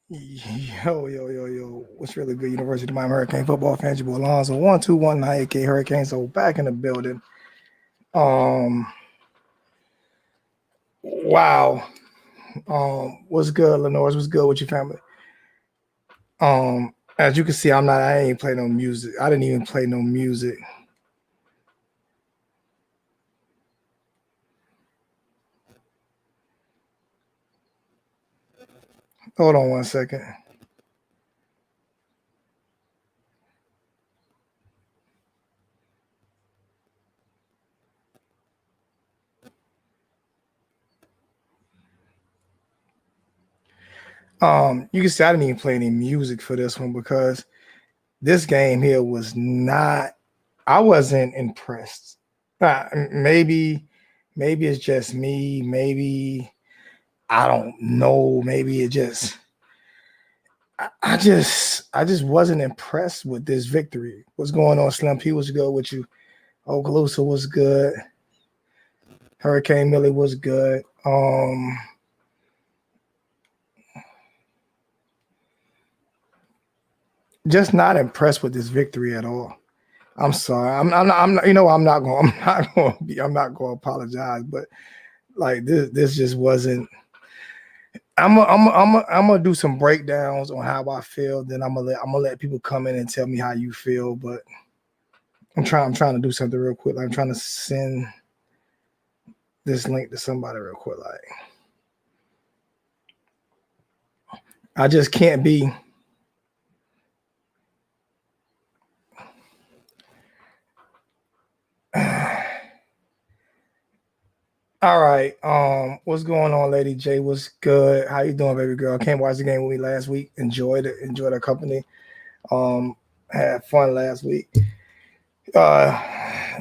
Yo. What's really good, University of Miami Hurricane football fans? Your boy Alonzo, 121 AK Hurricane. So back in the building. Um, wow. What's good, Lenore? What's good with your family? As you can see, I ain't play no music. I didn't even play no music. Hold on 1 second. You can see I didn't even play any music for this one because this game here was not. I wasn't impressed. Maybe it's just me. Maybe I don't know. Maybe it just. I just wasn't impressed with this victory. What's going on, Slim P? What's good with you? Okaloosa was good. Hurricane Millie was good. Just not impressed with this victory at all. I'm sorry. I'm not. I'm not going. I'm not going to apologize. But like this just wasn't. I'm gonna do some breakdowns on how I feel. Then I'm gonna let people come in and tell me how you feel. But I'm trying to do something real quick. Like I'm trying to send this link to somebody real quick. Like I just can't be. All right. What's going on, Lady J? What's good? How you doing, baby girl? Came watch the game with me last week. Enjoyed it. Enjoyed our company. Had fun last week.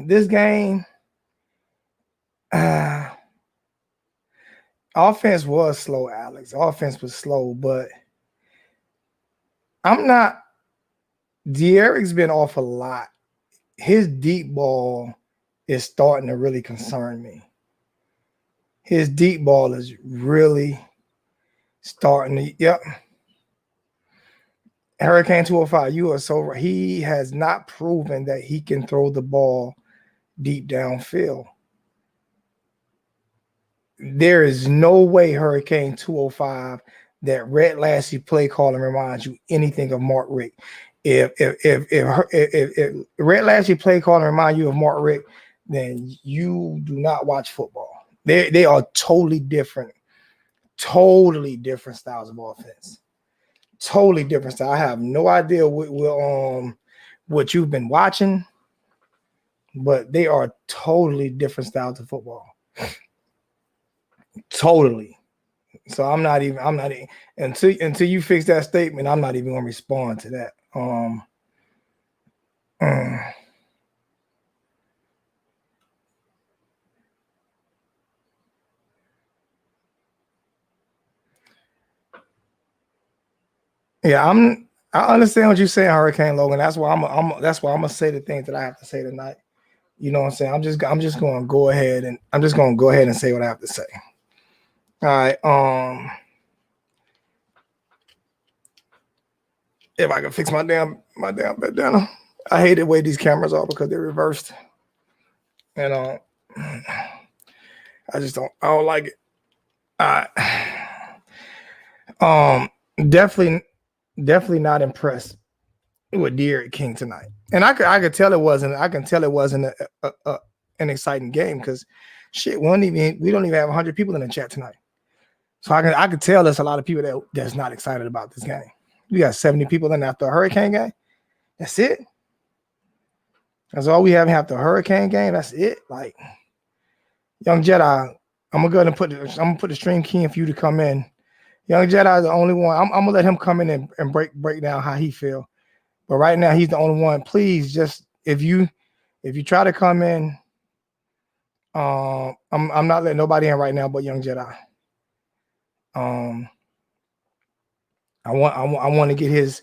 This game, offense was slow, Alex. Offense was slow, but I'm not. De'Eric's been off a lot. His deep ball is starting to really concern me. His deep ball is really starting to. Yep. Hurricane 205, you are so right. He has not proven that he can throw the ball deep downfield. There is no way Hurricane 205 that Red Lassie play calling reminds you anything of Mark Rick. If Red Lassie play calling remind you of Mark Rick, then you do not watch football. They are totally different styles of offense. Totally different style. I have no idea what you've been watching, but they are totally different styles of football. Totally. So I'm not even until you fix that statement, I'm not even gonna respond to that. Yeah, I understand what you're saying, Hurricane Logan. That's why I'm gonna say the things that I have to say tonight. You know what I'm saying? I'm just gonna go ahead and say what I have to say. All right. If I can fix my damn bandana. I hate the way these cameras are because they're reversed. And I don't like it. Definitely not impressed with De'Aaron King tonight. And I could tell it wasn't an exciting game because shit, we don't even have 100 people in the chat tonight. So I could tell there's a lot of people that's not excited about this game. We got 70 people in after a Hurricane game. That's it. That's all we have after a Hurricane game. That's it. Like Young Jedi, I'm gonna go ahead and put the stream key in for you to come in. Young Jedi is the only one. I'm gonna let him come in and break down how he feel. But right now he's the only one. Please, just if you try to come in, I'm not letting nobody in right now but Young Jedi. I want to get his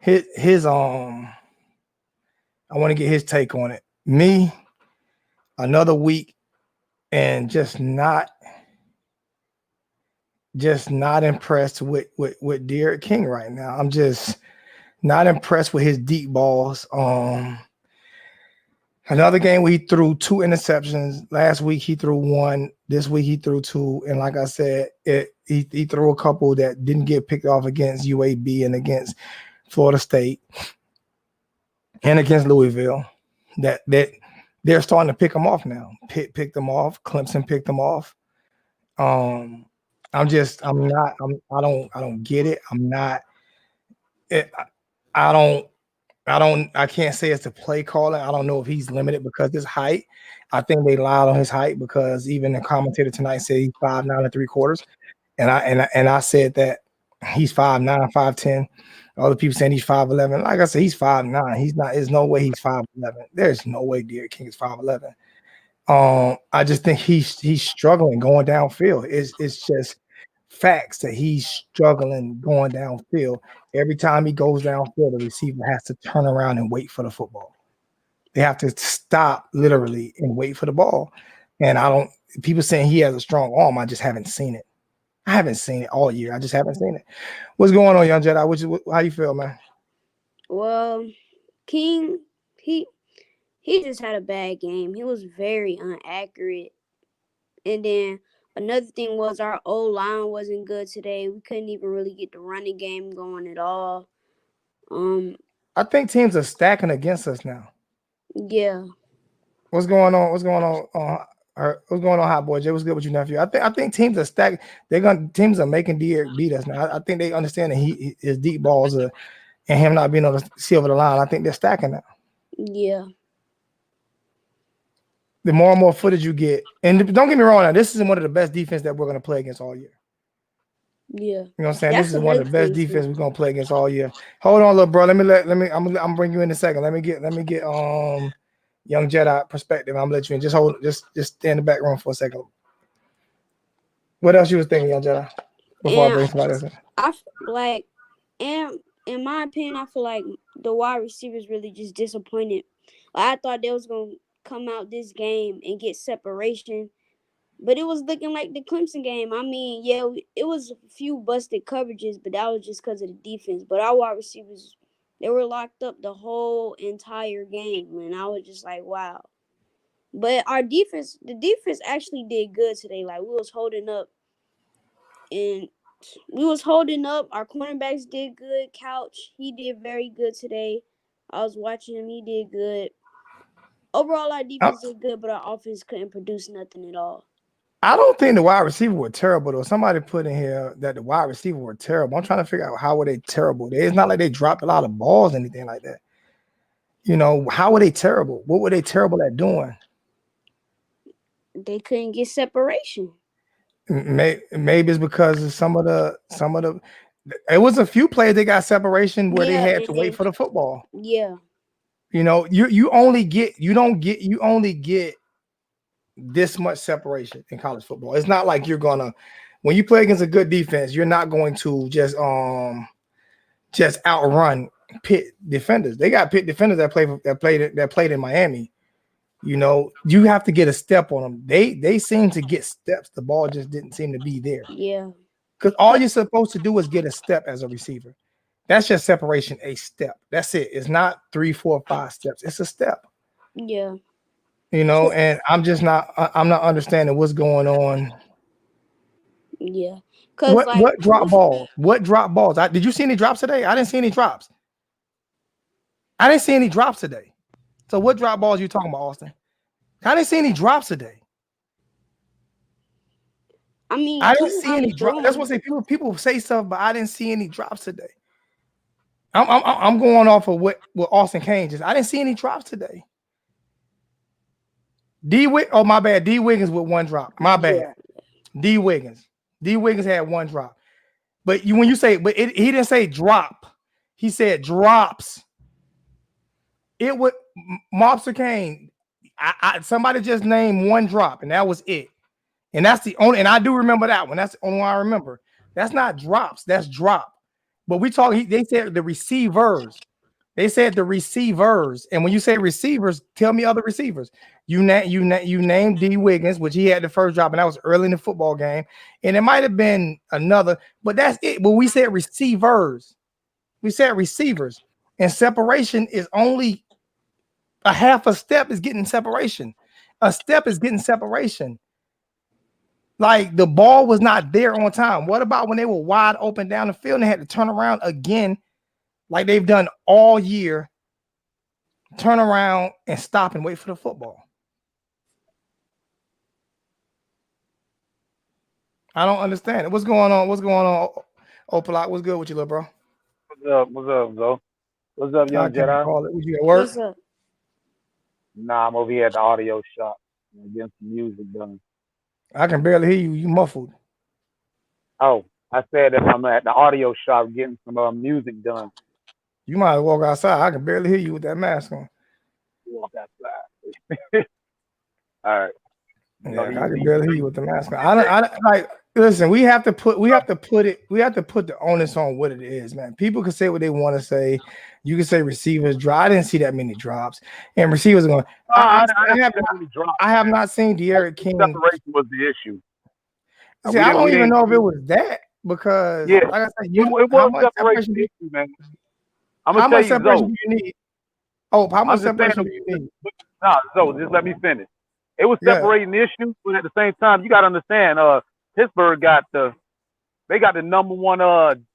I want to get his take on it. Me, another week and just not just not impressed with Derek King right now. I'm just not impressed with his deep balls. Another game where he threw 2 interceptions. Last week he threw 1. This week he threw 2. And like I said, he threw a couple that didn't get picked off against UAB and against Florida State and against Louisville. That they're starting to pick them off now. Pitt picked them off. Clemson picked them off. I don't get it. I can't say it's the play calling. I don't know if he's limited because his height. I think they lied on his height because even the commentator tonight said he's 5'9 3/4. And I said that he's 5'9, 5'10. Other people saying he's 5'11. Like I said, he's 5'9. He's not, there's no way he's 5'11. There's no way Derek King is 5'11. I just think he's struggling going downfield. It's just facts that he's struggling going downfield. Every time he goes downfield, the receiver has to turn around and wait for the football. They have to stop literally and wait for the ball. And people saying he has a strong arm. I just haven't seen it. I haven't seen it all year. I just haven't seen it. What's going on, Young Jedi? How you feel, man? Well, King, he just had a bad game. He was very inaccurate. And then another thing was our O-line wasn't good today. We couldn't even really get the running game going at all. I think teams are stacking against us now. Yeah. What's going on? What's going on, Hot Boy Jay? What's good with you, nephew? I think teams are stacked. Teams are making Derek beat us now. I think they understand that his deep balls and him not being able to see over the line. I think they're stacking now. Yeah. The more and more footage you get, and don't get me wrong, now this is one of the best defense that we're going to play against all year. Yeah. You know what I'm saying? This is one of the best defense we're going to play against all year. Hold on, little bro. I'm gonna bring you in a second. Let me get Young Jedi perspective. I'm gonna let you in. Just stay in the back room for a second. What else you was thinking, Young Jedi? Before I bring somebody else in. I like, and in my opinion, I feel like the wide receivers really just disappointed. Like, I thought they was gonna come out this game and get separation, but it was looking like the Clemson game. I mean, yeah, it was a few busted coverages, but that was just because of the defense. But our wide receivers, they were locked up the whole entire game, and I was just like, wow. But the defense actually did good today. Like, we was holding up, and our cornerbacks did good. Couch, he did very good today. I was watching him, he did good. Overall, our defense did good, but our offense couldn't produce nothing at all. I don't think the wide receiver were terrible, though. Somebody put in here that the wide receiver were terrible. I'm trying to figure out how were they terrible. It's not like they dropped a lot of balls or anything like that. You know, how were they terrible? What were they terrible at doing? They couldn't get separation. Maybe it's because of some of the. It was a few plays they got separation where they had to wait for the football. Yeah. You know, you only get this much separation in college football. It's not like you're gonna, when you play against a good defense, you're not going to just outrun Pitt defenders. They got Pitt defenders that played in Miami. You know, you have to get a step on them. They seem to get steps. The ball just didn't seem to be there. Yeah. Because all you're supposed to do is get a step as a receiver. That's just separation, a step. That's it. It's not 3, 4, 5 steps. It's a step. Yeah. You know, and I'm not understanding what's going on. Yeah. What drop balls? What drop balls? Did you see any drops today? I didn't see any drops. I didn't see any drops today. So what drop balls are you talking about, Austin? I didn't see any drops today. I mean, I didn't see any drops. That's what I say. People say stuff, but I didn't see any drops today. I'm going off of what Austin Kane just. I didn't see any drops today. My bad. D Wiggins with 1 drop. My bad. Yeah. D Wiggins had 1 drop. But he didn't say drop. He said drops. It would Mobster Kane. Somebody just named 1 drop, and that was it. And that's the only. And I do remember that one. That's the only one I remember. That's not drops. That's drop. But they said the receivers. They said the receivers, and when you say receivers, tell me other receivers. You named D Wiggins, which he had the first drop, and that was early in the football game. And it might have been another, but that's it. But we said receivers. We said receivers, and separation is only a half a step is getting separation. A step is getting separation. Like the ball was not there on time. What about when they were wide open down the field and they had to turn around again, like they've done all year? Turn around and stop and wait for the football. I don't understand it. What's going on? What's going on? Opalak, what's good with you, little bro? What's up? What's up, Zo? What's up, young Jedi? Was you at work? What's up? Nah, I'm over here at the audio shop getting some music done. I can barely hear you. You muffled. Oh, I said that I'm at the audio shop getting some music done. You might walk outside. I can barely hear you with that mask on. Walk outside. All right. Yeah, I can barely hear you with the mask on. I don't like. Listen, we have to put the onus on what it is, man. People can say what they want to say. You can say receivers drop. I didn't see that many drops, and receivers are going. I have not seen De'Aaron King. Separation was the issue. See, I don't even know if it was that because, like I said, it was separation issue, man. How much separation do you need? Oh, how much separation do you need? Nah, so just let me finish. It was separating the issue, but at the same time, you got to understand. Pittsburgh got the number one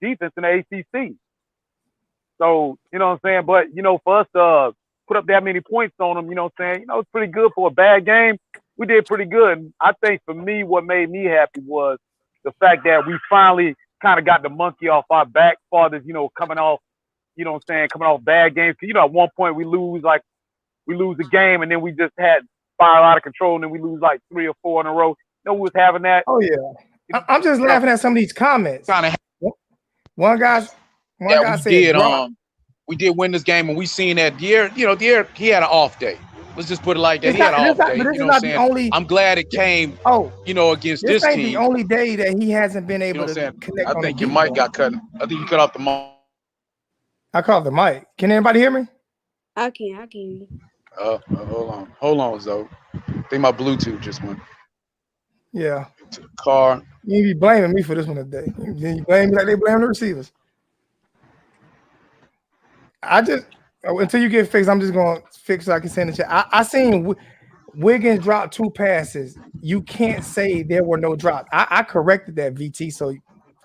defense in the ACC. So, you know what I'm saying? But, you know, for us to put up that many points on them, you know what I'm saying? You know, it's pretty good for a bad game. We did pretty good. And I think for me, what made me happy was the fact that we finally kind of got the monkey off our back as far as, you know, coming off bad games. Because, you know, at one point we lose the game and then we just had spiral out of control and then we lose like 3 or 4 in a row. You know, we was having that. Oh, yeah. I'm just laughing at some of these comments. One guy said, we did win this game, and we seen that De'Aaron, he had an off day. Let's just put it like that. He had an off day. You know what I'm saying? I'm glad it came, against this team. This ain't the only day that he hasn't been able to connect. I think your mic got cut. I think you cut off the mic. I called the mic. Can anybody hear me? I can. Hold on, Zo. I think my Bluetooth just went. Yeah. To the car. You be blaming me for this one today. You blame me like they blame the receivers. Until you get fixed, I'm just going to fix so I can send the chat. I seen Wiggins drop 2 passes. You can't say there were no drops. I corrected that, VT. So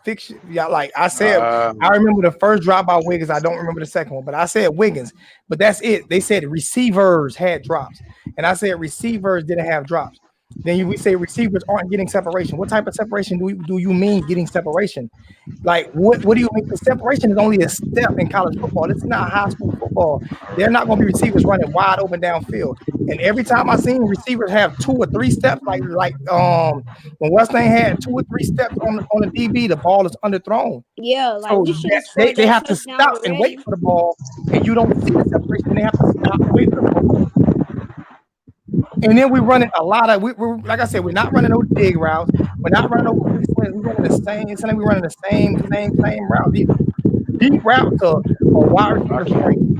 fix it. Yeah, like I said, I remember the first drop by Wiggins. I don't remember the second one, but I said Wiggins. But that's it. They said receivers had drops, and I said receivers didn't have drops. Then we say receivers aren't getting separation. What type of separation do you mean getting separation? Like what do you mean? The separation is only a step in college football. This is not high school football. They're not going to be receivers running wide open downfield. And every time I seen receivers have 2 or 3 steps, like when Weston had 2 or 3 steps on the DB, the ball is underthrown. Yeah, like so they have to stop and wait for the ball, and you don't see the separation. They have to stop and wait for the ball. And then we running a lot of we're like I said, we're not running no dig routes. We're not running no we're running the same. Something we're running the same route. Deep route to a wide receiver screen.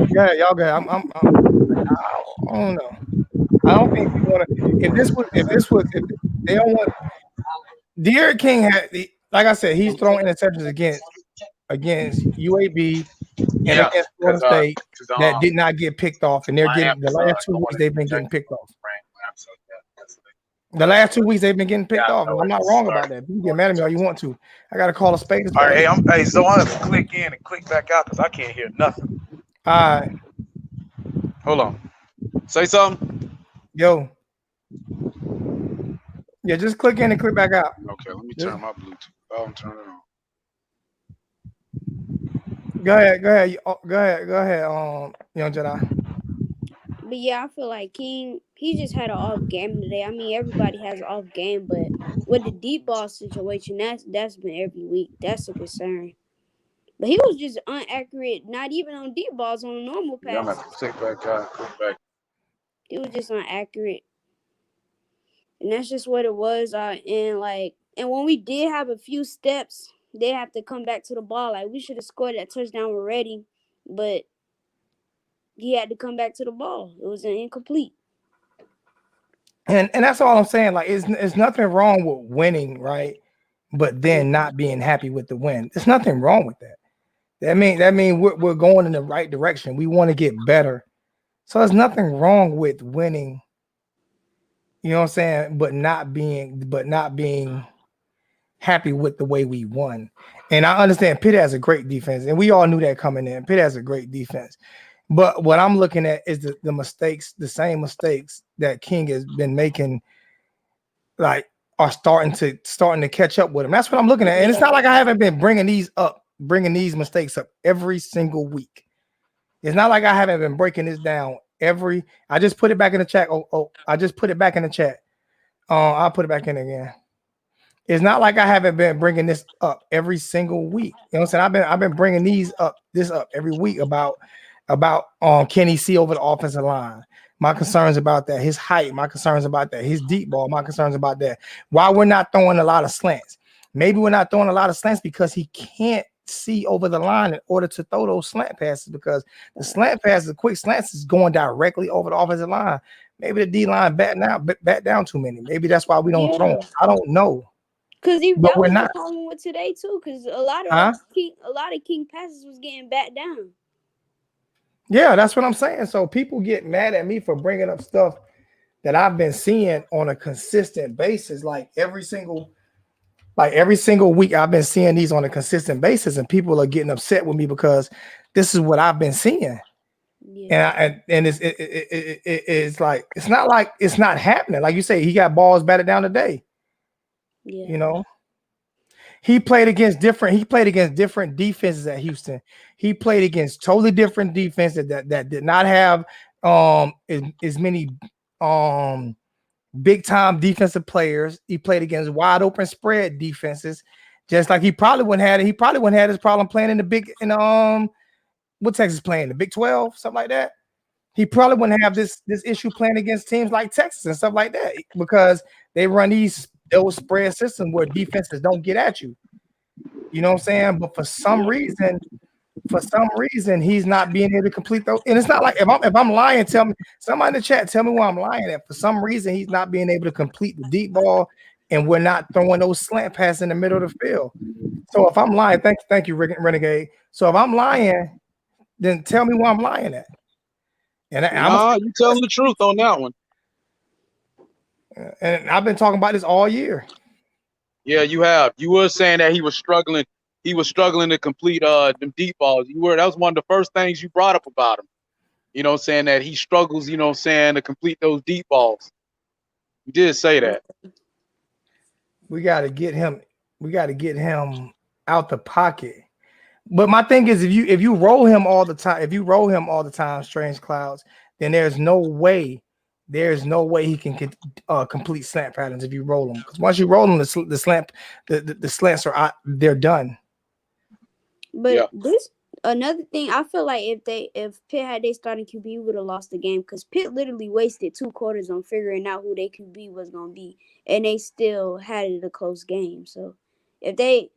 Yeah, y'all good. I don't know. I don't think we want to. If they don't want. De'Aaron King had like I said, he's thrown interceptions against UAB. And against Florida State that did not get picked off, and they're getting the last 2 weeks they've been getting picked off. The last 2 weeks they've been getting picked off, and I'm not wrong about that. You can get mad at me all you want to. I got to call a spade. All right, so I have to click in and click back out because I can't hear nothing. All right, hold on. Say something. Yo. Yeah, just click in and click back out. Okay, let me turn my Bluetooth. I'll turn it on. Go ahead, young Jedi. But yeah, I feel like King, he just had an off game today. I mean, everybody has an off game, but with the deep ball situation, that's been every week. That's a concern. But he was just inaccurate, not even on deep balls, on normal passes. I'm gonna have to click back out, click back. He was just inaccurate. And that's just what it was. And like And when we did have a few steps, they have to come back to the ball. Like, we should have scored that touchdown already, but he had to come back to the ball. It was an incomplete. And that's all I'm saying. Like, it's nothing wrong with winning, right? But then not being happy with the win. There's nothing wrong with that. That mean we're going in the right direction. We want to get better. So there's nothing wrong with winning. You know what I'm saying? But not being happy with the way we won. And I understand Pitt has a great defense, and we all knew that coming in. Pitt has a great defense. But what I'm looking at is the mistakes, the same mistakes that King has been making, like, are starting to catch up with him. That's what I'm looking at. And it's not like I haven't been bringing these mistakes up every single week. It's not like I haven't been breaking this down I just put it back in the chat. I just put it back in the chat. I'll put it back in again. It's not like I haven't been bringing this up every single week. You know what I'm saying? I've been bringing this up every week about Kenny C over the offensive line. My concerns about that, his height, my concerns about that, his deep ball, my concerns about that. Why we're not throwing a lot of slants. Maybe we're not throwing a lot of slants because he can't see over the line in order to throw those slant passes, because the slant passes, the quick slants, is going directly over the offensive line. Maybe the D line back down too many. Maybe that's why we don't throw them. I don't know. Because that was the problem with today too. Because a lot of King passes was getting back down. Yeah, that's what I'm saying. So people get mad at me for bringing up stuff that I've been seeing on a consistent basis, like every single week. I've been seeing these on a consistent basis, and people are getting upset with me because this is what I've been seeing. Yeah. And it's like, it's not like it's not happening. Like you say, he got balls batted down today. Yeah. You know, he played against different defenses at Houston. He played against totally different defenses that did not have as many big time defensive players. He played against wide open spread defenses, just like he probably wouldn't have this problem playing in the big what Texas playing, the Big 12, something like that. He probably wouldn't have this issue playing against teams like Texas and stuff like that, because they run those spread systems where defenses don't get at you. You know what I'm saying? But for some reason, he's not being able to complete those. And it's not like if I'm lying, tell me, somebody in the chat, tell me where I'm lying at. For some reason, he's not being able to complete the deep ball, and we're not throwing those slant passes in the middle of the field. So if I'm lying, thank you, Renegade. So if I'm lying, then tell me where I'm lying at. And you're telling the truth on that one. And I've been talking about this all year. Yeah, you have. You were saying that he was struggling. He was struggling to complete them deep balls. That was one of the first things you brought up about him. You know, saying that he struggles, you know, saying to complete those deep balls. You did say that. We got to get him out the pocket. But my thing is, if you roll him all the time, Strange Clouds, then there's no way he can complete slant patterns if you roll them. Because once you roll them, the slants are out, they're done. But this another thing, I feel like if Pitt had their starting QB, we would have lost the game, because Pitt literally wasted 2 quarters on figuring out who their QB was gonna be, and they still had it a close game. So if they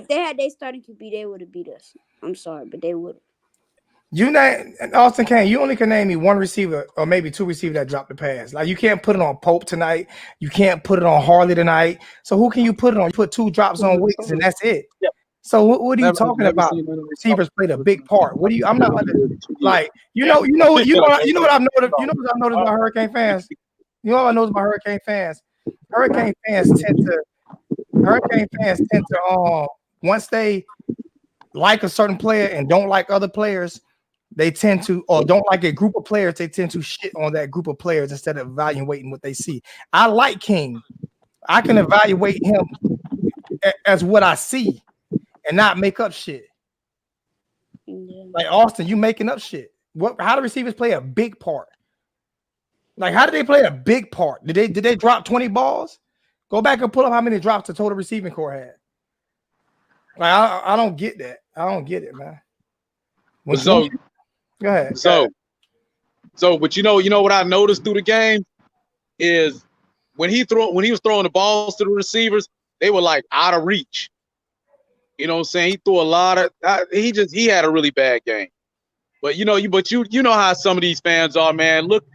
had their starting QB, they would have beat us. I'm sorry, but they would have. You name Austin Kane. You only can name me one receiver or maybe 2 receivers that dropped the pass. Like, you can't put it on Pope tonight. You can't put it on Harley tonight. So who can you put it on? You put 2 drops on Wicks, and that's it. Yeah. So what are you talking about? Receivers played a big part. What do you? I'm not like you know what I've noticed. You know what I've noticed about Hurricane fans. You know what I noticed about Hurricane fans. Hurricane fans tend to once they like a certain player and don't like other players, they tend to, or don't like a group of players, they tend to shit on that group of players instead of evaluating what they see. I like King. I can evaluate him as what I see and not make up shit. Yeah. Like Austin, you making up shit. How do receivers play a big part? Like, how did they play a big part? Did they drop 20 balls? Go back and pull up how many drops the total receiving corps had. Like, I don't get that. I don't get it, man. Go ahead. But you know what I noticed through the game is when he was throwing the balls to the receivers, they were like out of reach. You know what I'm saying? He threw a lot of he had a really bad game. But you know how some of these fans are, man. Look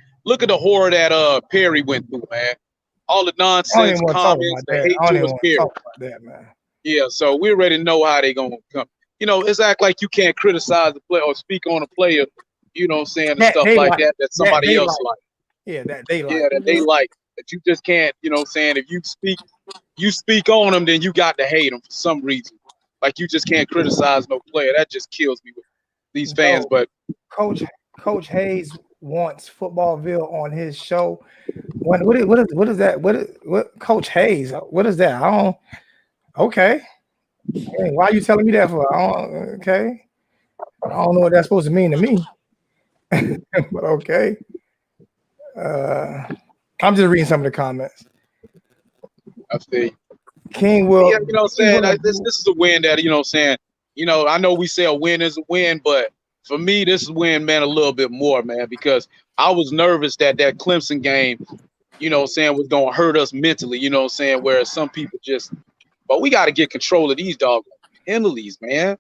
at the horror that Perry went through, man. All the I don't nonsense even want to talk comments, about the that. hate I don't even towards want to Perry. talk about that, man. Yeah, so we already know how they gonna come. You know, it's act like you can't criticize the player or speak on a player, you know what I'm saying, and stuff like that somebody else like. Yeah, that they like. Yeah, that they like. That you just can't, you know what I'm saying, if you speak on them, then you got to hate them for some reason. Like you just can't criticize no player. That just kills me with these fans. But Coach Hayes wants Footballville on his show. What is that? What Coach Hayes? What is that? I don't. Okay. Hey, why are you telling me that for? Okay. I don't know what that's supposed to mean to me. But okay. I'm just reading some of the comments. I feel King will. Yeah, you know what I'm saying? This is a win that, you know what I'm saying? You know, I know we say a win is a win, but for me, this win meant a little bit more, man, because I was nervous that Clemson game, you know what I'm saying, was going to hurt us mentally, you know what I'm saying, whereas some people just, but we got to get control of these dog penalties, man.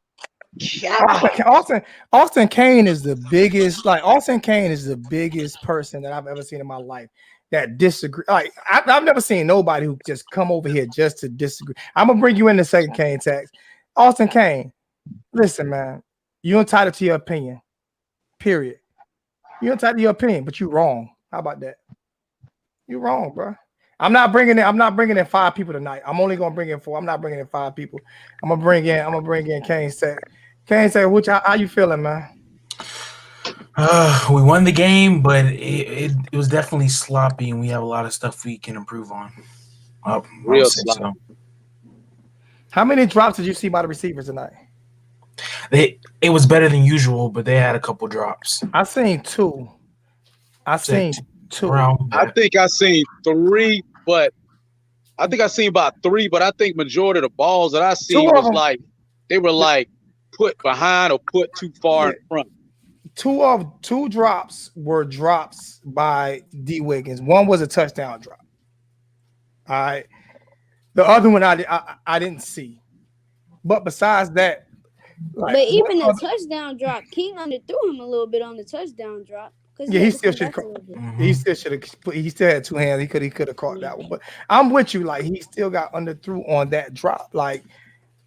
Austin Kane is the biggest, Austin Kane is the biggest person that I've ever seen in my life that disagree. Like I've never seen nobody who just come over here just to disagree. I'm gonna bring you in the second Kane tax. Austin Kane, listen, man, you're entitled to your opinion. Period. You're entitled to your opinion, but you're wrong. How about that? You're wrong, bro. I'm not bringing in 5 people tonight. I'm only gonna bring in 4. I'm not bringing in 5 people. I'm gonna bring in Kane tax. Kane tax, how you feeling, man? We won the game, but it was definitely sloppy, and we have a lot of stuff we can improve on. Real sloppy. So. How many drops did you see by the receivers tonight? It was better than usual, but they had a couple drops. I seen 2. I seen 2. I think I seen 3, but I think I seen about 3, but I think majority of the balls that I seen was like they were like put behind or put too far in front. 2 drops were drops by D. Wiggins. One was a touchdown drop. All right. The other one I didn't see. But besides that, but even the touchdown drop, King underthrew him a little bit on the touchdown drop. Yeah, he still should have. He still should have. He still had 2 hands. He could have caught that one. But I'm with you. Like he still got underthrew on that drop. Like,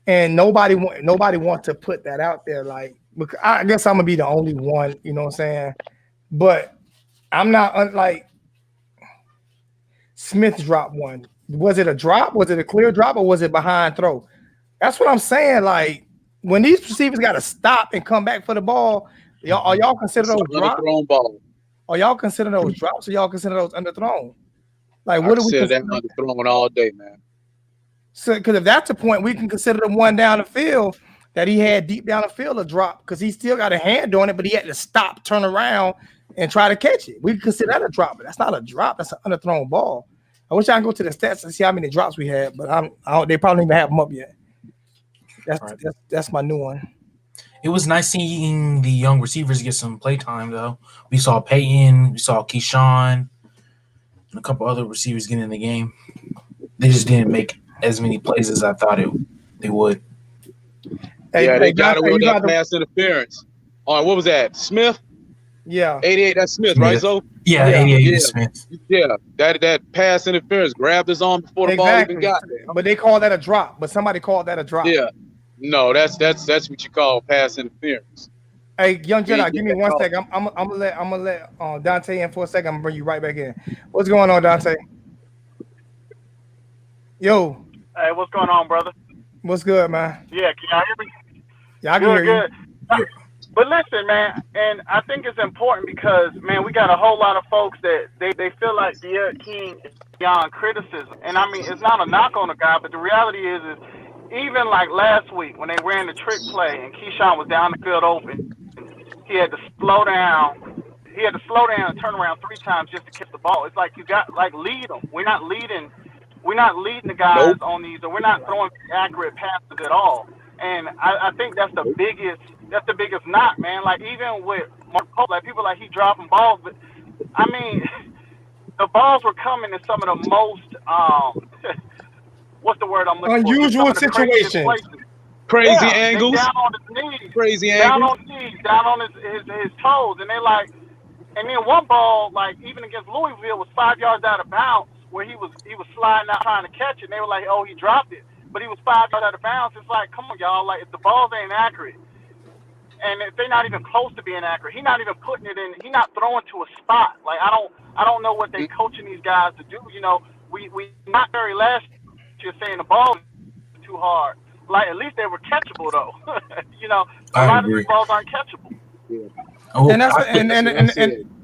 and nobody want to put that out there. Like, because I guess I'm gonna be the only one. You know what I'm saying? But I'm not like Smith dropped one. Was it a drop? Was it a clear drop, or was it behind throw? That's what I'm saying. Like when these receivers got to stop and come back for the ball. Y'all consider those drops? Are y'all consider those drops, or y'all consider those underthrown? Like, what do we consider that underthrown all day, man? So, because if that's the point, we can consider the one down the field that he had deep down the field a drop because he still got a hand on it, but he had to stop, turn around, and try to catch it. We can consider that a drop, but that's not a drop. That's an underthrown ball. I wish I could go to the stats and see how many drops we had, but they probably don't even have them up yet. That's my new one. It was nice seeing the young receivers get some play time, though. We saw Peyton, we saw Keyshawn, and a couple other receivers get in the game. They just didn't make as many plays as I thought they would. They got away with that pass interference. What was that? Smith? Yeah. 88, that's Smith, right? So 88 Smith. Yeah, that pass interference grabbed his arm before the ball even got there. But they called that a drop. But somebody called that a drop. Yeah. No, that's what you call pass interference. Hey, young Jedi, give me 1 second. I'm gonna let Dante in for a second. I'm gonna bring you right back in. What's going on, Dante? Yo. Hey, what's going on, brother? What's good, man? Yeah, can y'all hear me? Yeah, I can hear you. But listen, man, and I think it's important because, man, we got a whole lot of folks that they feel like King is beyond criticism. And I mean, it's not a knock on the guy, but the reality is even like last week when they ran the trick play and Keyshawn was down the field open, he had to slow down. He had to slow down and turn around 3 times just to catch the ball. It's like you got lead them. We're not leading the guys on these, or we're not throwing accurate passes at all. And I think that's the biggest knock, man. Like even with Mark Pope, like people like he dropping balls, but I mean the balls were coming in some of the most what's the word I'm looking for? Unusual Just some of the craziest situations. places. Crazy Yeah, angles. they down on his knees, Crazy down angles. on his knees, down on his toes, and they like. And then one ball, like even against Louisville, was 5 yards out of bounds, where he was sliding out trying to catch it. And they were like, "Oh, he dropped it," but he was 5 yards out of bounds. It's like, come on, y'all! Like if the balls ain't accurate, and if they're not even close to being accurate, he's not even putting it in. He's not throwing to a spot. Like I don't know what they coaching these guys to do. You know, we not very last year saying the ball is too hard. Like at least they were catchable though. You know, a lot of these balls aren't catchable. Yeah. Oh, And that's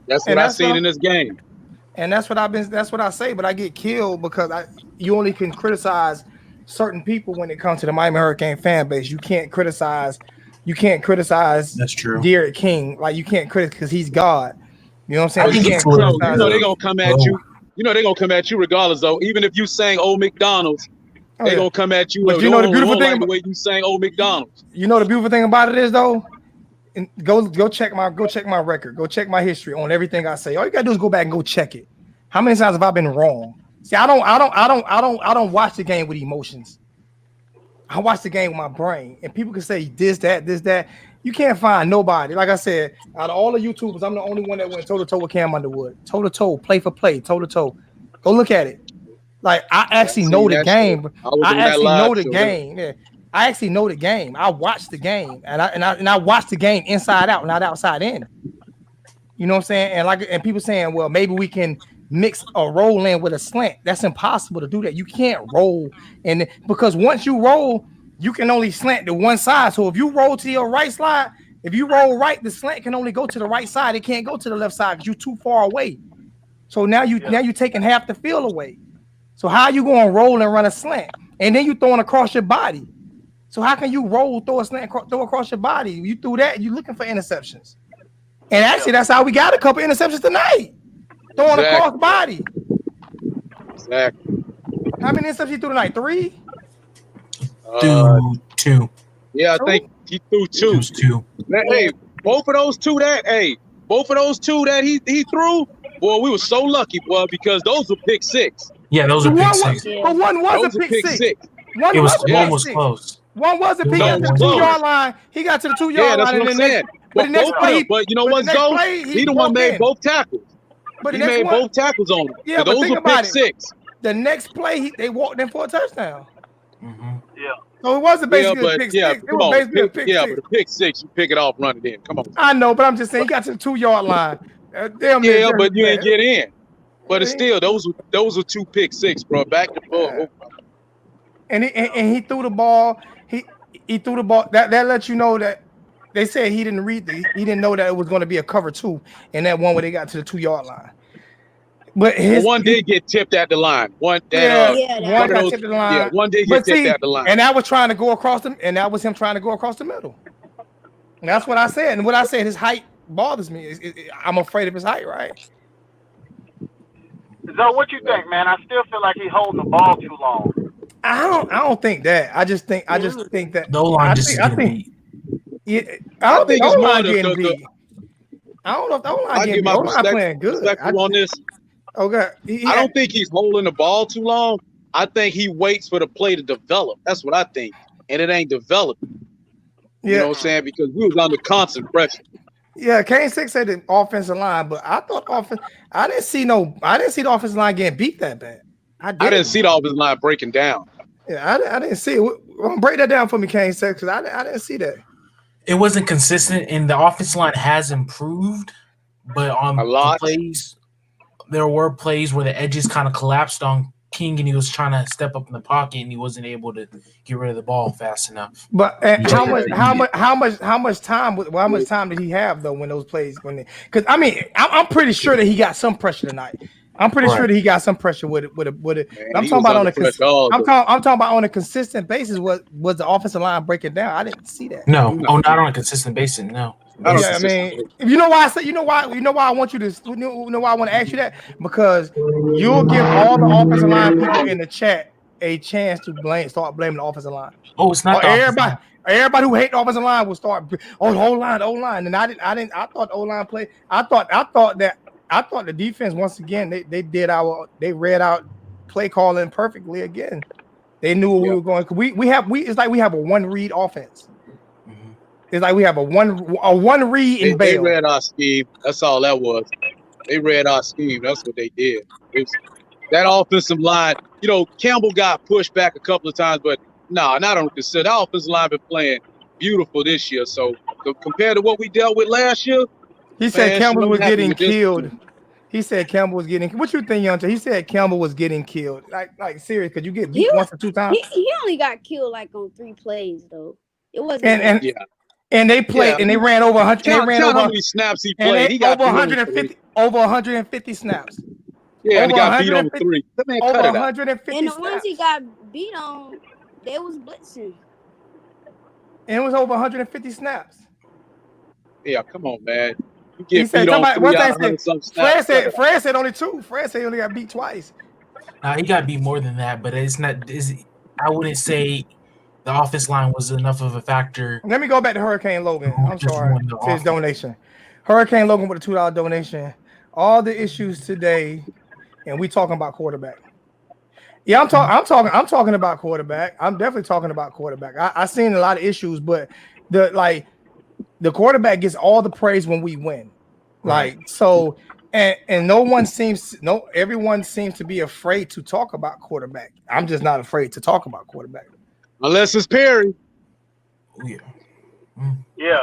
that's what I seen in this game. And that's what I say, but I get killed because you only can criticize certain people when it comes to the Miami Hurricane fan base. You can't criticize that's true. Derek King. Like you can't criticize because he's God. You know what I'm saying? I think You it's can't a little- criticize They're gonna come at you. You know they're gonna come at you regardless though. Even if you sang Old McDonald's, they're gonna come at you. But you know the beautiful thing like the way you sang Old McDonald's. You know the beautiful thing about it is though, and go check my record, go check my history on everything I say. All you gotta do is go back and go check it. How many times have I been wrong? See, I don't watch the game with emotions. I watch the game with my brain, and people can say this, that. You can't find nobody. Like I said, out of all the YouTubers, I'm the only one that went toe to toe with Cam Underwood, toe to toe, play for play, toe to toe. Go look at it. Like I actually know the game. I actually know the game. Yeah. I actually know the game. I watch the game, and I watch the game inside out, not outside in. You know what I'm saying? And people saying, well, maybe we can mix a roll in with a slant. That's impossible to do that. You can't roll, and because once you roll, you can only slant to one side. So if you roll to your right side, if you roll right, the slant can only go to the right side. It can't go to the left side because you're too far away. So now you're taking half the field away. So how you going to roll and run a slant, and then you throwing across your body? So how can you roll, throw a slant, throw across your body? You threw that, you looking for interceptions. And actually, that's how we got a couple interceptions tonight. Throwing across body. Exactly. How many interceptions you threw tonight? 3? Two. Yeah, I think he threw 2. It was 2. Hey, both of those two that he threw, boy, we were so lucky, boy, because those were pick 6. Yeah, those are pick 6. But one was a pick 6. One was close. One was a pick. He got to the 2-yard line. He got to the 2-yard line. That's what I'm saying. But you know what, though? He the one made both tackles. But he made both tackles on him. Yeah, those were pick 6. The next play, they walked in for a touchdown. Mm-hmm. Yeah. So it wasn't basically a pick 6. It was basically a pick 6. Yeah, but a pick 6, you pick it off, run it in. Come on. I know, but I'm just saying he got to the 2-yard line. But you ain't get in. But it's still those were 2 pick 6, bro. Back to forth. And he threw the ball. He threw the ball. That lets you know that they said he didn't he didn't know that it was going to be a cover 2 in that one where they got to the 2-yard line. But one did get tipped at the line. One got tipped at the line. Yeah, one did get tipped at the line. And that was trying to go across them, and that was him trying to go across the middle. And that's what I said. And what I said, his height bothers me. I'm afraid of his height, right? So what you think, man? I still feel like he's holding the ball too long. I don't think that. I just think that the line just I think it's more getting beat. I don't know if the O-line getting beat. O-line playing good. On this. Okay. I don't think he's holding the ball too long. I think he waits for the play to develop. That's what I think. And it ain't developing. You know what I'm saying? Because we was under constant pressure. Yeah, Kane 6 said the offensive line, but I thought I didn't see the offensive line getting beat that bad. I didn't see the offensive line breaking down. Yeah, I didn't see it. Break that down for me, Kane 6, because I didn't see that. It wasn't consistent, and the offensive line has improved, but on a lot the plays, there were plays where the edges kind of collapsed on King, and he was trying to step up in the pocket, and he wasn't able to get rid of the ball fast enough. But how much time did he have though when those plays because I mean I'm pretty sure that he got some pressure tonight. I'm pretty sure that he got some pressure with it. I'm talking about on a consistent basis. Was the offensive line breaking down? I didn't see that. No, not on a consistent basis. No. I mean, you know why I say, you know why I want you to, you know why I want to ask you that, because you'll give all the offensive line people in the chat a chance to start blaming the offensive line. Oh, it's not everybody who hate the offensive line will start the whole line, and I thought the O-line played. I thought the defense once again they read out play calling perfectly again. They knew where we were going. It's like we have a one read offense. It's like we have a one read in They bail. read our scheme. That's all that was. They read our scheme. That's what they did. That offensive line, Campbell got pushed back a couple of times, but not on consider. That offensive line been playing beautiful this year. So compared to what we dealt with last year, he said Campbell was getting killed. He said Campbell was getting. What you think, Young? He said Campbell was getting killed. Like serious? Could you get beat once or two times? He only got killed like on 3 plays though. It wasn't. And they played and they ran over 100. Count how many snaps he played. He got over 150 snaps. Yeah, and he got beat on 3. That man over cut it 150 and the snaps. ones he got beat on, they was blitzing. And it was over 150 snaps. Yeah, come on, man. He said, Fred said only 2. Fred said he only got beat twice. He got beat more than that, but it's not. I wouldn't say the offense line was enough of a factor. Let me go back to Hurricane Logan. I'm sorry to his donation. Hurricane Logan with a $2 donation. All the issues today, and we talking about quarterback. Yeah, I'm talking about quarterback. I'm definitely talking about quarterback. I seen a lot of issues, but the quarterback gets all the praise when we win. And everyone seems to be afraid to talk about quarterback. I'm just not afraid to talk about quarterback. Unless it's Perry. Yeah,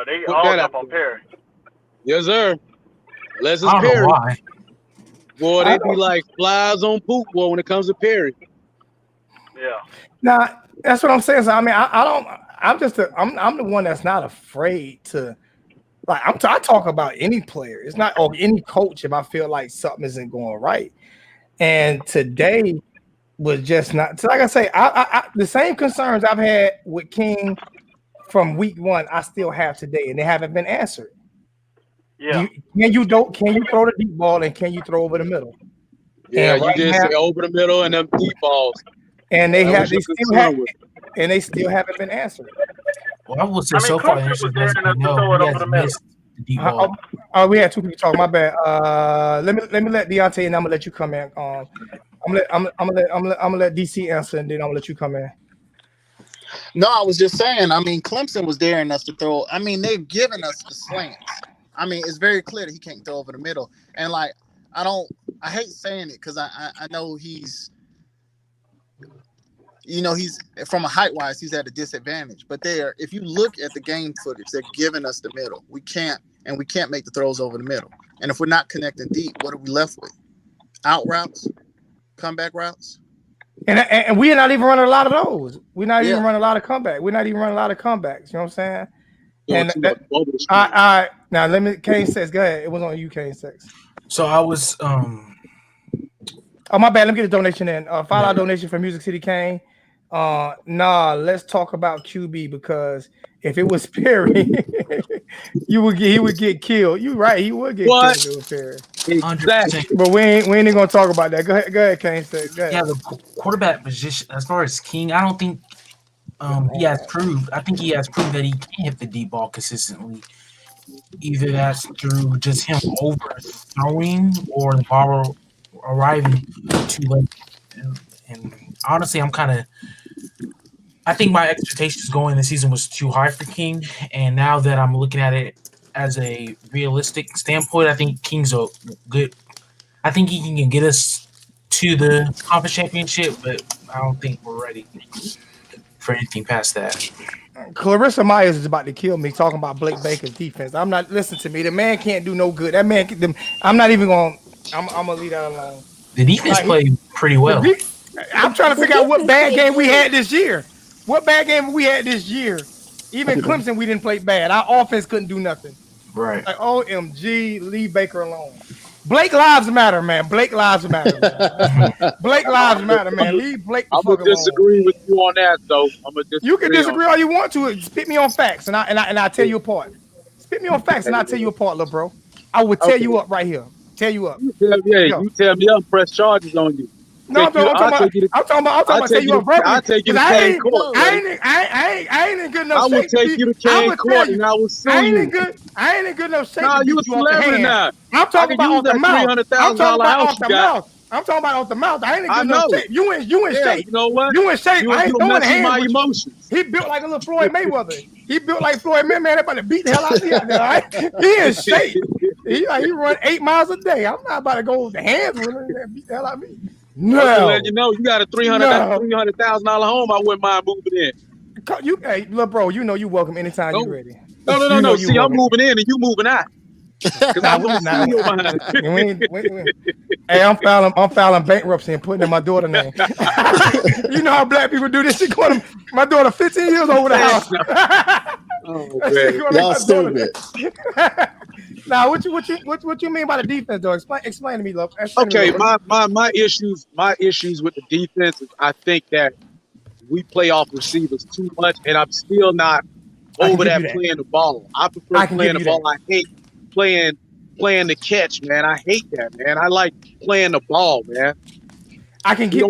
they all up on Perry. Yes, sir. Unless it's Perry. Why. Boy, they be like flies on poop, boy, when it comes to Perry. Yeah. Now, that's what I'm saying. So, I mean, I'm the one that's not afraid to, I talk about any player. It's not, or any coach if I feel like something isn't going right. And today was just not, so like I say, I the same concerns I've had with King from week 1, I still have today, and they haven't been answered. Yeah. Can you throw the deep ball, and can you throw over the middle? Yeah, you did say over the middle and them deep balls. And they still haven't been answered. Well, I would say so far, was there enough to throw it over the middle. We had 2 people talking. My bad. Let me let Deontay, and I'm gonna let you come in. I'm gonna let DC answer, and then I'm gonna let you come in. No, I was just saying. I mean, Clemson was daring us to throw. I mean, they've given us the slants. I mean, it's very clear that he can't throw over the middle. And I hate saying it because I know he's from a height wise, he's at a disadvantage. But if you look at the game footage, they're giving us the middle. We can't make the throws over the middle. And if we're not connecting deep, what are we left with? Out routes, comeback routes. And we're not even running a lot of those. We're not even running a lot of comeback. We're not even running a lot of comebacks. You know what I'm saying? And now let me Kane Sex. Go ahead. It was on you, Kane Sex. So I was oh, my bad. Let me get a donation in. $5 donation from Music City Kane. Let's talk about QB because if it was Perry, he would get killed. You right, he would get killed if it was Perry. Exactly. But we ain't gonna talk about that. Go ahead, Kane. Go ahead. Yeah, the quarterback position as far as King, I don't think he has proved. I think he has proved that he can hit the deep ball consistently. Either that's through just him overthrowing or the ball arriving too late. And honestly, I think my expectations going the season was too high for King. And now that I'm looking at it as a realistic standpoint, I think King's a good. I think he can get us to the conference championship, but I don't think we're ready for anything past that. Clarissa Myers is about to kill me talking about Blake Baker's defense. I'm not listen to me. The man can't do no good. That man, I'm not even going. I'm gonna leave that alone. The defense played pretty well. I'm trying to figure out what bad game we had this year. What bad game we had this year? Even Clemson, we didn't play bad. Our offense couldn't do nothing. Right. Like, OMG, leave Baker alone. Blake lives matter, man. Blake lives matter. Man. Blake lives matter, man. Leave Blake the fuck alone. I'm gonna disagree with you on that, though. You can disagree all you want to. Spit me on facts, and I'll tell you apart. Spit me on facts, and I'll tell you apart, little bro. I will tear you up right here. Tear you up. You tell me I'll press charges on you. No, I'm talking about tell you up verbally. I'll take you to Kane Court. I ain't in good enough shape. I will take you to Kane Court, and I will sue you. I ain't in good enough shape. No, you a celebrity now. I'm talking about off the mouth. I'm talking about off the mouth. I'm talking about off the mouth. I ain't I giving no know. shit. You in shape. You know what? You in shape. I ain't throwing hands my with emotions. you. He built like a little Floyd Mayweather. He built like Floyd Mayweather. Man, they about to beat the hell out of me out there. Right? He in shape. He run 8 miles a day. I'm not about to go with the hands with him and beat the hell out of me. No. Let you know, you got a $300,000 home. I wouldn't mind moving in. Hey, little bro, you know you welcome anytime you're ready. No. See, I'm moving in and you moving out. Because I want to see you behind. Hey, I'm filing bankruptcy and putting in my daughter's name. You know how black people do this shit. My daughter 15 years over the house. Y'all stupid. Now, what you mean by the defense, though? Explain to me, love. Okay, my issues with the defense is I think that we play off receivers too much, and I'm still not over that playing the ball. I prefer playing the ball. I hate playing the catch, man. I hate that, man. I like playing the ball, man. I can give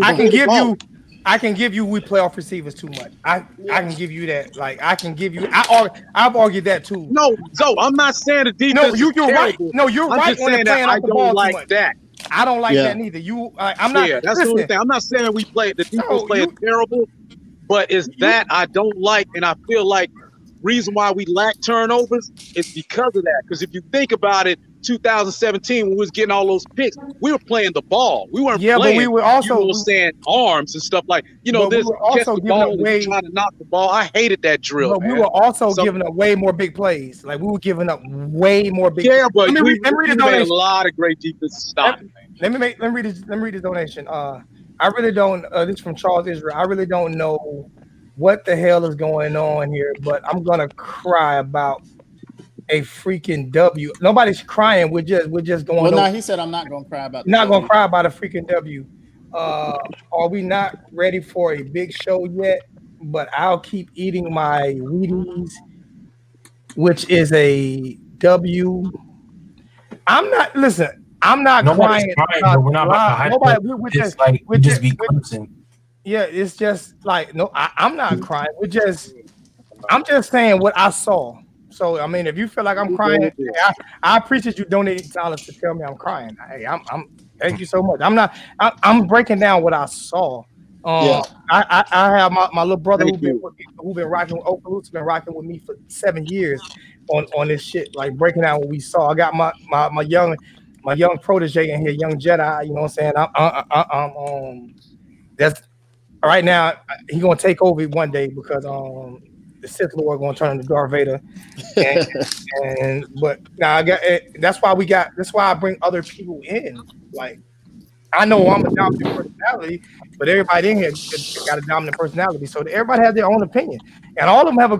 you we play off receivers too much. I can give you that. Like I can give you. I've argued that too. No, so I'm not saying the defense. No, you're right. No, you're right. I'm just saying that I don't like that. I don't like that neither. I'm not. Yeah, that's the only thing. I'm not saying the defense playing terrible, but it's that I don't like, and I feel like reason why we lack turnovers is because of that. Because if you think about it, 2017 when we was getting all those picks, we were playing the ball. We weren't playing. But we were also saying arms and stuff like this. We also giving away trying to knock the ball. I hated that drill. But we were also giving up way more big plays. Like we were giving up way more big. Yeah, but we made a lot of great defensive stops. Let me read this donation. I really don't. This is from Charles Israel. I really don't know what the hell is going on here, but I'm gonna cry about a freaking W. Nobody's crying. We're just going. Well, no, he said I'm not gonna cry about. Gonna cry about a freaking W. Are we not ready for a big show yet? But I'll keep eating my Wheaties, which is a W. I'm not. Listen, I'm not crying. We're not. We're just be closing. Yeah, it's just like no, I'm not crying. I'm just saying what I saw. So I mean, if you feel like I'm crying, I appreciate you donating dollars to tell me I'm crying. Hey, I'm thank you so much. I'm breaking down what I saw. I have my little brother who been rocking with Okaloosa's been rocking with me for 7 years on this shit, like breaking down what we saw. I got my young protege in here, young Jedi. You know what I'm saying? That's right now. He's gonna take over one day because the Sith Lord gonna turn into Darth Vader. But now I got. That's why I bring other people in. Like I know I'm a dominant personality, but everybody in here got a dominant personality. So everybody has their own opinion, and all of them have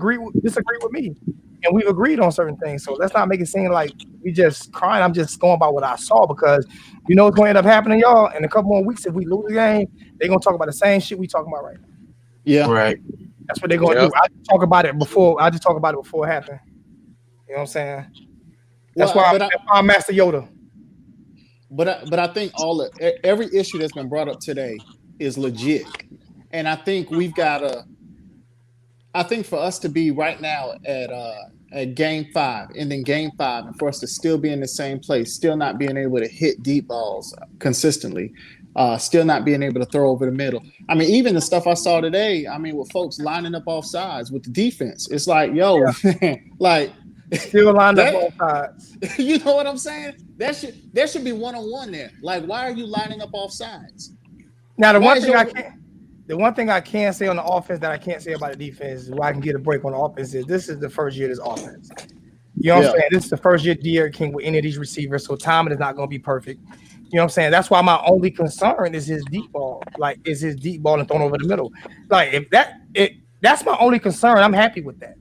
disagreed with me, and we've agreed on certain things. So let's not make it seem like we just crying. I'm just going by what I saw because you know what's going to end up happening, y'all. In a couple more weeks, if we lose the game, they're gonna talk about the same shit we talking about right now. Yeah, right. That's what they're gonna do. I just talk about it before it happened. You know what I'm saying? That's why I'm Master Yoda. But I think every issue that's been brought up today is legit, and I think we've got to. I think for us to be right now at Game 5, ending Game 5, and for us to still be in the same place, still not being able to hit deep balls consistently, still not being able to throw over the middle. I mean, even the stuff I saw today. I mean, with folks lining up off sides with the defense, it's like, yo, like. Still lined up both sides. You know what I'm saying? There should be one-on-one there. Like, why are you lining up off sides? Now, the one thing I can say on the offense that I can't say about the defense is why I can get a break on the offense is this is the first year of this offense. You know what I'm saying? This is the first year De'Aaron King with any of these receivers, so timing is not going to be perfect. You know what I'm saying? That's why my only concern is his deep ball. Like, is his deep ball and thrown over the middle? Like, if that's my only concern. I'm happy with that.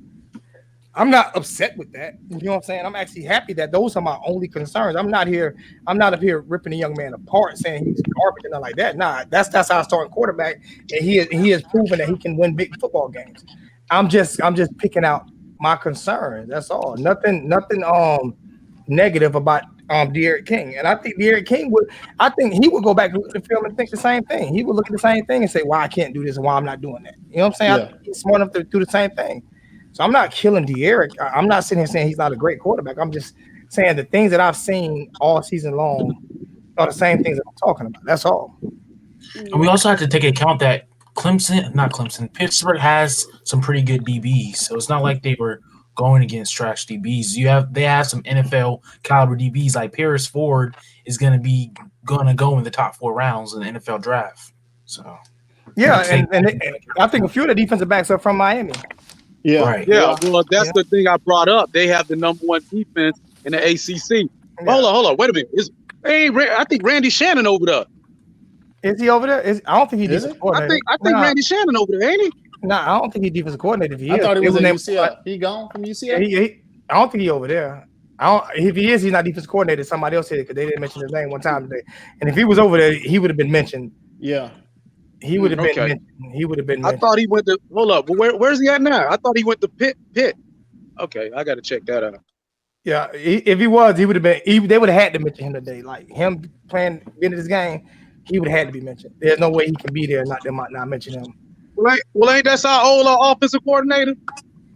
I'm not upset with that. You know what I'm saying? I'm actually happy that those are my only concerns. I'm not up here ripping a young man apart saying he's garbage and nothing like that. Nah, that's how I start quarterback, and he has proven that he can win big football games. I'm just picking out my concerns. That's all. Nothing negative about De'Aaron King. And I think De'Aaron King would go back to the film and think the same thing. He would look at the same thing and say, why I can't do this and why I'm not doing that. You know what I'm saying? I think he's smart enough to do the same thing. So I'm not killing De'Aaron. I'm not sitting here saying he's not a great quarterback. I'm just saying the things that I've seen all season long are the same things that I'm talking about. That's all. And we also have to take into account that Pittsburgh has some pretty good DBs. So it's not like they were going against trash DBs. They have some NFL caliber DBs. Like Paris Ford is going to go in the top 4 rounds in the NFL draft. So yeah, and I think a few of the defensive backs are from Miami. Yeah, right. Yeah, well, that's the thing I brought up. They have the number 1 defense in the ACC. Yeah. Hold on. Wait a minute. I think Randy Shannon over there. Is he over there? I don't think he's Is defensive it? coordinator. I think Randy Shannon over there, ain't he? I don't think he's defensive coordinator. If he I is, thought he was at named- UCF. He gone from UCF? I don't think he over there. If he is, he's not defensive coordinator. Somebody else said it because they didn't mention his name one time today. And if he was over there, he would have been mentioned. Yeah. He would have been Okay. mentioned. He would have been I mentioned. thought he went to hold up. Well, where's he at now? I thought he went to Pitt. Okay, I got to check that out. Yeah, if he was, he would have been. They would have had to mention him today. Like him playing into this game, he would have had to be mentioned. There's no way he can be there and not mention him. Well, ain't that our old offensive coordinator?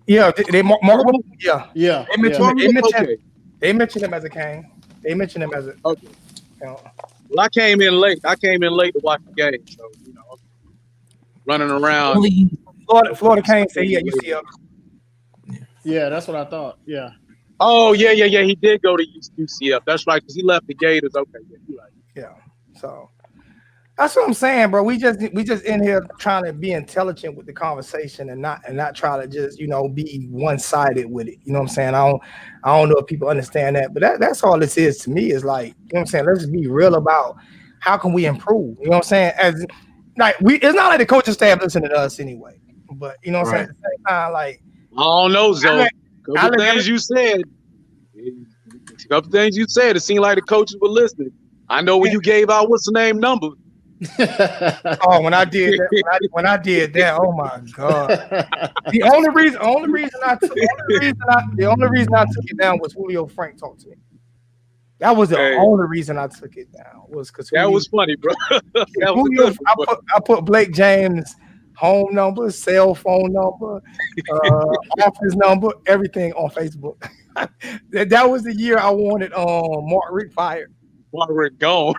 Yeah, they Yeah. They mentioned, Okay. they mentioned him as a Kane. They mentioned him as a. Okay. You know, Well, I came in late to watch the game, so running around. Florida Kane said he at UCF. Yeah, that's what I thought. Yeah. Oh yeah. He did go to UCF. That's right, because he left the Gators. Okay, yeah, you're right. Yeah, so that's what I'm saying, bro. We just in here trying to be intelligent with the conversation and not try to just be one-sided with it. You know what I'm saying? I don't know if people understand that, but that's all this is to me. Is like, you know what I'm saying? Let's just be real about how can we improve. You know what I'm saying? It's not like the coaching staff listening to us anyway, but you know what I'm saying? At the same time, like, I don't know, Zoe. Couple things you said. It seemed like the coaches were listening. I know when you gave out what's the name number. Oh, when I did that, oh my god! The only reason I took it down was Julio Frank talked to me. That was the only reason I took it down was because that was funny, bro. I put Blake James' home number, cell phone number, office number, everything on Facebook. That was the year I wanted Mark Rick fired. Mark Rick gone.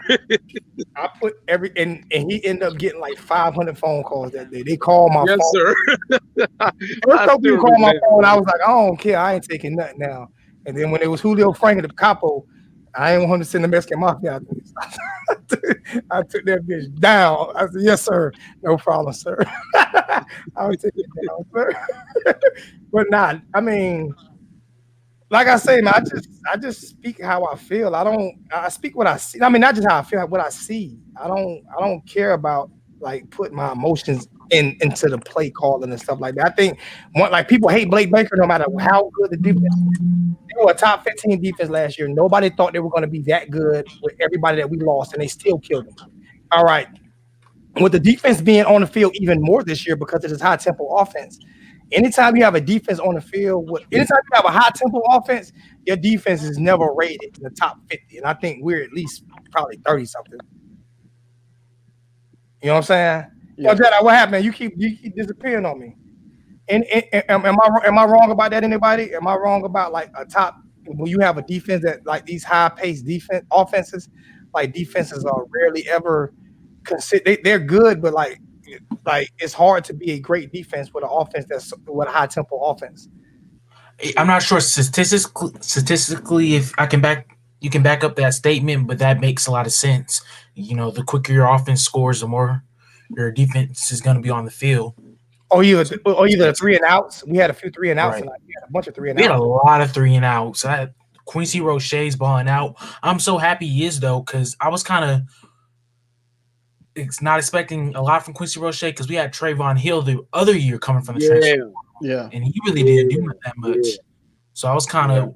I put and he ended up getting like 500 phone calls that day. They called my phone. Yes, sir. First time people called my phone, I was like, I don't care. I ain't taking nothing now. And then when it was Julio Frank and the Capo, I didn't want to send the Mexican Mafia out there. I took that bitch down. I said, yes, sir. No problem, sir. I would take it down, sir. But not, I mean, like I say, man, I just speak how I feel. I speak what I see. I mean, not just how I feel, what I see. I don't care about like putting my emotions into the play calling and stuff like that. I think people hate Blake Baker no matter how good the defense is. They were a top 15 defense last year. Nobody thought they were going to be that good with everybody that we lost, and they still killed them. All right. With the defense being on the field even more this year because of this high tempo offense. Anytime you have a defense on the field, anytime you have a high tempo offense, your defense is never rated in the top 50. And I think we're at least probably 30 something. You know what I'm saying? Yeah. Oh, Jedi, what happened? You keep disappearing on me. And am I wrong about that? Anybody? Am I wrong about like a top when you have a defense that like these high paced offenses, like defenses are rarely ever considered. They're good, but like it's hard to be a great defense with an offense that's with a high tempo offense. I'm not sure statistically if you can back up that statement, but that makes a lot of sense. You know, the quicker your offense scores, the more your defense is going to be on the field. Or either 3 and outs. We had a few 3 and outs tonight. We had a bunch of 3 and outs. We had a lot of 3 and outs. Quincy Roche's balling out. I'm so happy he is though, because I was kind of not expecting a lot from Quincy Roche because we had Trayvon Hill the other year coming from the transfer. Yeah, and he really didn't do that much. Yeah. So I was kind of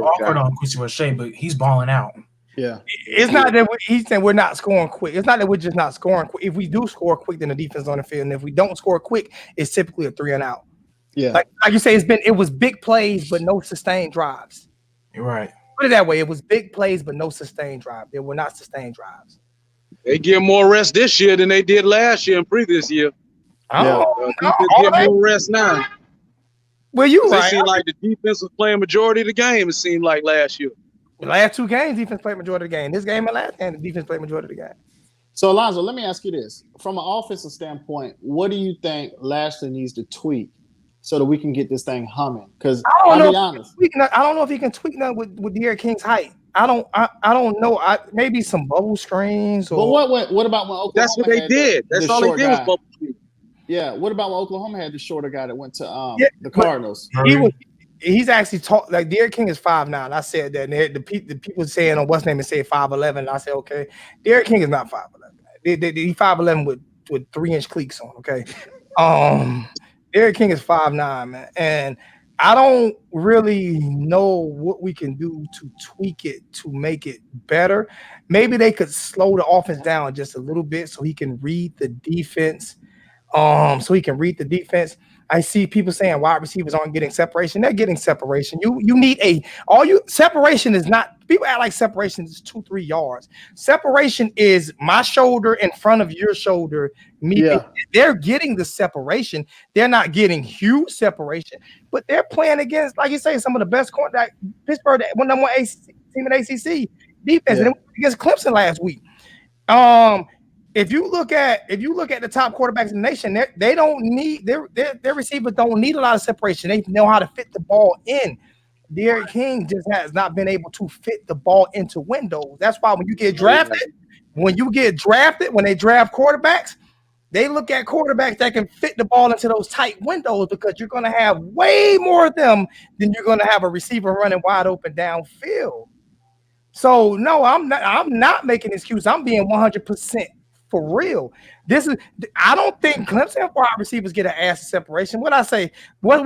awkward on Quincy Roche, but he's balling out. Yeah, it's not that he's saying we're not scoring quick. It's not that we're just not scoring quick. If we do score quick, then the defense is on the field, and if we don't score quick, it's typically a 3 and out. Yeah, like you say, it was big plays but no sustained drives. You're right. Put it that way. It was big plays but no sustained drive. They were not sustained drives. They get more rest this year than they did last year and previous year. Oh, they get more rest now. Well, you right. It seemed like the defense was playing majority of the game. It seemed like last year. The last 2 games, defense played majority of the game. This game and last game, the defense played majority of the game. So, Alonzo, let me ask you this. From an offensive standpoint, what do you think Lashley needs to tweak so that we can get this thing humming? Because I'll be honest. I don't know if he can tweak nothing with Derrick King's height. I don't know. Maybe some bubble screens. But what about when Oklahoma? That's what they did. That's all they did was bubble screen. Yeah. What about when Oklahoma had the shorter guy that went to the Cardinals? He's actually taught like Derrick King is 5'9". I said that. And the people saying on what's name and say 5'11". I said okay. Derrick King is not 5'11". He's 5'11" with 3-inch cleats on. Okay. Derrick King is 5'9", man, and I don't really know what we can do to tweak it to make it better. Maybe they could slow the offense down just a little bit so he can read the defense. I see people saying wide receivers aren't getting separation. They're getting separation. You need separation is not, people act like separation is 2-3 yards. Separation is my shoulder in front of your shoulder. They're getting the separation. They're not getting huge separation, but they're playing against, like you say, some of the best corner. Pittsburgh, one number 1 team in ACC defense, and against Clemson last week. If you look at the top quarterbacks in the nation, they don't need their receivers don't need a lot of separation. They know how to fit the ball in. Derrick King just has not been able to fit the ball into windows. That's why when they draft quarterbacks, they look at quarterbacks that can fit the ball into those tight windows because you're going to have way more of them than you're going to have a receiver running wide open downfield. So no, I'm not making an excuse. I'm being 100%. For real, I don't think Clemson wide receivers get an ass of separation. What I say, what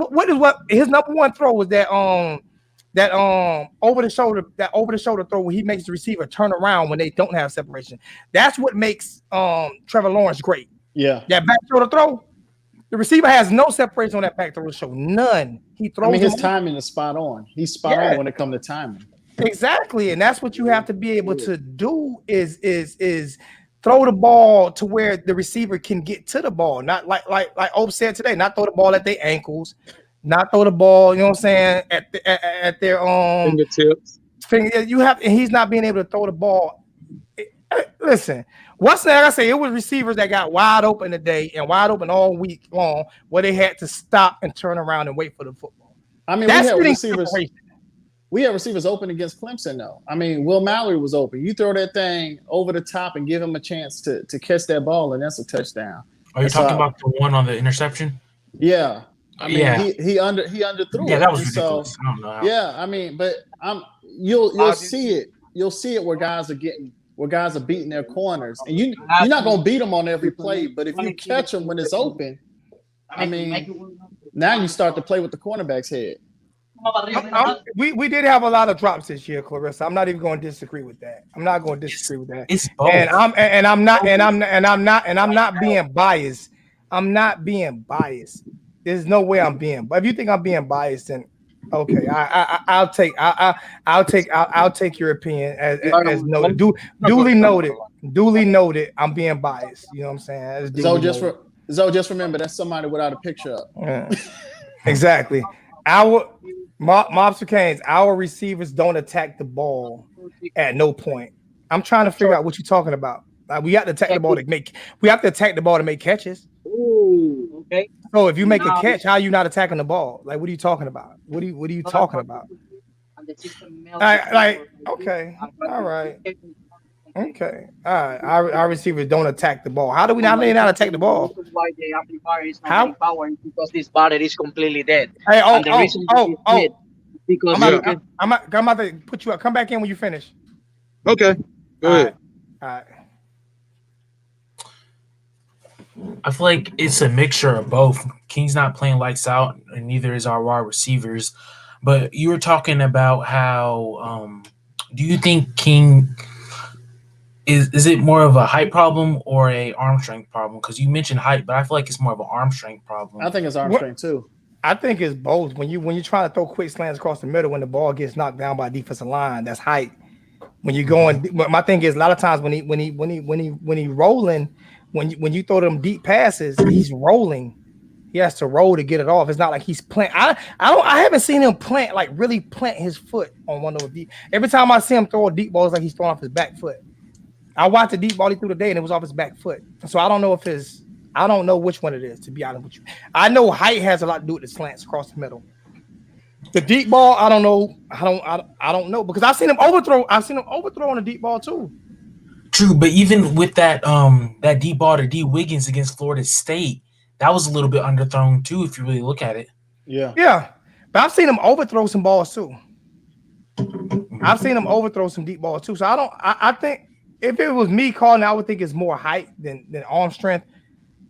his number 1 throw was that over the shoulder throw where he makes the receiver turn around when they don't have separation. That's what makes Trevor Lawrence great. Yeah, that back shoulder throw, the receiver has no separation on that back throw show, none. He throws. I mean, his timing is spot on. He's spot on when it comes to timing. Exactly, and that's what you have to be able to do is throw the ball to where the receiver can get to the ball. Not like Ope said today, not throw the ball at their ankles, not throw the ball, you know what I'm saying, at their fingertips. He's not being able to throw the ball. Listen, like I say, it was receivers that got wide open today and wide open all week long where they had to stop and turn around and wait for the football. I mean, we had receivers open against Clemson, though. I mean, Will Mallory was open. You throw that thing over the top and give him a chance to catch that ball, and that's a touchdown. Are you talking about the one on the interception? Yeah. I mean, he underthrew. Yeah, that was ridiculous. I don't know how. Yeah, I mean, but you'll see it. You'll see it where guys are beating their corners, and you're not gonna beat them on every play. But if you catch them when it's open, I mean, now you start to play with the cornerback's head. We did have a lot of drops this year, Clarissa. I'm not even going to disagree with that. I'm not going to disagree with that. It's both. I'm not being biased. I'm not being biased. There's no way I'm being. But if you think I'm being biased, then okay, I'll take your opinion as noted. Duly noted. Duly noted. I'm being biased. You know what I'm saying? Just remember that's somebody without a picture up. Yeah. Exactly. Mobster Canes, our receivers don't attack the ball at no point. I'm trying to figure out what you're talking about. We have to attack the ball to make catches. Ooh, okay. So if you make a catch, how are you not attacking the ball? Like, what are you talking about? What are you talking about? Okay, all right. Okay. All right. Our receivers don't attack the ball. How do we not attack the ball? This is why the amplifier is not getting power, because this battery is completely dead. Hey, because I'm about to put you up. Come back in when you finish. Okay. Go ahead. All right. I feel like it's a mixture of both. King's not playing lights out, and neither is our wide receivers. But you were talking about how do you think King is it more of a height problem or a arm strength problem? Because you mentioned height, but I feel like it's more of an arm strength problem. I think it's arm strength too. I think it's both. When you're trying to throw quick slants across the middle, when the ball gets knocked down by a defensive line, that's height. When you're going, my thing is a lot of times when he rolling, when you throw them deep passes, he's rolling. he has to roll to get it off. It's not like he's plant. I haven't seen him really plant his foot on one of those deep. Every time I see him throw a deep ball, it's like he's throwing off his back foot. I watched a deep ball he threw today, and it was off his back foot. So I don't know I don't know which one it is, to be honest with you. I know height has a lot to do with the slants across the middle. The deep ball, I don't know. I don't know because I've seen him overthrow. I've seen him overthrow on a deep ball too. True, but even with that that deep ball to D Wiggins against Florida State, that was a little bit underthrown too, if you really look at it. Yeah. But I've seen him overthrow some balls too. I've seen him overthrow some deep balls too. So I think if it was me calling, I would think it's more height than arm strength.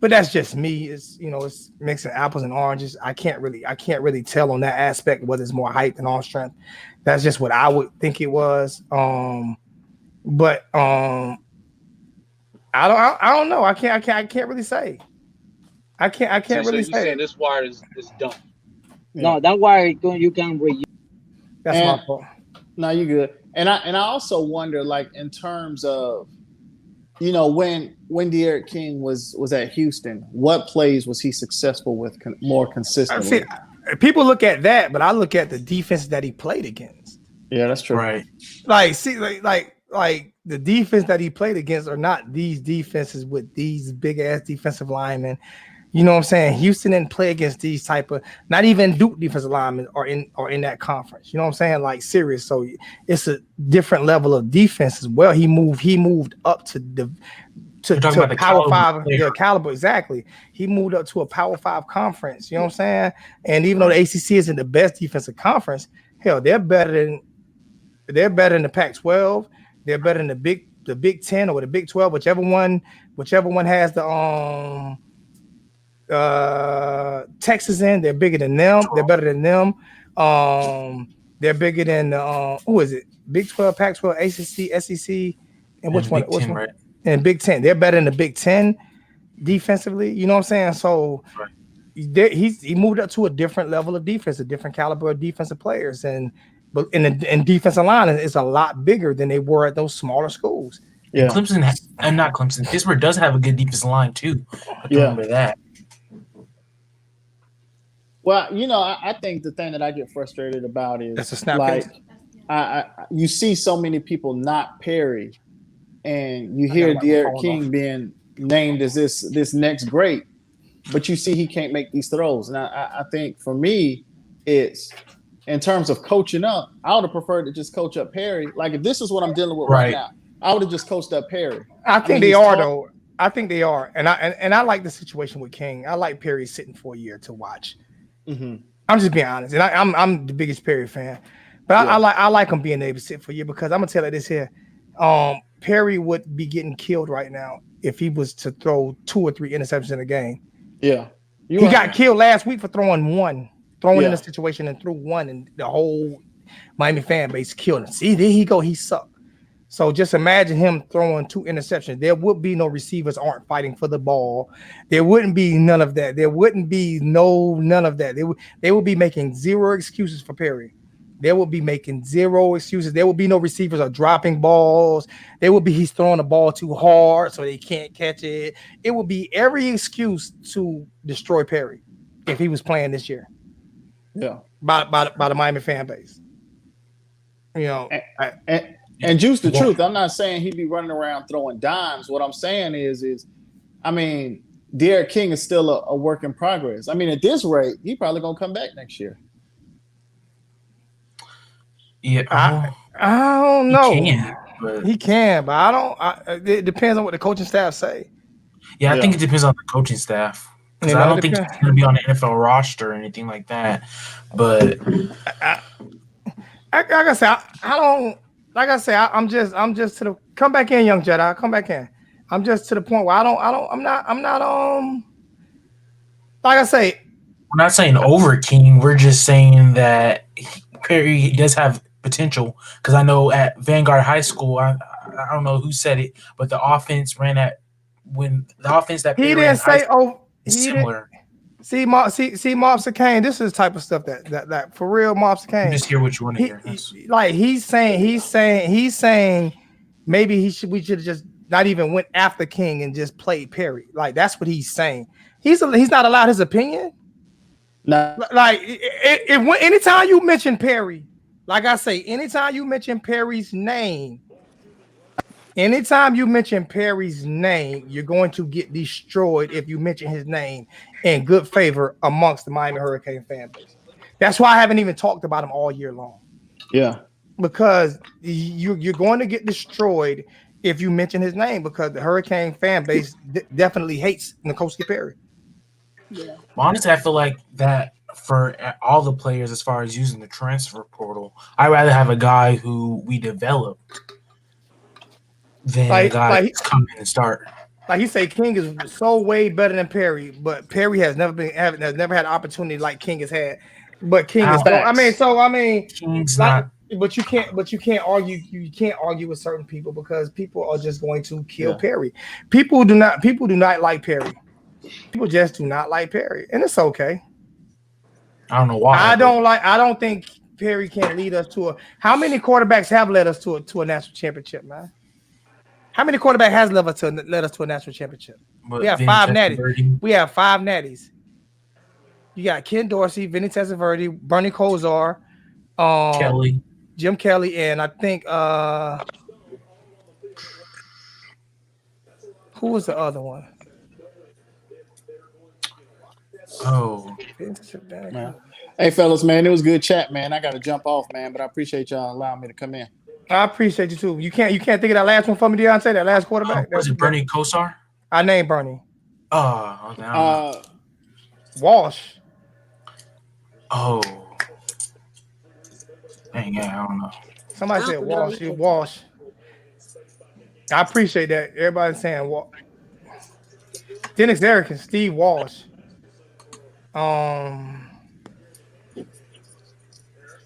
But that's just me. It's it's mixing apples and oranges. I can't really tell on that aspect whether it's more height than arm strength. That's just what I would think it was. But I don't know. I can't really say. I can't really say. Saying this wire is done. No, that wire you can reuse. That's my fault. No, you're good. And I also wonder, like, in terms of, when De'Aaron King was at Houston, what plays was he successful with more consistently? See, people look at that, but I look at the defense that he played against. Yeah, that's true. Right. Like, see, like the defense that he played against are not these defenses with these big ass defensive linemen. You know what I'm saying? Houston didn't play against these type of, not even Duke defensive linemen are in that conference. You know what I'm saying? Like serious. So it's a different level of defense as well. He moved up to Power 5 caliber. Exactly. He moved up to a Power 5 conference. You know what I'm saying? And even though the ACC isn't the best defensive conference, hell, they're better than the Pac-12. They're better than the Big 10 or the Big 12, whichever one has the Texas in. They're bigger than them. They're better than them. They're bigger than who is it? Big 12, Pac-12, ACC, SEC, and which one? Which one? Right. And Big 10. They're better than the Big 10 defensively. You know what I'm saying? So he moved up to a different level of defense, a different caliber of defensive players, and defensive line is a lot bigger than they were at those smaller schools. Yeah, not Clemson. Pittsburgh does have a good defensive line too. Remember that. Well, I think the thing that I get frustrated about is that's a snap like you see so many people not Perry, and you hear De'Aaron King being named as this next great, but you see he can't make these throws. And I think for me, it's in terms of coaching up, I would have preferred to just coach up Perry. Like if this is what I'm dealing with right now, I would have just coached up Perry. I think they are though. I think they are, and I like the situation with King. I like Perry sitting for a year to watch. Mm-hmm. I'm just being honest, and I'm the biggest Perry fan, but I like him being able to sit for a year because I'm gonna tell you this here, Perry would be getting killed right now if he was to throw 2 or 3 interceptions in a game. Yeah, he got killed last week for throwing one, in a situation and threw one, and the whole Miami fan base killed him. See, there he go, he sucked. So just imagine him throwing 2 interceptions. There would be no receivers aren't fighting for the ball. There wouldn't be none of that. There wouldn't be none of that. They would be making 0 excuses for Perry. They would be making 0 excuses. There would be no receivers are dropping balls. There would be he's throwing the ball too hard so they can't catch it. It would be every excuse to destroy Perry if he was playing this year. Yeah, by the Miami fan base. And juice the truth, I'm not saying he'd be running around throwing dimes. What I'm saying is De'Aaron King is still a work in progress. I mean, at this rate, he probably gonna come back next year. Yeah, I don't know. He can, but I don't. It depends on what the coaching staff say. Yeah, I think it depends on the coaching staff. Because I don't think he's going to be on the NFL roster or anything like that. But like I said, I don't. Like I say, I'm just to the come back in, young Jedi. Come back in. I'm just to the point where I'm not like I say. We're not saying over King. We're just saying that Perry does have potential. Because I know at Vanguard High School, I don't know who said it, but the offense ran at when the offense that Perry he didn't say similar. See, Mobster Kane. This is the type of stuff that for real, Mobster Kane. Just hear what you want to hear. He's saying maybe we should have just not even went after King and just played Perry. Like that's what he's saying. He's not allowed his opinion. No. Like anytime you mention Perry, like I say, anytime you mention Perry's name, you're going to get destroyed if you mention his name in good favor amongst the Miami Hurricane fan base. That's why I haven't even talked about him all year long. Yeah. Because you're going to get destroyed if you mention his name, because the Hurricane fan base definitely hates N'Kosi Perry. Yeah. Honestly, I feel like that for all the players, as far as using the transfer portal, I'd rather have a guy who we developed than a guy who's come in and start. Like you say, King is so way better than Perry, but Perry has never had an opportunity like King has had. But King is King's not. But you can't argue. You can't argue with certain people because people are just going to kill Perry. People do not like Perry. People just do not like Perry, and it's okay. I don't know why. I don't think Perry can lead us to a. How many quarterbacks have led us to a national championship, man? How many quarterbacks has led us to a national championship? We have 5 natties. We have 5 natties. You got Ken Dorsey, Vinny Testaverde, Bernie Kosar, Kelly, Jim Kelly, and I think who was the other one? Oh, man. Hey fellas, man, it was good chat, man. I got to jump off, man, but I appreciate y'all allowing me to come in. I appreciate you too. You can't think of that last one for me, Deontay? That last quarterback? Was it Bernie Kosar? I named Bernie. Walsh. Oh. Dang, yeah, I don't know. Somebody said Walsh. Walsh. I appreciate that. Everybody's saying Walsh. Dennis Erickson, Steve Walsh.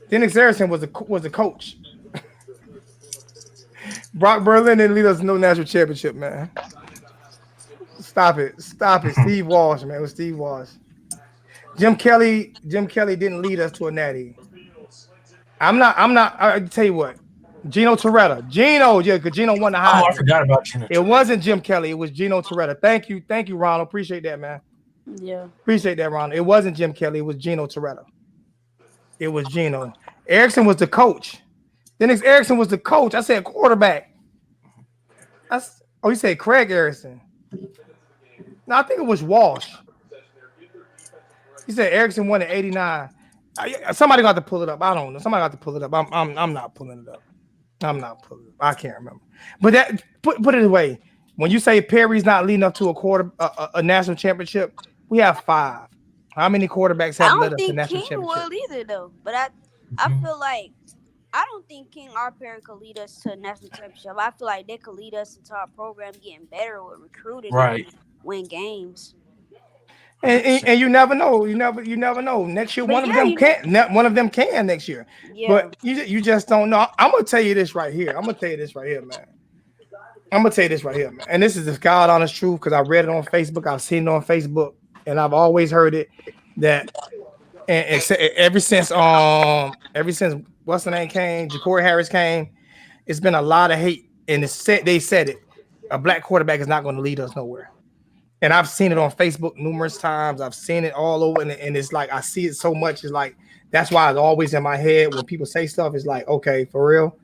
Dennis Erickson was the coach. Brock Berlin didn't lead us to no national championship, man. Stop it. Steve Walsh, man. It was Steve Walsh. Jim Kelly didn't lead us to a natty. I tell you what. Gino Torretta. Because Gino won the Heisman. Oh, I forgot about Gino. It wasn't Jim Kelly. It was Gino Torretta. Thank you, Ronald. Appreciate that, man. Yeah. Appreciate that, Ronald. It wasn't Jim Kelly. It was Gino Torretta. It was Gino. Erickson was the coach. Dennis Erickson was the coach. I said quarterback. You said Craig Erickson. No, I think it was Walsh. He said Erickson won in '89. Somebody got to pull it up. I don't know. Somebody got to pull it up. I'm not pulling it up. I can't remember. But that put it away. When you say Perry's not leading up to a national championship, we have 5. How many quarterbacks have led us to national championship? I don't think King will either, though. But I feel like I don't think King or Perry could lead us to a national championship. I feel like they could lead us into our program getting better with recruiting, and win games. And you never know. You never know. Next year, one of them can next year. Yeah. But you just don't know. I'm gonna tell you this right here, man. And this is the God honest truth because I read it on Facebook. I've seen it on Facebook, and I've always heard it that. And ever since what's the name came, Ja'Cory Harris came, it's been a lot of hate. And they said it. A black quarterback is not going to lead us nowhere. And I've seen it on Facebook numerous times. I've seen it all over, and it's like I see it so much. It's like that's why it's always in my head when people say stuff. It's like, okay, for real,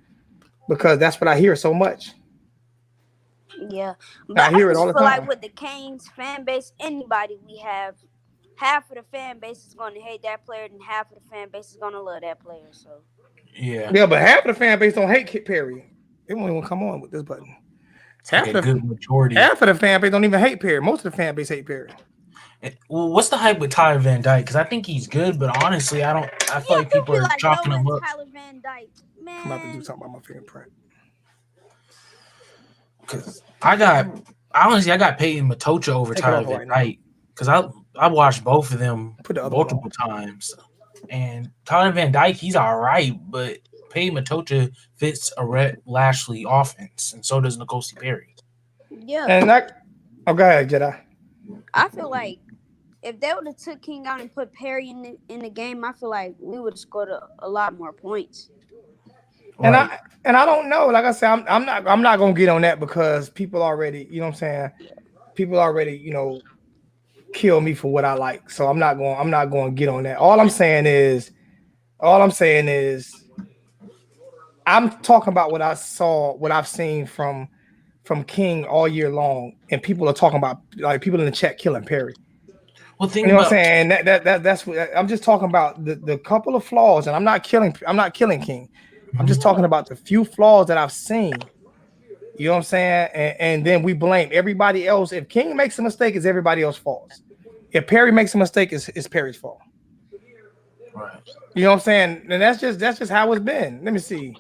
because that's what I hear so much. Yeah, but I hear it all the time. Like with the Canes fan base, anybody we have, half of the fan base is going to hate that player, and half of the fan base is going to love that player. So yeah, but half of the fan base don't hate Perry. They won't even come on with this button. Half of the fan base don't even hate Perry. Most of the fan base hate Perry. Well, what's the hype with Tyler Van Dyke? Because I think he's good, but honestly, I feel like people are chalking him up. Tyler Van Dyke, man. I'm about to do something about my fingerprint. Because I got Peyton Matocha over Tyler Van Dyke because I watched both of them multiple times, and Tyler Van Dyke, he's all right, but Peyton Matocha fits a Rhett Lashley offense, and so does N'Kosi Perry. Yeah. And go ahead, Jedi. I feel like if they would have took King out and put Perry in the game, I feel like we would have scored a lot more points. And Right. I don't know. Like I said, I'm not gonna get on that because people already, you know what I'm saying? People already, kill me for what I like. So I'm not going to get on that. All I'm saying is I'm talking about what I saw, what I've seen from King all year long, and people are talking about, like, people in the chat killing Perry. Well, You know what I'm saying? That's what I'm just talking about, the couple of flaws, and I'm not killing King. I'm just talking about the few flaws that I've seen. You know what I'm saying? And then we blame everybody else. If King makes a mistake, it's everybody else's fault. If Perry makes a mistake, it's Perry's fault. Right. You know what I'm saying? And that's just how it's been. Let me see.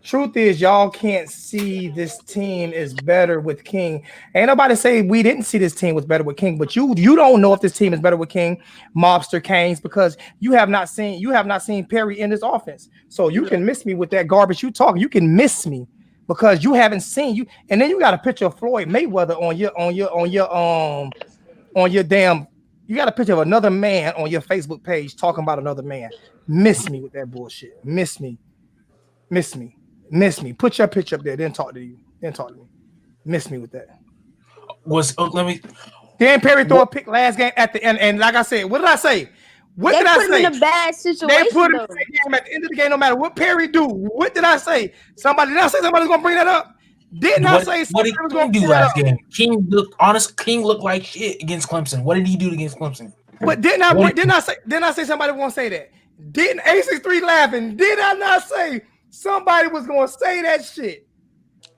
Truth is, y'all can't see this team is better with King. Ain't nobody say we didn't see this team was better with King, but you don't know if this team is better with King, Mobster, Canes, because you have not seen Perry in this offense. So you can miss me with that garbage you talking. You can miss me because you haven't seen you. And then you got a picture of Floyd Mayweather on your damn. You got a picture of another man on your Facebook page talking about another man. Miss me with that bullshit. Miss me. Put your picture up there. Then talk to me. Miss me with that. Then Perry throw a pick last game at the end. And like I said, what did I say? They put him in a bad situation. They put him in the game at the end of the game, no matter what Perry do. What did I say? Did I say somebody's gonna bring that up? Didn't I say somebody was gonna do last game? King looked like shit against Clemson. What did he do against Clemson? But didn't I say somebody was gonna say that? Didn't A63 laughing? Did I not say somebody was gonna say that shit?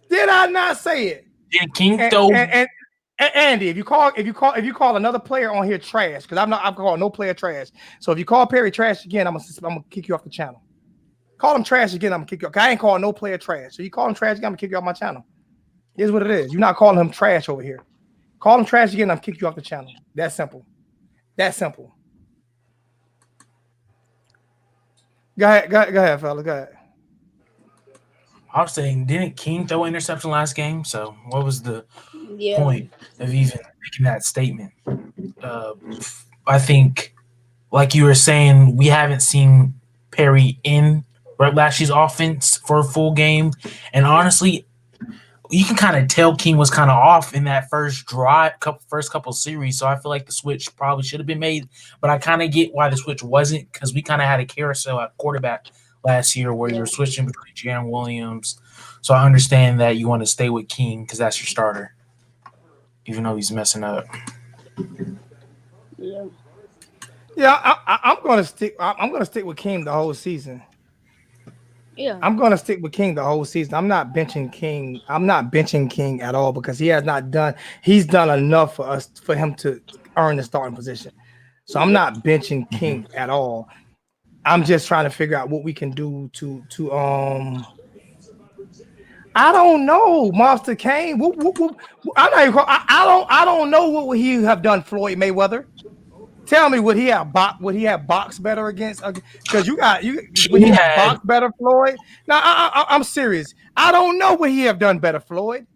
Did I not say it? Did King throw? And Andy, if you call another player on here trash, because I'm calling no player trash. So if you call Perry trash again, I'm gonna kick you off the channel. Call him trash again, I'm gonna kick you off. I ain't calling no player trash. So you call him trash again, I'm gonna kick you off my channel. Here's what it is. You're not calling him trash over here. Call him trash again, I'm kick you off the channel. That's simple. Go ahead, fella. Go ahead. I was saying, didn't King throw an interception last game? So what was the point of even making that statement? I think, like you were saying, we haven't seen Perry in last year's offense for a full game. And honestly, you can kind of tell King was kind of off in that first couple series. So I feel like the switch probably should have been made. But I kind of get why the switch wasn't, because we kind of had a carousel at quarterback last year where you were switching between Jaron Williams. So I understand that you want to stay with King because that's your starter, even though he's messing up. Yeah, I'm gonna stick with King the whole season. Yeah, I'm gonna stick with King the whole season. I'm not benching King. I'm not benching King at all because he has not done. He's done enough for him to earn the starting position. So I'm not benching King at all. I'm just trying to figure out what we can do to I don't know, Monster Kane. I'm not even. I don't know what would he have done, Floyd Mayweather. Tell me, would he have boxed better against? Because would he have boxed better, Floyd? Now I'm serious. I don't know what he have done better, Floyd.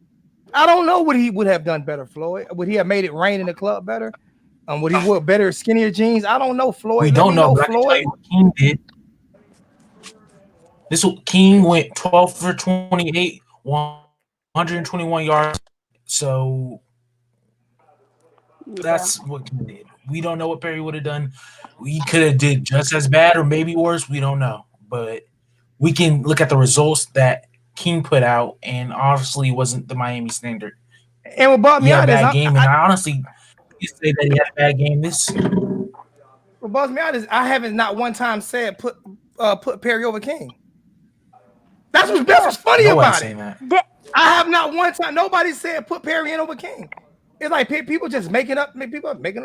I don't know what he would have done better, Floyd. Would he have made it rain in the club better? Would he wear better skinnier jeans? I don't know, Floyd. We don't know, but Floyd. I can tell you what King did. King went 12 for 28, 121 yards. So that's what King did. We don't know what Perry would have done. We could have did just as bad or maybe worse. We don't know. But we can look at the results that King put out, and obviously wasn't the Miami standard. And what bugged me out is bad game, and I honestly say that he had a bad game this year. What bugs me out is I haven't not one time said put Perry over King. That's what's funny about it. That. I have not one time. Nobody said put Perry in over King. It's like people just making up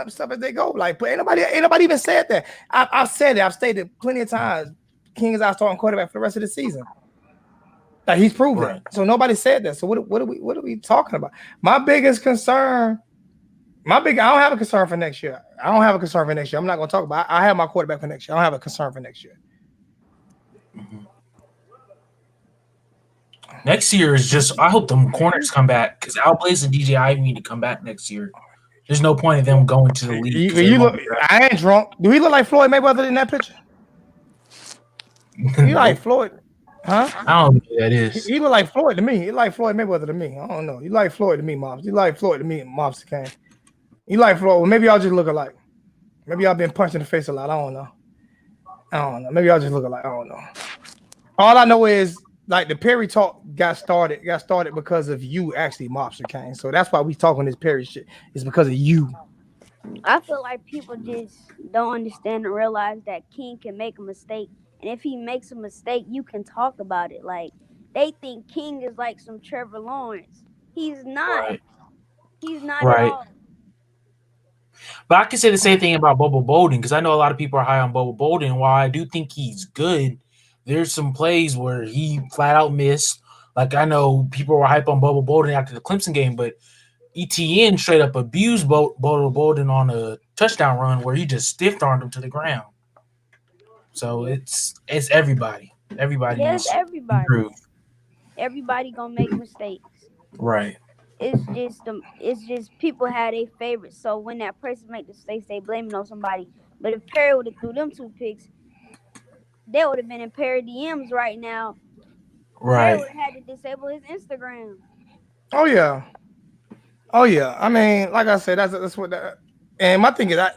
stuff as they go. Like, ain't nobody even said that. I've said it. I've stated plenty of times. King is our starting quarterback for the rest of the season. Like, he's proved that. So nobody said that. So what are we talking about? My biggest concern. I don't have a concern for next year. I'm not going to talk about it. I have my quarterback for next year. I don't have a concern for next year. Mm-hmm. Next year is just, I hope the corners come back because Al Blaze and DJ Ivey need to come back next year. There's no point in them going to the league. I ain't drunk. Do he look like Floyd Mayweather in that picture? You like Floyd? Huh? I don't know who that is. He look like Floyd to me. He like Floyd Mayweather to me. I don't know. You like Floyd to me, Mops. You like Floyd to me, Mops Kane. You like Floyd. Well, maybe y'all just look alike. Maybe y'all been punched in the face a lot. I don't know. Maybe y'all just look alike. I don't know. All I know is like the Perry talk got started because of you, actually, Mops Kane. So that's why we talking this Perry shit. It's because of you. I feel like people just don't understand and realize that King can make a mistake, and if he makes a mistake, you can talk about it. Like they think King is like some Trevor Lawrence. He's not. Right. He's not at Right. all. But I can say the same thing about Bubba Bolden because I know a lot of people are high on Bubba Bolden. While I do think he's good, there's some plays where he flat out missed. Like I know people were hype on Bubba Bolden after the Clemson game, but ETN straight up abused Bubba Bolden on a touchdown run where he just stiff armed him to the ground. So it's everybody. Everybody Yes, needs to everybody. improve. Everybody gonna make mistakes. Right. It's just people had a favorite. So when that person make the mistakes, they blame it on somebody. But if Perry would have threw them 2 picks, they would have been in Perry DMs right now. Perry Right. would have had to disable his Instagram. Oh yeah. I mean, like I said, that's what that. And my thing is, I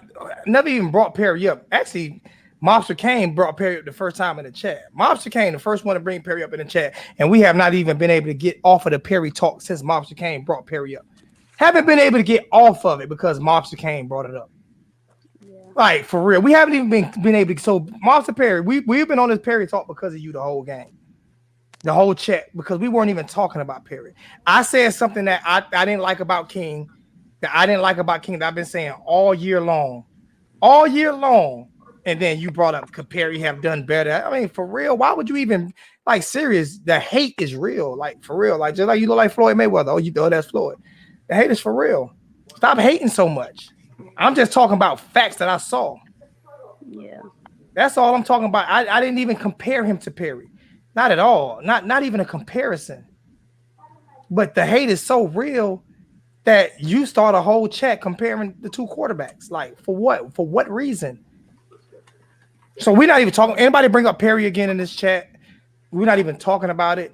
never even brought Perry up. Actually, Mobster Kane brought Perry up the first time in the chat. Mobster Kane, the first one to bring Perry up in the chat, and we have not even been able to get off of the Perry talk since Mobster Kane brought Perry up. Haven't been able to get off of it because Mobster Kane brought it up. Yeah. Like for real, we haven't even been able to. So Mobster Perry, we've been on this Perry talk because of you the whole game. The whole chat, because we weren't even talking about Perry. I said something that I didn't like about King, that I've been saying all year long. And then you brought up, could Perry have done better? I mean, for real, why would you even, like, serious? The hate is real, like, for real. Like, just like you look like Floyd Mayweather. Oh, you know that's Floyd. The hate is for real. Stop hating so much. I'm just talking about facts that I saw. Yeah. That's all I'm talking about. I didn't even compare him to Perry. Not at all. Not even a comparison. But the hate is so real that you start a whole chat comparing the 2 quarterbacks. Like, for what? For what reason? So we're not even talking. Anybody bring up Perry again in this chat? We're not even talking about it.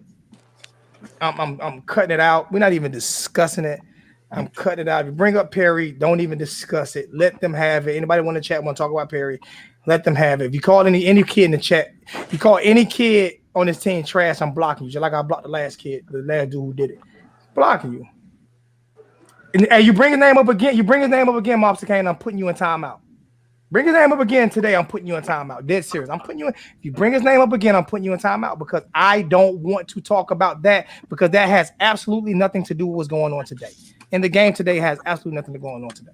I'm cutting it out. We're not even discussing it. I'm cutting it out. If you bring up Perry, don't even discuss it. Let them have it. Anybody want to chat, want to talk about Perry, let them have it. If you call any kid in the chat, you call any kid on this team trash, I'm blocking you. Just like I blocked the last dude who did it. Blocking you. And you bring his name up again. Mobster Kane, I'm putting you in timeout. Bring his name up again today, I'm putting you in timeout. Dead serious. I'm putting you in. If you bring his name up again, I'm putting you in timeout because I don't want to talk about that because that has absolutely nothing to do with what's going on today. And the game today has absolutely nothing going on today.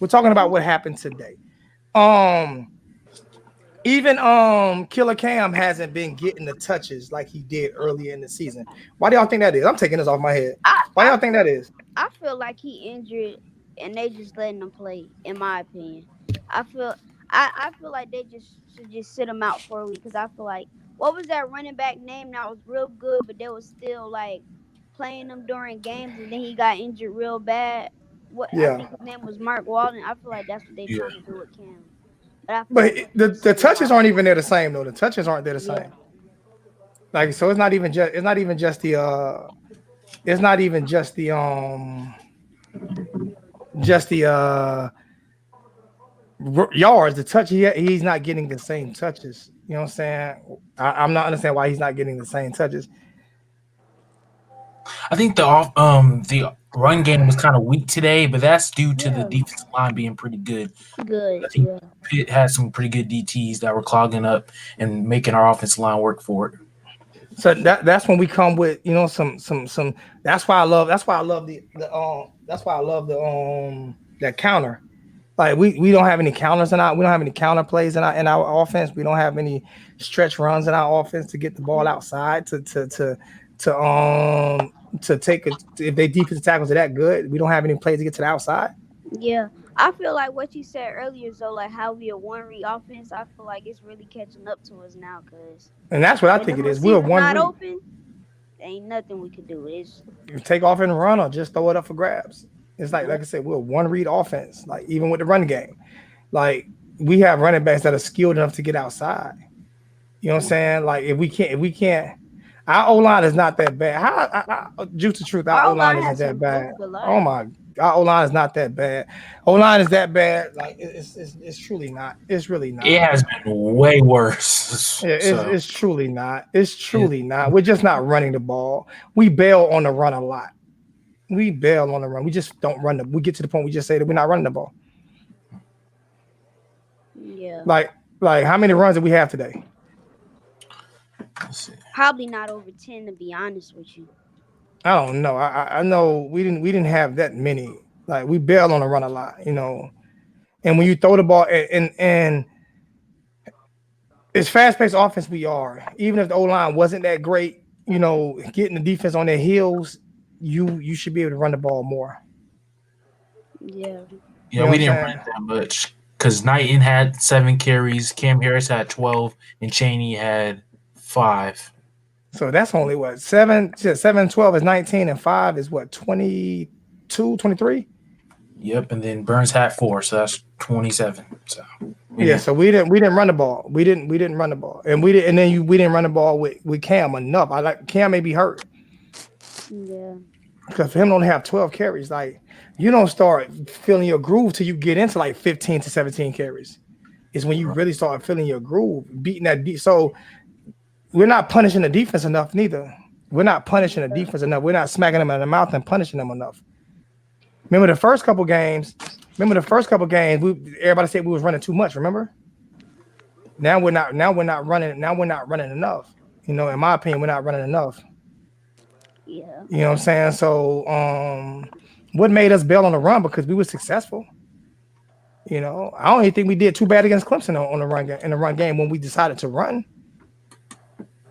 We're talking about what happened today. Even Killer Cam hasn't been getting the touches like he did earlier in the season. Why do y'all think that is? I'm taking this off my head. Why y'all think that is? I feel like he injured and they just letting him play, in my opinion. I feel like they should just sit him out for a week because I feel like, what was that running back name that was real good, but they was still like playing him during games and then he got injured real bad. I think his name was Mark Walden. I feel like that's what they're trying to do with Cam. But the touches aren't even there the same though. The touches aren't there the same. Like, so it's not even just the yards. The touch he's not getting the same touches. You know what I'm saying? I'm not understanding why he's not getting the same touches. I think the run game was kind of weak today, but that's due to the defensive line being pretty good. I think Pitt had some pretty good DTs that were clogging up and making our offensive line work for it. So that's when we come with, you know, some. That's why I love that counter. Like we don't have any counters we don't have any counter plays in our offense. We don't have any stretch runs in our offense to get the ball outside to take it. If they defensive tackles are that good, we don't have any plays to get to the outside. Yeah, I feel like what you said earlier, so like how we a one read offense, I feel like it's really catching up to us now, and that's what I think it is. We're one not read. Open. Ain't nothing we could do. It's you take off and run or just throw it up for grabs. It's like I said, we're a one read offense. Like even with the run game, like we have running backs that are skilled enough to get outside. You know what I'm saying? Like if we can't, Our O-line is not that bad. Juice the truth, our Our O-line O-line isn't has that bad. improved a lot. Oh my, our O-line is not that bad. O-line is that bad. Like it's truly not. It's really not. It has been way worse. Yeah, So it's truly not. It's truly not. We're just not running the ball. We bail on the run a lot. We bail on the run. We just don't run the. We get to the point we just say that we're not running the ball. Yeah. Like how many runs did we have today? let's see. Probably not over 10, to be honest with you. I don't know. I know we didn't have that many. Like we bail on the run a lot, you know. And when you throw the ball and it's fast-paced offense we are, even if the O-line wasn't that great, you know, getting the defense on their heels, you should be able to run the ball more. Yeah. Yeah, we didn't run it that much because Knighton had 7 carries, Cam Harris had 12, and Chaney had 5. So that's only what 7, 12 is 19, and 5 is what 22, 23? Yep, and then Burns had 4, so that's 27. So so we didn't run the ball. We didn't run the ball, and we didn't run the ball with Cam enough. I like Cam may be hurt. Yeah. Because for him to only have 12 carries, like you don't start feeling your groove till you get into like 15 to 17 carries. Is when you really start feeling your groove, beating that deep. So we're not punishing the defense enough, neither. We're not punishing the defense enough. We're not smacking them in the mouth and punishing them enough. Remember the first couple games? Everybody said we was running too much. Remember? Now we're not running. Now we're not running enough. You know, in my opinion, we're not running enough. Yeah. You know what I'm saying? So, what made us bail on the run? Because we were successful. You know, I don't even think we did too bad against Clemson on the run game when we decided to run.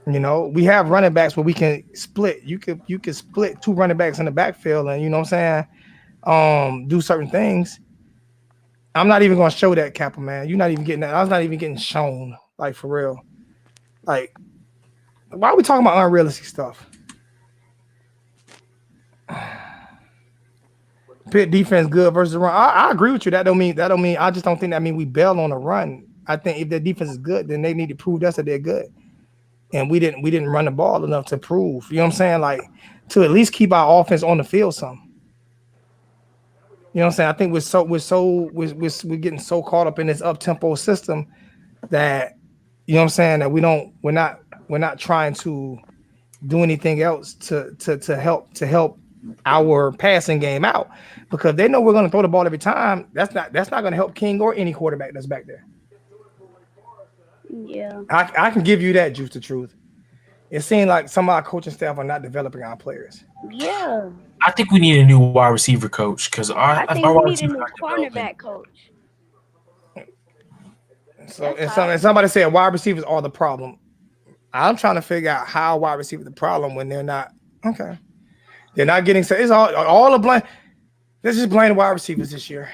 You know, we have running backs where we can split. You could split 2 running backs in the backfield, and you know what I'm saying, do certain things. I'm not even gonna show that, Kappa, man. You're not even getting that. I was not even getting shown, like for real. Like, why are we talking about unrealistic stuff? Pitt defense good versus the run. I agree with you. That don't mean. I just don't think that mean we bail on the run. I think if their defense is good, then they need to prove us that they're good. And we didn't run the ball enough to prove. You know what I'm saying? Like to at least keep our offense on the field some. You know what I'm saying? I think we're getting so caught up in this up-tempo system that you know what I'm saying that we're not trying to do anything else to help our passing game out because they know we're going to throw the ball every time. That's not going to help King or any quarterback that's back there. Yeah. I can give you that, Juice the truth. It seems like some of our coaching staff are not developing our players. Yeah. I think we need a new wide receiver coach because I think we need a new cornerback coach. So and somebody said wide receivers are the problem. I'm trying to figure out how wide receiver the problem when they're not okay. They're not getting so it's all the blame. Let's just blame the wide receivers this year.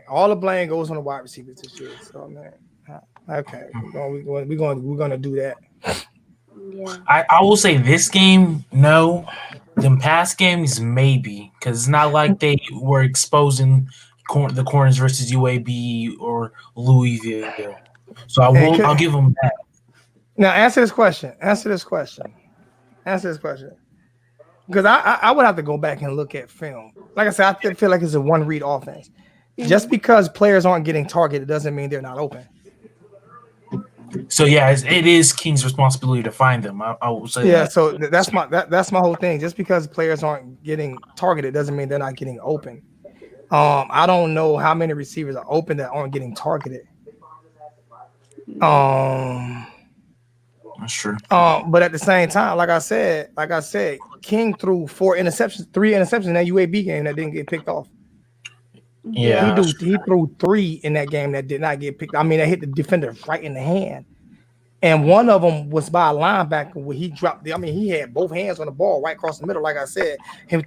All the blame goes on the wide receivers this year. So man, okay, we're going to do that. Yeah. I will say this game, no. Them past games, maybe, because it's not like they were exposing the corners versus UAB or Louisville. So I'll give them that. Now answer this question. Because I would have to go back and look at film. Like I said, I feel like it's a one-read offense. Mm-hmm. Just because players aren't getting targeted doesn't mean they're not open. So yeah, it is King's responsibility to find them. I will say. Yeah, that. so that's my whole thing. Just because players aren't getting targeted doesn't mean they're not getting open. I don't know how many receivers are open that aren't getting targeted. That's true. But at the same time, like I said, King threw 3 interceptions in that UAB game that didn't get picked off. Yeah, he threw 3 in that game that did not get picked. I mean, they hit the defender right in the hand, and one of them was by a linebacker where he dropped. He had both hands on the ball right across the middle. Like I said, they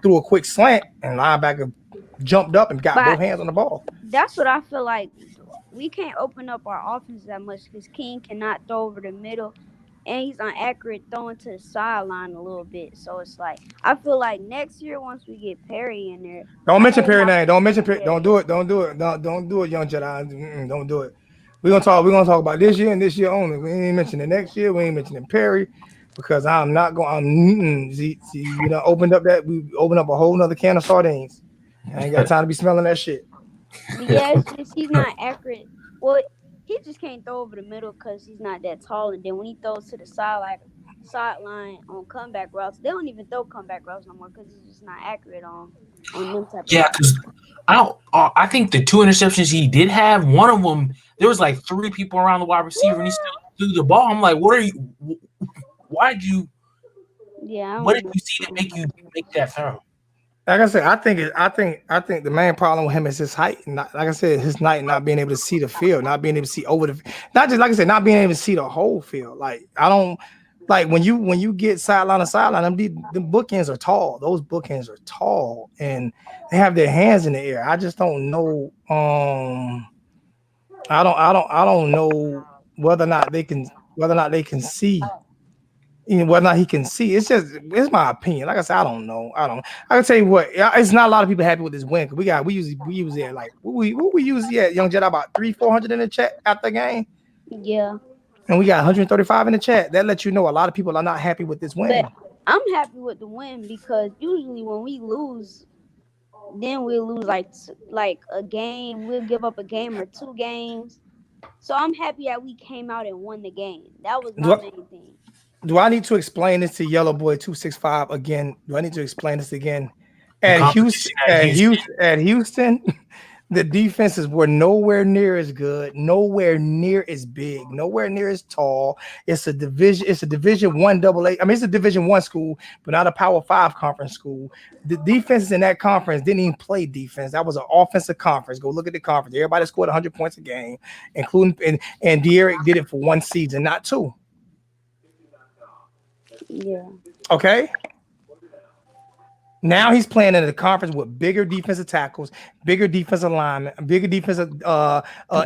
threw a quick slant, and linebacker jumped up and got both hands on the ball. That's what I feel like. We can't open up our offense that much because King cannot throw over the middle, and he's inaccurate throwing to the sideline a little bit. So it's like I feel like next year once we get Perry in there. Don't mention Perry name. Don't mention Perry. Don't do it. Don't do it. Don't do it, young Jedi. Don't do it. We're gonna talk about this year and this year only. We ain't mentioning next year. We ain't mentioning Perry. because I'm not going. See, we done opened up we opened up a whole nother can of sardines. I ain't got time to be smelling that shit. But yeah, it's just he's not accurate. Well, he just can't throw over the middle because he's not that tall. And then when he throws to the sideline on comeback routes, they don't even throw comeback routes no more because he's just not accurate on them type of Yeah, routes. because I think the 2 interceptions he did have, one of them there was like 3 people around the wide receiver, and he still threw the ball. I'm like, what are you? Why'd you? Yeah, I What don't did you see to make you make that throw? Like I said, I think the main problem with him is his height. Not, like I said, his height, not being able to see the field, not being able to see over the, not just like I said, not being able to see the whole field. Like I don't like when you get sideline to sideline, the bookends are tall. Those bookends are tall, and they have their hands in the air. I just don't know. I don't know whether or not they can see. You know, whether or not he can see, it's my opinion. Like I said, I don't know. I can tell you what, it's not a lot of people happy with this win because we usually at like what we usually at Young Jedi about 300-400 in the chat after the game, Yeah, and we got 135 in the chat. That lets you know a lot of people are not happy with this but win. I'm happy with the win because usually when we lose, then we'll lose like a game. We'll give up a game or 2 games. So I'm happy that we came out and won the game. That was Do my I, main thing. do I need to explain this to Yellow Boy 265 again? Do I need to explain this again? The At competition Houston, the defenses were nowhere near as good, nowhere near as big, nowhere near as tall. It's a division one AA. I mean, it's a division one school, but not a Power 5 conference school. The defenses in that conference didn't even play defense. That was an offensive conference. Go look at the conference. Everybody scored 100 points a game, including and De'Eric did it for 1 season, not 2. Yeah. Okay. Now he's playing in a conference with bigger defensive tackles, bigger defensive linemen, bigger defensive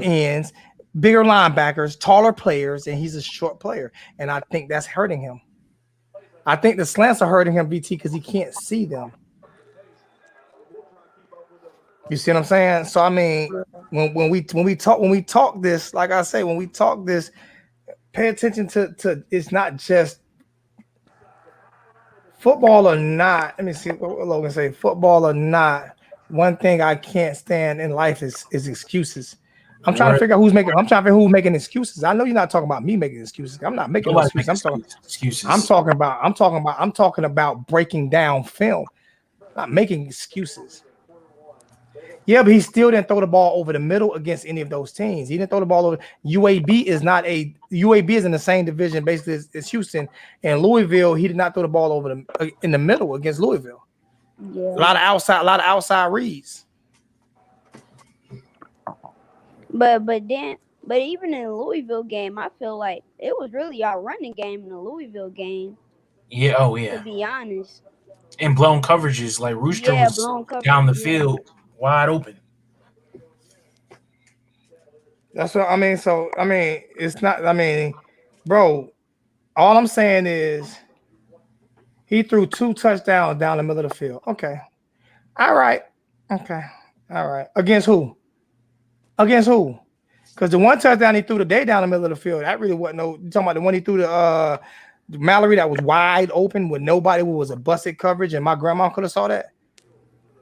ends, bigger linebackers, taller players, and he's a short player. And I think that's hurting him. I think the slants are hurting him, BT, because he can't see them. You see what I'm saying? So I mean, when we talk this, like I say, when we talk this, pay attention to it's not just football or not. Let me see what Logan say. Football or not. One thing I can't stand in life is excuses. I'm trying to figure out who's making excuses. I know you're not talking about me making excuses. I'm not making excuses. I'm talking about breaking down film, not making excuses. Yeah, but he still didn't throw the ball over the middle against any of those teams. He didn't throw the ball over. UAB is in the same division basically as Houston and Louisville. He did not throw the ball over in the middle against Louisville. Yeah. A lot of outside reads. But even in the Louisville game, I feel like it was really our running game in the Louisville game. Yeah, oh yeah. To be honest. And blown coverages, like Rooster was down the field wide open. That's what I mean. So I mean, it's not. I mean, bro, all I'm saying is he threw 2 touchdowns down the middle of the field. Okay, all right, okay, all right. Against who? Against who? Because the 1 touchdown he threw today down the middle of the field, that really wasn't no. You talking about the one he threw to Mallory that was wide open with nobody who was a busted coverage, and my grandma could have saw that.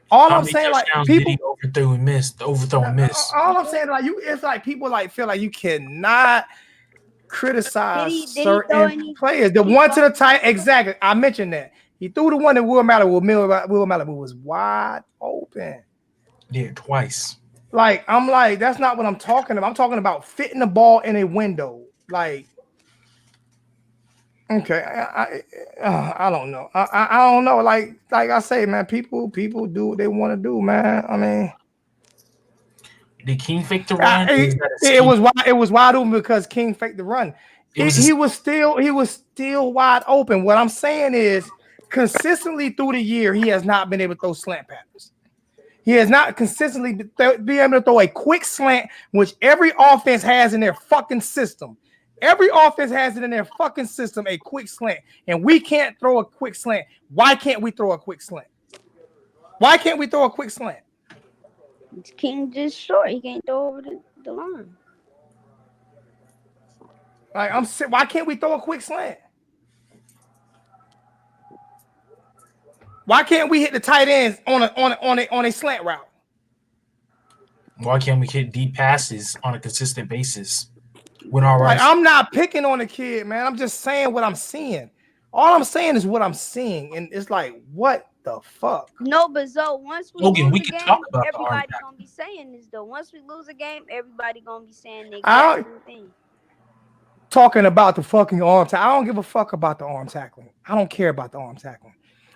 All I'm saying, like people overthrow and miss. All I'm saying, like it's like people like feel like you cannot criticize certain players. The one to the tight, exactly. I mentioned that he threw the one that Will Mallory was wide open. Yeah, twice. Like I'm like that's not what I'm talking about. I'm talking about fitting the ball in a window. Like, okay, I don't know. I don't know. Like I say, man, people do what they want to do, man. I mean. Did King fake the run? It was wide open because King faked the run. He was still wide open. What I'm saying is, consistently through the year, he has not been able to throw slant patterns. He has not consistently been able to throw a quick slant, which every offense has in their fucking system. Every offense has it in their fucking system, a quick slant, and we can't throw a quick slant. Why can't we throw a quick slant? Why can't we throw a quick slant? King just short. He can't throw over the line. Like why can't we throw a quick slant? Why can't we hit the tight ends on a slant route? Why can't we hit deep passes on a consistent basis? With our Like, I'm not picking on the kid, man. I'm just saying what I'm seeing. All I'm saying is what I'm seeing, and it's like, what the fuck? No, but Zoe, once we Logan, lose we a can game, talk about the arm everybody tackle. gonna be saying this though. Once we lose a game, everybody gonna be saying the exact same thing. Talking about the fucking arm tackle. I don't give a fuck about the arm tackling. I don't care about the arm tackling.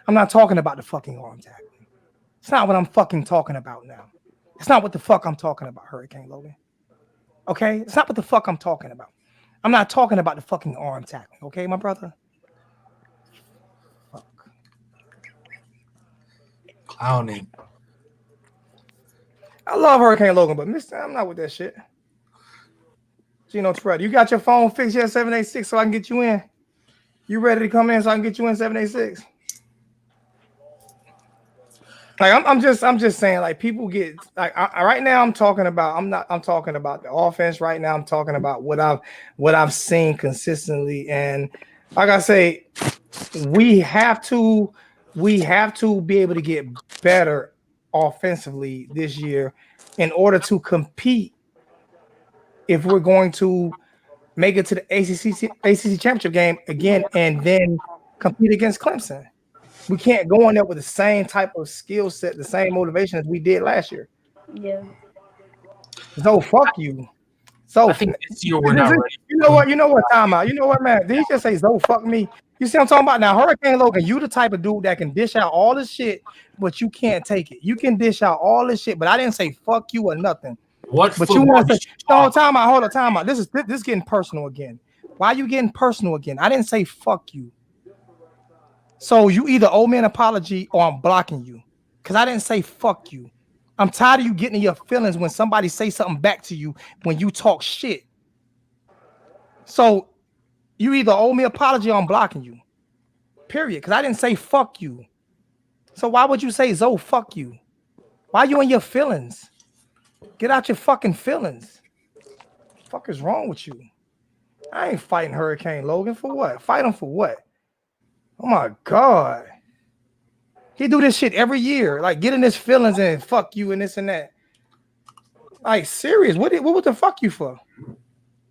I'm not talking about the fucking arm tackling. It's not what I'm fucking talking about now. It's not what the fuck I'm talking about, Hurricane Logan. Okay? It's not what the fuck I'm talking about. I'm not talking about the fucking arm tackling. Okay, my brother? Fuck. Clowning. I love Hurricane Logan, but Mister, I'm not with that shit. Gino Toretto, you got your phone fixed yet? 786, so I can get you in. You ready to come in so I can get you in 786? Like I'm just saying, like people get like right now. I'm talking about the offense right now. I'm talking about what I've seen consistently, and like I say, we have to be able to get better offensively this year in order to compete. If we're going to make it to the ACC championship game again and then compete against Clemson. We can't go in there with the same type of skill set, the same motivation as we did last year. Yeah. So fuck you. So I think this year we're not ready. You know what? Time out. You know what, man? Did he just say so fuck me? You see what I'm talking about now? Hurricane Logan, you the type of dude that can dish out all this shit, but you can't take it. You can dish out all this shit, but I didn't say fuck you or nothing. What? But you want to say, no, time out. Hold on, time out. This is getting personal again. Why are you getting personal again? I didn't say fuck you. So you either owe me an apology or I'm blocking you. Because I didn't say fuck you. I'm tired of you getting in your feelings when somebody say something back to you when you talk shit. So you either owe me an apology or I'm blocking you. Period. Because I didn't say fuck you. So why would you say Zoe fuck you? Why are you in your feelings? Get out your fucking feelings. What the fuck is wrong with you? I ain't fighting Hurricane Logan for what? Fight him for what? Oh my God. He do this shit every year. Like get in his feelings and fuck you and this and that. Like serious. What was the fuck you for?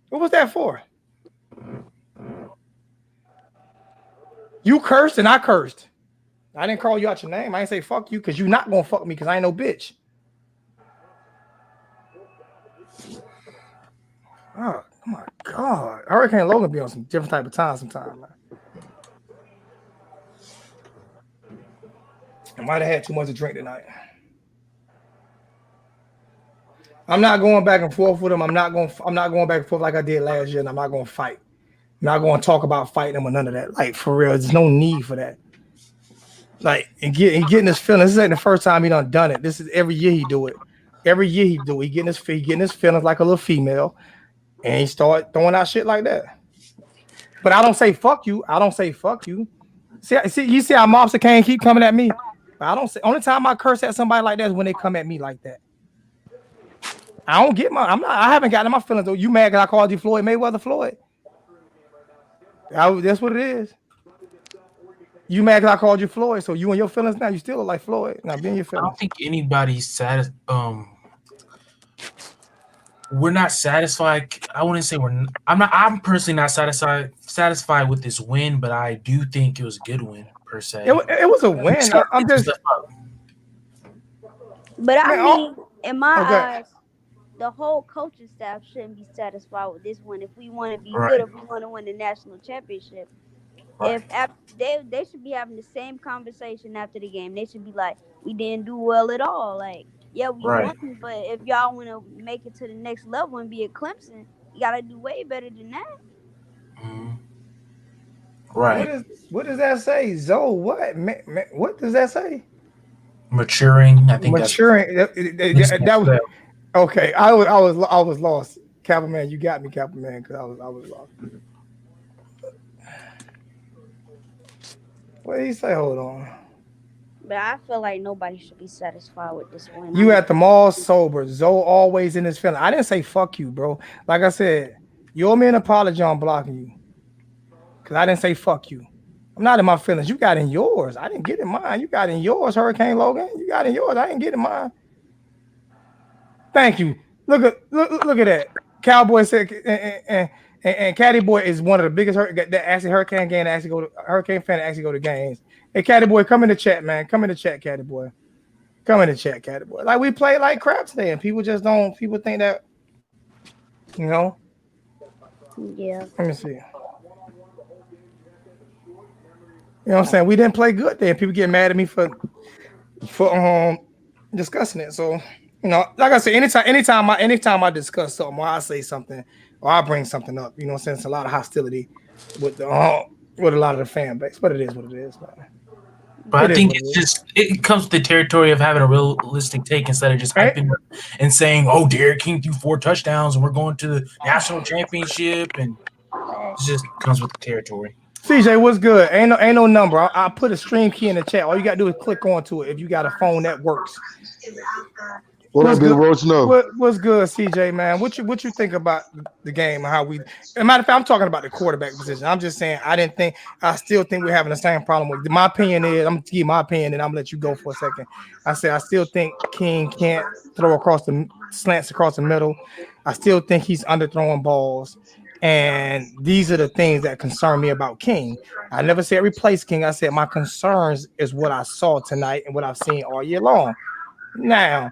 What was that for? You cursed and I cursed. I didn't call you out your name. I didn't say fuck you because you're not gonna fuck me because I ain't no bitch. Oh my God. Hurricane Logan be on some different type of time sometimes, man. I might have had too much to drink tonight. I'm not going back and forth with him. I'm not going back and forth like I did last year, and I'm not going to fight. I'm not going to talk about fighting him or none of that. Like for real, there's no need for that. Like and getting his feelings. This ain't the first time he done it. This is every year he do it. Every year he do it. He getting his feelings like a little female, and he start throwing out shit like that. But I don't say fuck you. I don't say fuck you. See, you see how Mobster Kane keep coming at me. I don't say. Only time I curse at somebody like that is when they come at me like that. I don't get I haven't gotten my feelings though. You mad because I called you Floyd Mayweather Floyd? That's what it is. You mad because I called you Floyd, so you and your feelings now. You still look like Floyd. Now be in your feelings. I don't think anybody's satisfied. We're not satisfied. I wouldn't say we're. I'm personally not satisfied with this win, but I do think it was a good win per se. It was a win. I'm just. But I mean, in my eyes, the whole coaching staff shouldn't be satisfied with this one. If we want to be good, if we want to win the national championship, if they should be having the same conversation after the game. They should be like, we didn't do well at all. Like. Yeah, we won, but if y'all want to make it to the next level and be at Clemson, you got to do way better than that. Mm-hmm. Right. What does that say, Zoe? What does that say? Maturing. I think maturing. That was okay. I was lost. Cappleman, you got me, Cappleman, because I was lost. What did he say? Hold on. But I feel like nobody should be satisfied with this win. You at the mall sober. Zoe always in his feeling. I didn't say fuck you, bro. Like I said, you owe me an apology on blocking you. Because I didn't say fuck you. not in my feelings. You got in yours. I didn't get in mine. You got in yours, Hurricane Logan. You got in yours. I didn't get in mine. Thank you. Look at that. Cowboy said, and Caddy Boy is one of the biggest that actually Hurricane fan that actually go to games. Hey, Caddy Boy, come in the chat, man. Come in the chat, Caddy Boy. Come in the chat, Caddy Boy. Like, we play like crap today, and people just don't. People think that, you know. Yeah. Let me see. You know what I'm saying? We didn't play good there. People get mad at me for discussing it. So, you know, like I said, anytime I discuss something or I say something or I bring something up, you know what I'm saying? It's a lot of hostility with a lot of the fan base, but it is what it is, man. But I think it comes with the territory of having a realistic take instead of just hyping and saying, "Oh, Derek King threw 4 touchdowns and we're going to the national championship," and it just comes with the territory. CJ, what's good? Ain't no number. I'll put a stream key in the chat. All you gotta do is click onto it if you got a phone that works. What's good, CJ, man? What you think about the game and how we? As a matter of fact, I'm talking about the quarterback position. I'm just saying I still think we're having the same problem with. My opinion is, I'm gonna give you my opinion and I'm gonna let you go for a second. I still think King can't throw across the slants across the middle. I still think he's underthrowing balls. And these are the things that concern me about King. I never said replace King. I said my concerns is what I saw tonight and what I've seen all year long. Now,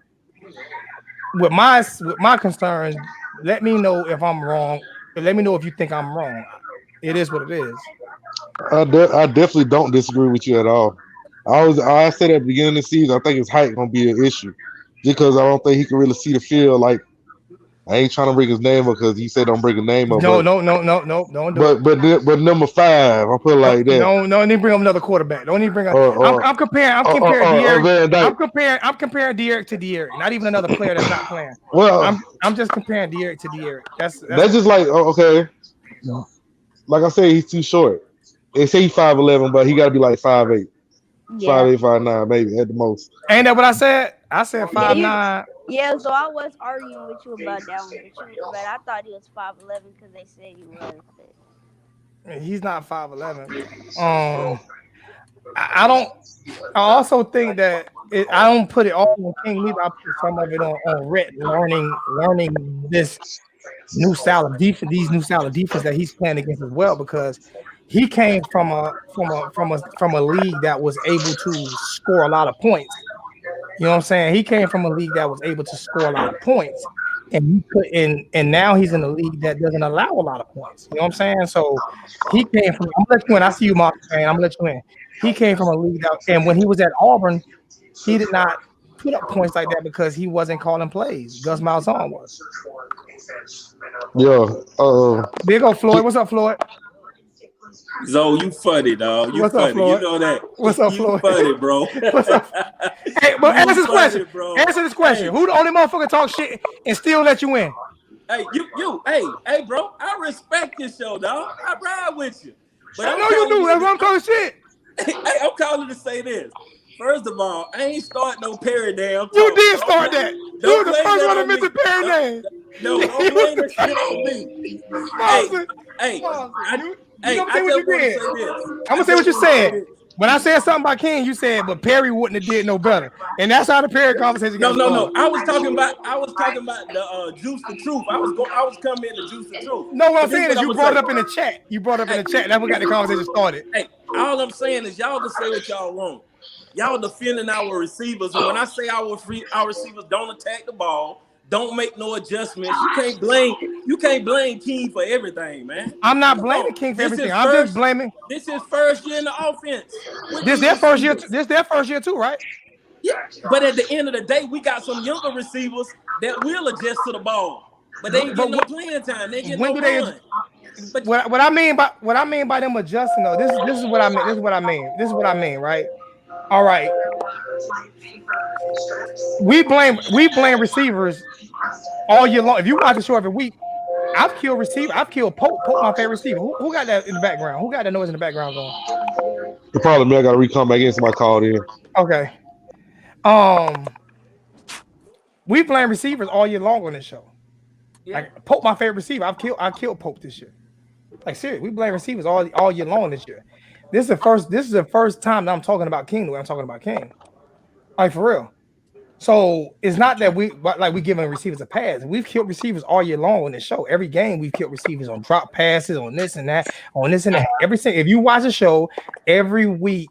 with my concerns, let me know if I'm wrong. Let me know if you think I'm wrong. It is what it is. I definitely don't disagree with you at all. I said at the beginning of the season, I think his height gonna be an issue because I don't think he can really see the field. Like, I ain't trying to bring his name up because he said don't bring his name up. No, don't do it. But number 5, I'll put it like that. No, don't even bring up another quarterback. Don't even bring up. I'm comparing De'Aaron. I'm comparing De'Aaron to De'Aaron. Not even another player that's not playing. Well, I'm just comparing De'Aaron to De'Aaron. That's just like okay. Like I said, he's too short. They say he's 5'11", but he got to be like 5'8". Yeah. 5'8", 5'9", maybe at the most. Ain't that what I said? I said 5'9". Yeah, so I was arguing with you about that one, but I thought he was 5'11" because they said he was. He's not 5'11". I also think that I don't put it all on King Lee. I put some of it on Rhett learning this new style of defense, these new style of defense that he's playing against as well, because he came from a league that was able to score a lot of points. You know what I'm saying? He came from a league that was able to score a lot of points, and now he's in a league that doesn't allow a lot of points. You know what I'm saying? So he came from. I'm gonna let you in. I see you, Mark. I'm gonna let you in. He came from a league that, and when he was at Auburn, he did not put up points like that because he wasn't calling plays. Gus Malzahn was. Yeah. There go Floyd. What's up, Floyd? Zoe, you funny, dog. You What's funny. Up, Floyd? You know that. What's up, Floyd? You funny, bro. What's up? Hey, but answer this question. Bro. Answer this question. Hey. Who the only motherfucker talk shit and still let you in? Hey, hey, bro. I respect this show, dog. I ride with you. But I know you do. That's why I'm calling shit. Hey, I'm calling to say this. First of all, I ain't start no Perry damn talk. You did start that. You were the first one to mention Perry name. No, don't blame that shit on me. Hey, I'm gonna say what you did. I'm gonna say what you said. When I said something about King, you said, but Perry wouldn't have did no better, and that's how the Perry conversation got started. No. I was talking about the juice the truth. I was coming in to juice the truth. No, what I'm saying is you brought it up in the chat. You brought it up in the chat. That's what got the conversation started. Hey, all I'm saying is y'all can say what y'all want. Y'all defending our receivers, and when I say our receivers don't attack the ball, don't make no adjustments, you can't blame King for everything, man. I'm not blaming King for everything. I'm just blaming. This is first year in the offense. This their first year. This their first year too, right? Yeah, but at the end of the day, we got some younger receivers that will adjust to the ball, but they ain't getting no playing time. They get no run. But what I mean by them adjusting though, this is what I mean. This is what I mean, right? All right. We blame receivers all year long. If you watch the show every week, I've killed receiver. I've killed Pope. Pope, my favorite receiver. Who got that in the background? Who got that noise in the background going? The problem, I got to come back in. Somebody called in. Okay. We blame receivers all year long on this show. Yeah. Like Pope, my favorite receiver. I killed Pope this year. Like seriously, we blame receivers all year long this year. This is the first time that I'm talking about King the way I'm talking about King. Like for real. So it's not that we giving receivers a pass. We've killed receivers all year long on this show. Every game we've killed receivers on drop passes, on this and that, on this and that. If you watch the show every week,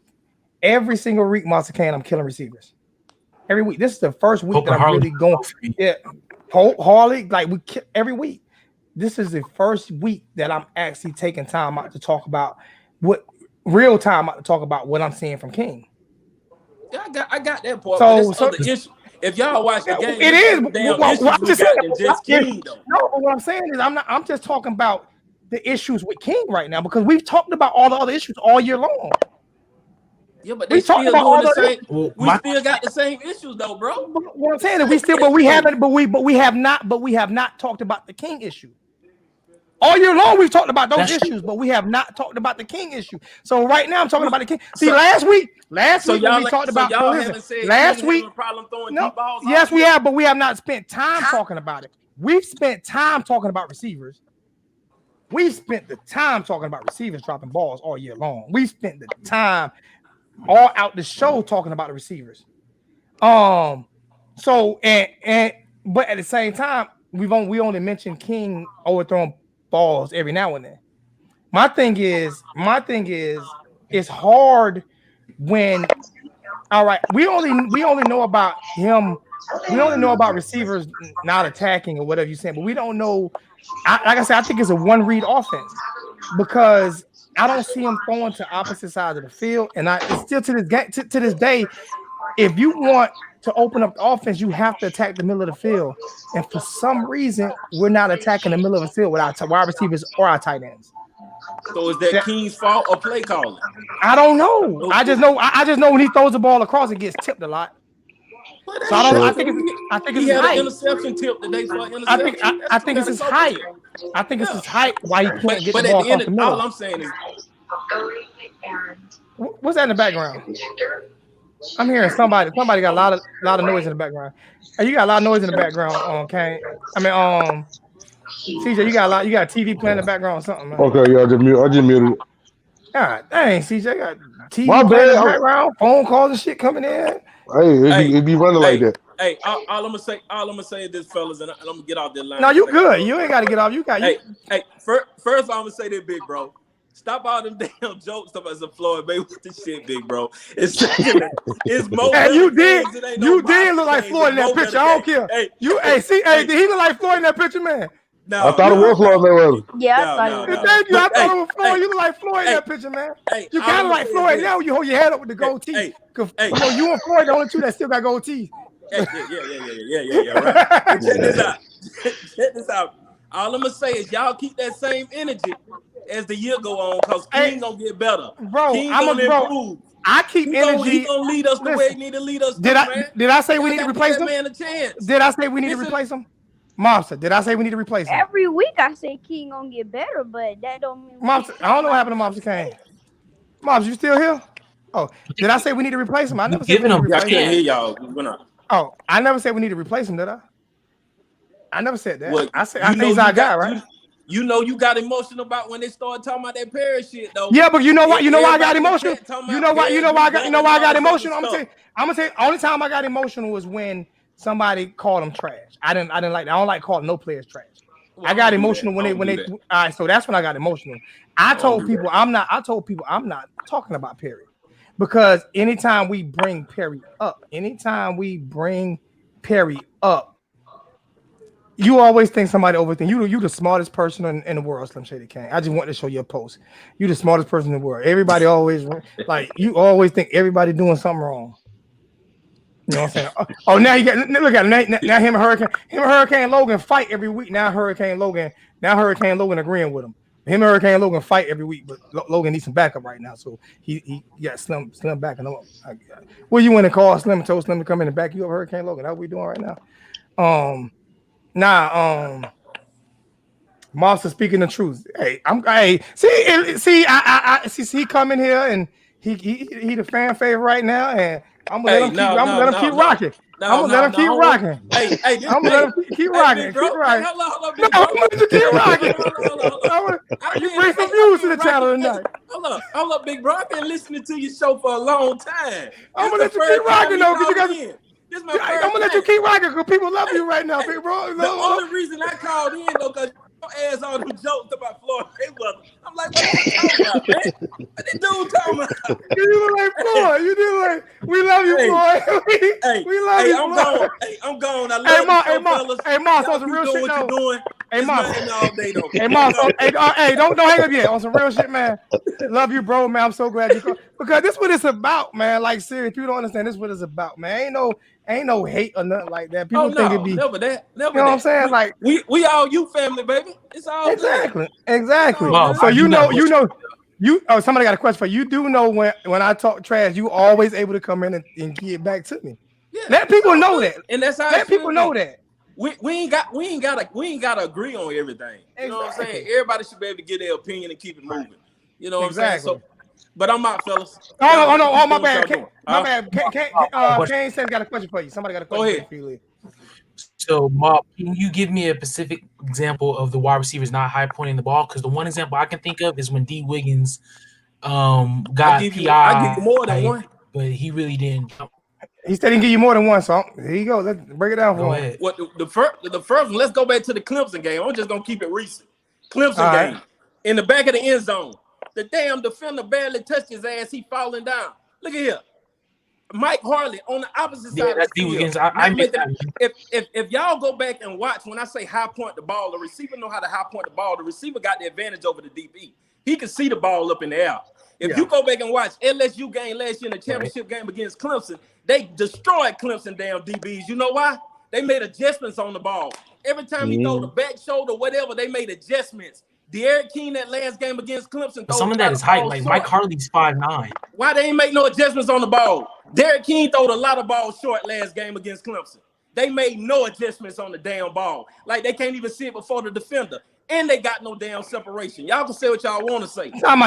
every single week, Monster Can, I'm killing receivers. Every week. This is the first week that I'm really going. Yeah, Harley, like we kill every week. This is the first week that I'm actually taking time out to talk about what I'm seeing from King. Yeah, I got that part. So the issue. If y'all watch the game, it is. I'm just saying. No, but what I'm saying is I'm just talking about the issues with King right now because we've talked about all the other issues all year long. Yeah, but they still doing the same. We still got the same issues though, bro. What I'm saying is we have not talked about the King issue. All year long, we've talked about those issues, but we have not talked about the King issue. So right now, I'm talking about the King. See, last week we talked about. Last week, yes, we have, but we have not spent time talking about it. We've spent time talking about receivers. We've spent the time talking about receivers dropping balls all year long. We've spent the time all out the show talking about the receivers. But at the same time, we only mentioned King overthrowing balls every now and then. My thing is it's hard when we only know about him. We only know about receivers not attacking or whatever you're saying, but we don't know. Like I said, I think it's a one read offense because I don't see him throwing to opposite sides of the field. And it's still to this day, if you want to open up the offense, you have to attack the middle of the field. And for some reason, we're not attacking the middle of the field with our wide receivers or our tight ends. So is that King's fault or play calling? I don't know. Okay. I just know when he throws the ball across, it gets tipped a lot. So I don't know. I think it's his height. Interception tip today for interception. I think it's his height. I think it's his height why he can't get the ball across the middle. All I'm saying is, what's that in the background? I'm hearing somebody got a lot of noise in the background. Hey, you got a lot of noise in the background, Kane. CJ, you got a TV playing in the background or something, man. Okay, yeah, I just muted it. God dang, CJ got TV playing in the backgroround, phone calls and shit coming in. Hey, it be running like that. Hey, all I'm gonna say is this, fellas, and I'm gonna get off this line. No, you good. You ain't got to get off. First I'm gonna say this, big bro. Stop all them damn jokes about some Floyd Mayweather shit, big bro. It's more. Hey, you did look like Floyd in that picture. I don't care. Hey, did he look like Floyd in that picture, man? No, I thought it was Floyd Mayweather. Yeah, I thought it was Floyd. You look like Floyd in that picture, man. You kind of like Floyd now. You hold your head up with the goatee. You and Floyd the only two that still got goatees. Yeah. Right. Check this out. All I'm gonna say is y'all keep that same energy as the year go on, cause King gonna get better. Bro, improve. I keep energy. He gonna lead us the way he need to lead us. Did I say we need to replace him? Man, a chance. Did I say we need to replace him? Mobster, did I say we need to replace him? Every week I say King gonna get better, but that don't mean. Mobster, I don't know what happened to Mobster Kane. Mobster, you still here? Oh, did I say we need to replace him? I never said we need to replace him. I can't hear y'all. Oh, I never said we need to replace him, did I? I never said that. Well, I think he's our guy, right? You got emotional about when they started talking about that Paris shit, though. Yeah, but you know what? You know why I got emotional? You know why I got emotional? I'm gonna say only time I got emotional was when somebody called them trash. I didn't like that. I don't like calling no players trash. Well, I got emotional when they all right, so that's when I got emotional. I told people I'm not talking about Perry. Because anytime we bring Perry up, you always think somebody overthink. You the smartest person in the world, Slim Shady Kane. I just want to show you a post. You the smartest person in the world. Everybody always like you always think everybody doing something wrong. You know what I'm saying? Oh, now you got look at him. Now him and Hurricane Logan fight every week. Now Hurricane Logan agreeing with him. Him and Hurricane Logan fight every week, but Logan needs some backup right now. So he got Slim backing him up. Well, you went and called Slim and told Slim to come in and back you up, Hurricane Logan. That's what we doing right now. Monster speaking the truth. Hey, see, he come in here and he the fan favorite right now, and I'm gonna let him keep rocking. I'm gonna let him keep rocking. I'm gonna let him keep rocking. Keep rocking. No, I'm gonna let you keep rocking. You bring some views to the channel tonight. Hold up, big bro. I've been listening to your show for a long time. I'm gonna let you keep rocking though, because you got. This is my first I'm gonna let you keep rocking because people love you right now, big bro. The only reason I called in though, because your ass all them jokes about Floyd Mayweather. I'm like, what is he talking about, man? What this dude talking about? You look like Floyd. You do like we love you, Floyd. we love you, Floyd. I'm gone. I love you, Hey, Moss, on some real shit though. What you doing? Hey, Moss. All day, though. Hey, Moss. Hey, don't hang up yet. On some real shit, man. Love you, bro, man. I'm so glad you called. Because this is what it's about, man. Like, serious. People don't understand this is what it's about, man. Ain't no hate or nothing like that. People think it be never that. Never you know what I'm saying? Like we all you family, baby. It's all exactly. good. Exactly. Well, So you somebody got a question for you. You do know when I talk trash, you always able to come in and give back to me. Yeah, let people know that. And that's how let people know that. We ain't gotta agree on everything. You know what I'm saying? Everybody should be able to get their opinion and keep it moving. You know what I'm saying? So, but I'm out, fellas. Oh, my bad. My bad. Kane said got a question for you. Somebody got a question for you. So, Mark, can you give me a specific example of the wide receivers not high pointing the ball? Because the one example I can think of is when D. Wiggins got PI. I give you more than one, but he really didn't. He said he can give you more than one. So here you go. Let's break it down for him. What the first one? Let's go back to the Clemson game. I'm just gonna keep it recent. Clemson game in the back of the end zone. The damn defender barely touched his ass. He falling down. Look at here. Mike Harley on the opposite side of the field. If y'all go back and watch, when I say high point the ball, the receiver know how to high point the ball. The receiver got the advantage over the DB. He can see the ball up in the air. If you go back and watch LSU game last year in the championship game against Clemson, they destroyed Clemson damn DBs. You know why? They made adjustments on the ball. Every time he throw the back shoulder, whatever, they made adjustments. Derek King that last game against Clemson. Some of that is height. Like Mike Harley's 5'9". Why they ain't make no adjustments on the ball? Derek King throwed a lot of balls short last game against Clemson. They made no adjustments on the damn ball. Like they can't even see it before the defender. And they got no damn separation. Y'all can say what y'all want to say. Tom,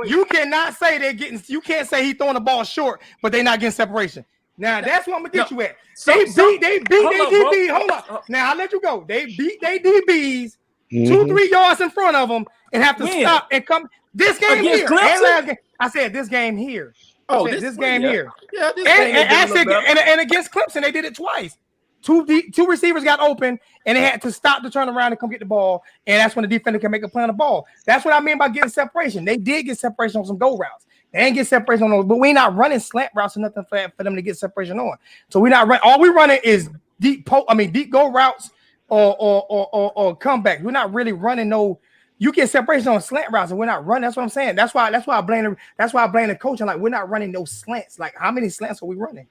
you cannot say they're getting. You can't say he throwing the ball short, but they not getting separation. Now that's what I'm gonna get you at. They beat their DBs. Hold up. Now I'll let you go. They beat their DBs 2-3 yards in front of them and have to stop and come. This game here. I said this game here. This game here. Yeah, this and against Clemson, they did it twice. Two receivers got open, and they had to stop to turn around and come get the ball, and that's when the defender can make a play on the ball. That's what I mean by getting separation. They did get separation on some go routes. They ain't get separation on those, but we ain't not running slant routes or nothing for them to get separation on. So we not running. All we running is deep go routes or comeback. We're not really running no. You get separation on slant routes, and we're not running. That's what I'm saying. That's why I blame the coach. And like we're not running no slants. Like how many slants are we running?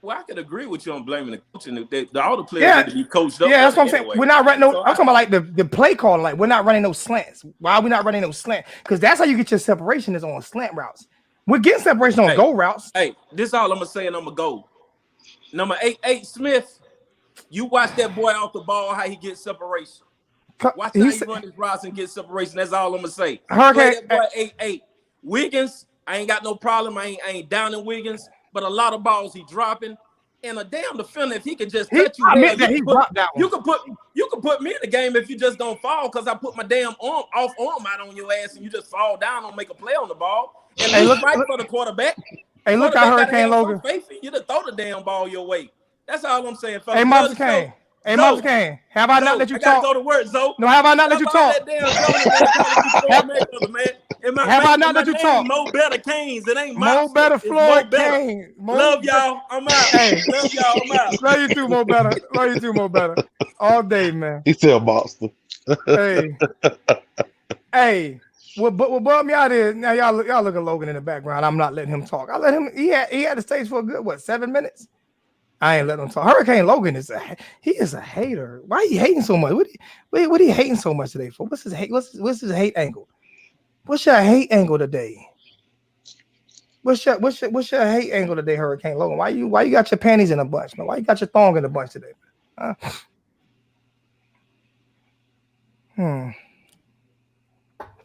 Well, I could agree with you on blaming the coach and all the players need to be coached up. Yeah, that's what I'm saying. We're not running no. I'm talking about like the play call. Like we're not running no slants. Why are we not running no slant? Because that's how you get your separation is on slant routes. We're getting separation on go routes. Hey, this is all I'm gonna say, and I'm gonna go. Number 88 Smith. You watch that boy off the ball, how he gets separation. Watch how he run his routes and get separation. That's all I'm gonna say. Hurricane. That boy 88 Wiggins. I ain't got no problem. I ain't down in Wiggins. But a lot of balls he dropping, and a damn defender if he could just touch you. You could put me in the game if you just don't fall because I put my damn arm out on your ass and you just fall down and make a play on the ball. And look for the quarterback. Hey, look at Hurricane Logan. You just throw the damn ball your way. That's all I'm saying, fellas. Hey, Mother Kane. Hey, Mother Kane. Have I not let you talk? Go to work, Zoe. No, have I not let you talk? Have I not let you talk? Mo Better Canes. It ain't Mo Better Floyd Kane. Love y'all. I'm out. Hey. Love y'all. I'm out. Love you too, Mo Better. Love you too, Mo Better. All day, man. He still monster. Hey. What bummed me out is now y'all look at Logan in the background. I'm not letting him talk. I let him. He had the stage for a good 7 minutes. I ain't letting him talk. Hurricane Logan is a hater. Why are you hating so much? What are you hating so much today for? What's his hate? What's his hate angle? What's your hate angle today? What's your hate angle today, Hurricane Logan? Why you got your panties in a bunch, man? Why you got your thong in a bunch today? I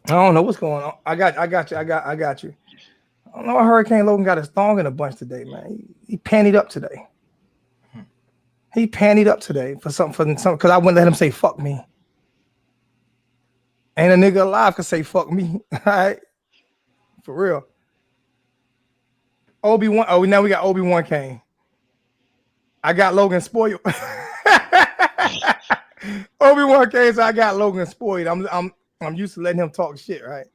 don't know what's going on. I got you. I got you. I don't know why Hurricane Logan got his thong in a bunch today, man. He pantied up today. He pantied up today for something because I wouldn't let him say fuck me. Ain't a nigga alive can say fuck me. All right, for real. Obi-Wan. Oh, now we got Obi-Wan Kane. I got Logan spoiled. Obi-Wan Kane, so I got Logan spoiled. I'm used to letting him talk shit, right?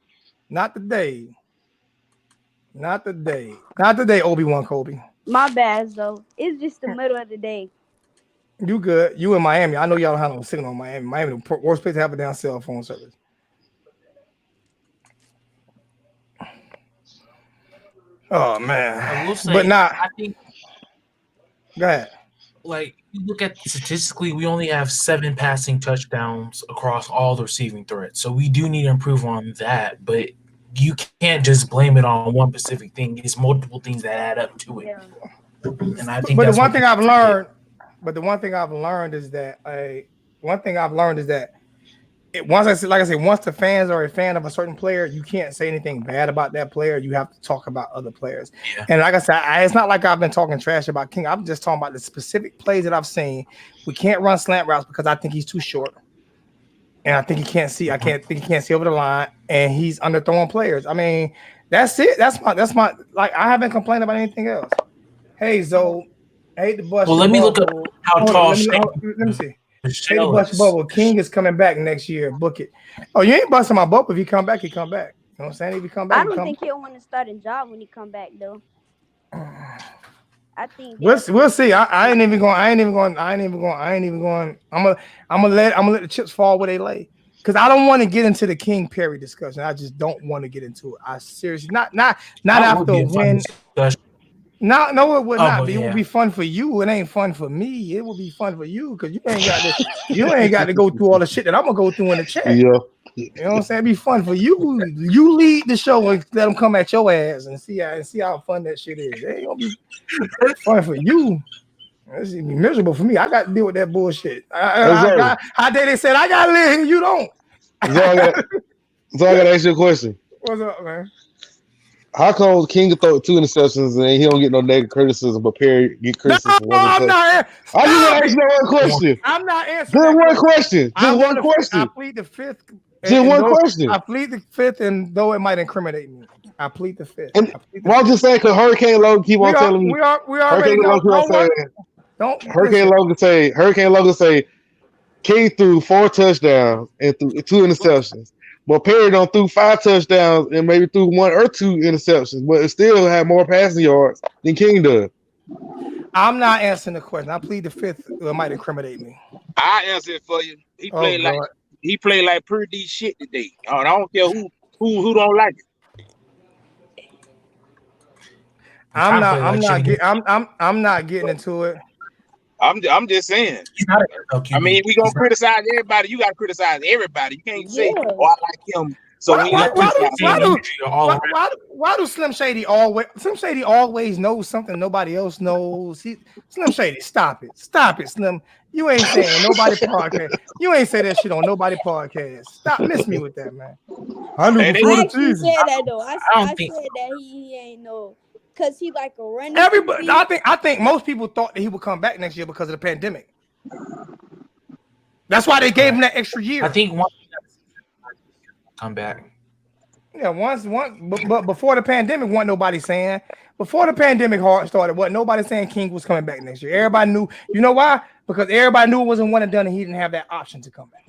Not today. Not today. Not today, Obi-Wan Kobe. My bad, though. It's just the middle of the day. You good. You in Miami. I know y'all don't have no signal in Miami. Miami, the worst place to have a damn cell phone service. Oh, man. I will say, but not. I think, go ahead. Like, you look at statistically, we only have 7 passing touchdowns across all the receiving threats. So we do need to improve on that. But you can't just blame it on one specific thing. It's multiple things that add up to it. Yeah. And I think but that's the one thing I've learned, is that once the fans are a fan of a certain player, you can't say anything bad about that player. You have to talk about other players. Yeah. And like I said, it's not like I've been talking trash about King. I'm just talking about the specific plays that I've seen. We can't run slant routes because I think he's too short. And I think he can't see. I think he can't see over the line, and he's underthrowing players. I mean, that's it. That's my like. I haven't complained about anything else. Hey, Zoe, I hate to bust. Well, let me look up how tall. Let me see. Hey, to bust your bubble. King is coming back next year. Book it. Oh, you ain't busting my bubble. If he come back, he come back. You know what I'm saying? If he come back, I don't think he'll want to start a job when he come back, though. I think we'll see. I ain't even going. I'm gonna let the chips fall where they lay. Because I don't want to get into the King Perry discussion. I just don't want to get into it. I seriously not after a win. No, it would not be. Yeah. It would be fun for you. It ain't fun for me. It would be fun for you because you ain't got to go through all the shit that I'm gonna go through in the chat. Yeah. You know what I'm saying? It'd be fun for you. You lead the show and let them come at your ass and see how fun that shit is. It ain't gonna be fun for you. It's gonna be miserable for me. I got to deal with that bullshit. How they said I gotta live here, you don't. So I gotta ask you a question. What's up, man? How come King throw 2 interceptions and he don't get no negative criticism, but Perry get criticism? No, I'm not. I just want to ask you one question. I'm not answering. Just one question. Just one question. I plead the 5th. Just one question. I plead the 5th, and though it might incriminate me, I plead the 5th. And I'm just saying because Hurricane Logan keep on telling me. We already know. Hurricane Logan say King threw 4 touchdowns and threw 2 interceptions. But Perry don't threw 5 touchdowns and maybe threw 1 or 2 interceptions, but it still had more passing yards than King does. I'm not answering the question. I plead the 5th. It might incriminate me. I answer it for you. He played like pretty shit today. I don't care who don't like it. I'm not getting into it. I'm just saying. I mean, we gonna criticize everybody. You gotta criticize everybody. You can't say, "Oh, I like him." So why do Slim Shady always knows something nobody else knows? Slim Shady, stop it, Slim. You ain't saying nobody podcast. You ain't say that shit on nobody podcast. Stop, miss me with that, man. I knew before the season. Said that though. I said that he ain't know. Because he like a running. Everybody, I think most people thought that he would come back next year because of the pandemic. That's why they gave him that extra year. I think one come back. Yeah, but before the pandemic, wasn't nobody saying. Before the pandemic started, wasn't nobody saying King was coming back next year. Everybody knew. You know why? Because everybody knew it wasn't one and done, and he didn't have that option to come back.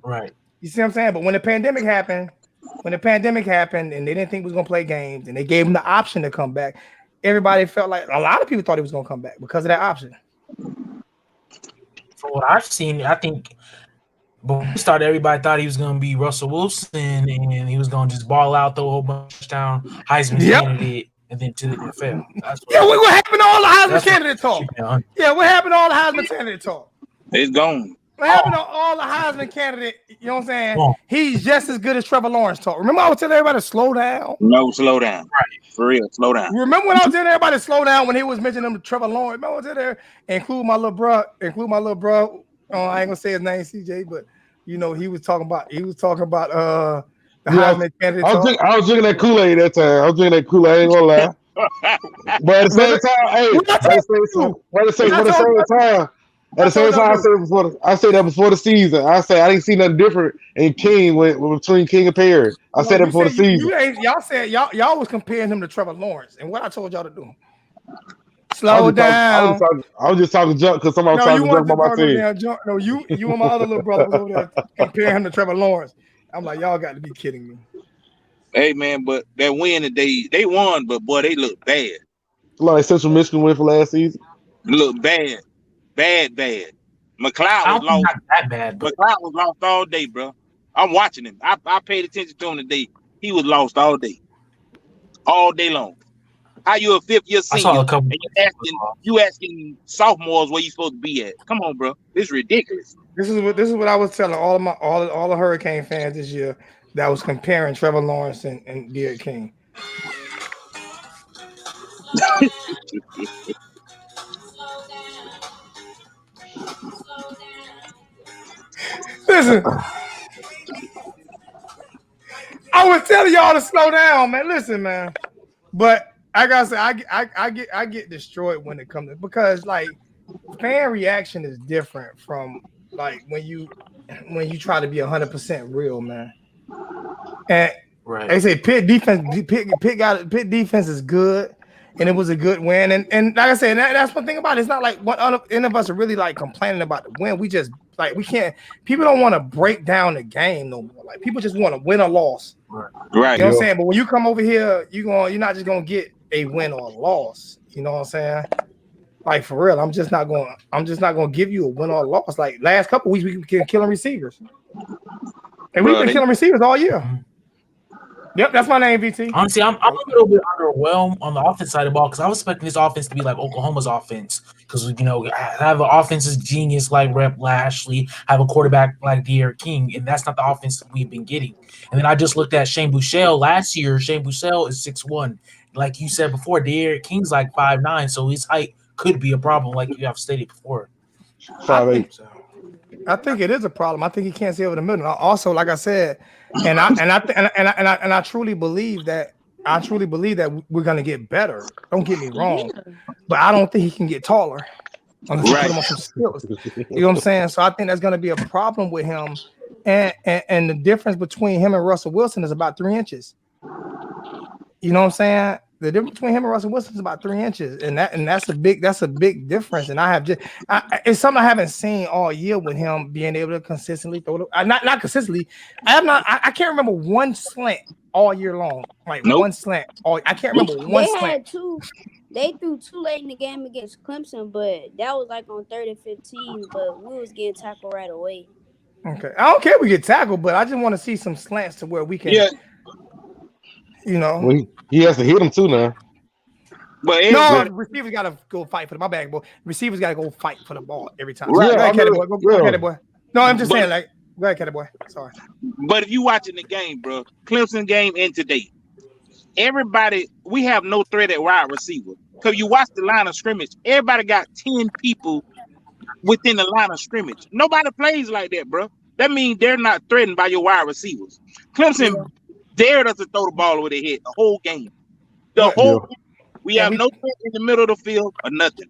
Right. You see what I'm saying? But when the pandemic happened, and they didn't think he was going to play games, and they gave him the option to come back, everybody felt like a lot of people thought he was going to come back because of that option. From what I've seen, I think when we started, everybody thought he was going to be Russell Wilson, and he was going to just ball out, throw a whole bunch down, Heisman candidate, and then to the NFL. What happened to all the Heisman candidate talk? Yeah, what happened to all the Heisman candidate talk? It's gone. What happened to all the Heisman candidate? You know what I'm saying? He's just as good as Trevor Lawrence talk. Remember I was telling everybody to slow down? No, slow down. Right. For real, slow down. Remember when I was telling everybody to slow down when he was mentioning them to Trevor Lawrence? Remember I was in there, include my little bro. I ain't gonna say his name, CJ, but you know, he was talking about the Heisman candidate. I was drinking that Kool-Aid that time. I was drinking that Kool-Aid, I ain't gonna lie. But at the same time, At the same time, I said that before the season. I said I didn't see nothing different in King between King and Perry. I said that before the season. Y'all said y'all was comparing him to Trevor Lawrence, and what I told y'all to do. Slow down. I was just talking junk because somebody was talking junk about my team. Junk. No, you and my other little brother was over there comparing him to Trevor Lawrence. I'm like, y'all got to be kidding me. Hey man, but that win today, they won, but boy, they look bad. Like Central Michigan win for last season. Look bad. McLeod was lost. Not that bad, but McLeod was lost all day, bro. I'm watching him. I paid attention to him today. He was lost all day long. How you a 5th-year senior and you asking sophomores where you supposed to be at? Come on, bro. This is ridiculous. This is what I was telling all the Hurricane fans this year that was comparing Trevor Lawrence and Derek King. Listen, I was telling y'all to slow down, man. Listen, man. But I gotta say, I get destroyed when it comes to, because like fan reaction is different from like when you try to be 100% real, man. And they say Pitt defense is good, and it was a good win. And like I said, that's one thing about it. It's not like any of us are really like complaining about the win. We just like we can't. People don't want to break down the game no more. Like people just want to win or loss. Right. You know what I'm saying? But when you come over here, you're not just gonna get a win or a loss. You know what I'm saying? Like for real, I'm just not gonna give you a win or a loss. Like last couple weeks, we've been killing receivers, and we've been killing receivers all year. Yep, that's my name, VT. Honestly, I'm a little bit underwhelmed on the offense side of the ball because I was expecting this offense to be like Oklahoma's offense because I have an offensive genius like Rep Lashley, have a quarterback like Derek King, and that's not the offense we've been getting. And then I just looked at Shane Buechele last year. Shane Buechele is 6'1". Like you said before, Derek King's like 5'9", so his height could be a problem, like you have stated before. 5'8". I think it is a problem. I think he can't see over the middle. Also, like I said, and I truly believe that we're gonna get better. Don't get me wrong, but I don't think he can get taller unless you put him on some skills. You know what I'm saying? So I think that's gonna be a problem with him. And the difference between him and Russell Wilson is about 3 inches. You know what I'm saying? The difference between him and Russell Wilson is about 3 inches, and that's a big difference. And it's something I haven't seen all year with him being able to consistently throw the not consistently. I can't remember one slant all year long. Like one slant. I can't remember one slant. They threw too late in the game against Clemson, but that was like on 3rd and 15. But we was getting tackled right away. Okay, I don't care if we get tackled, but I just want to see some slants to where we can. Yeah. You know, well, he has to hit him too now. But no, receivers got to go fight for my bag, boy. Receivers got to go fight for the ball every time. Right. Go ahead, Caddy boy. Go ahead, boy. No, I'm just saying, like, go ahead, Caddy boy. Sorry. But if you watching the game, bro, Clemson game and today, everybody, we have no threat at wide receiver. Because you watch the line of scrimmage, everybody got 10 people within the line of scrimmage. Nobody plays like that, bro. That means they're not threatened by your wide receivers. Clemson dared us to throw the ball over their head the whole game. The whole game. We have no threat in the middle of the field or nothing.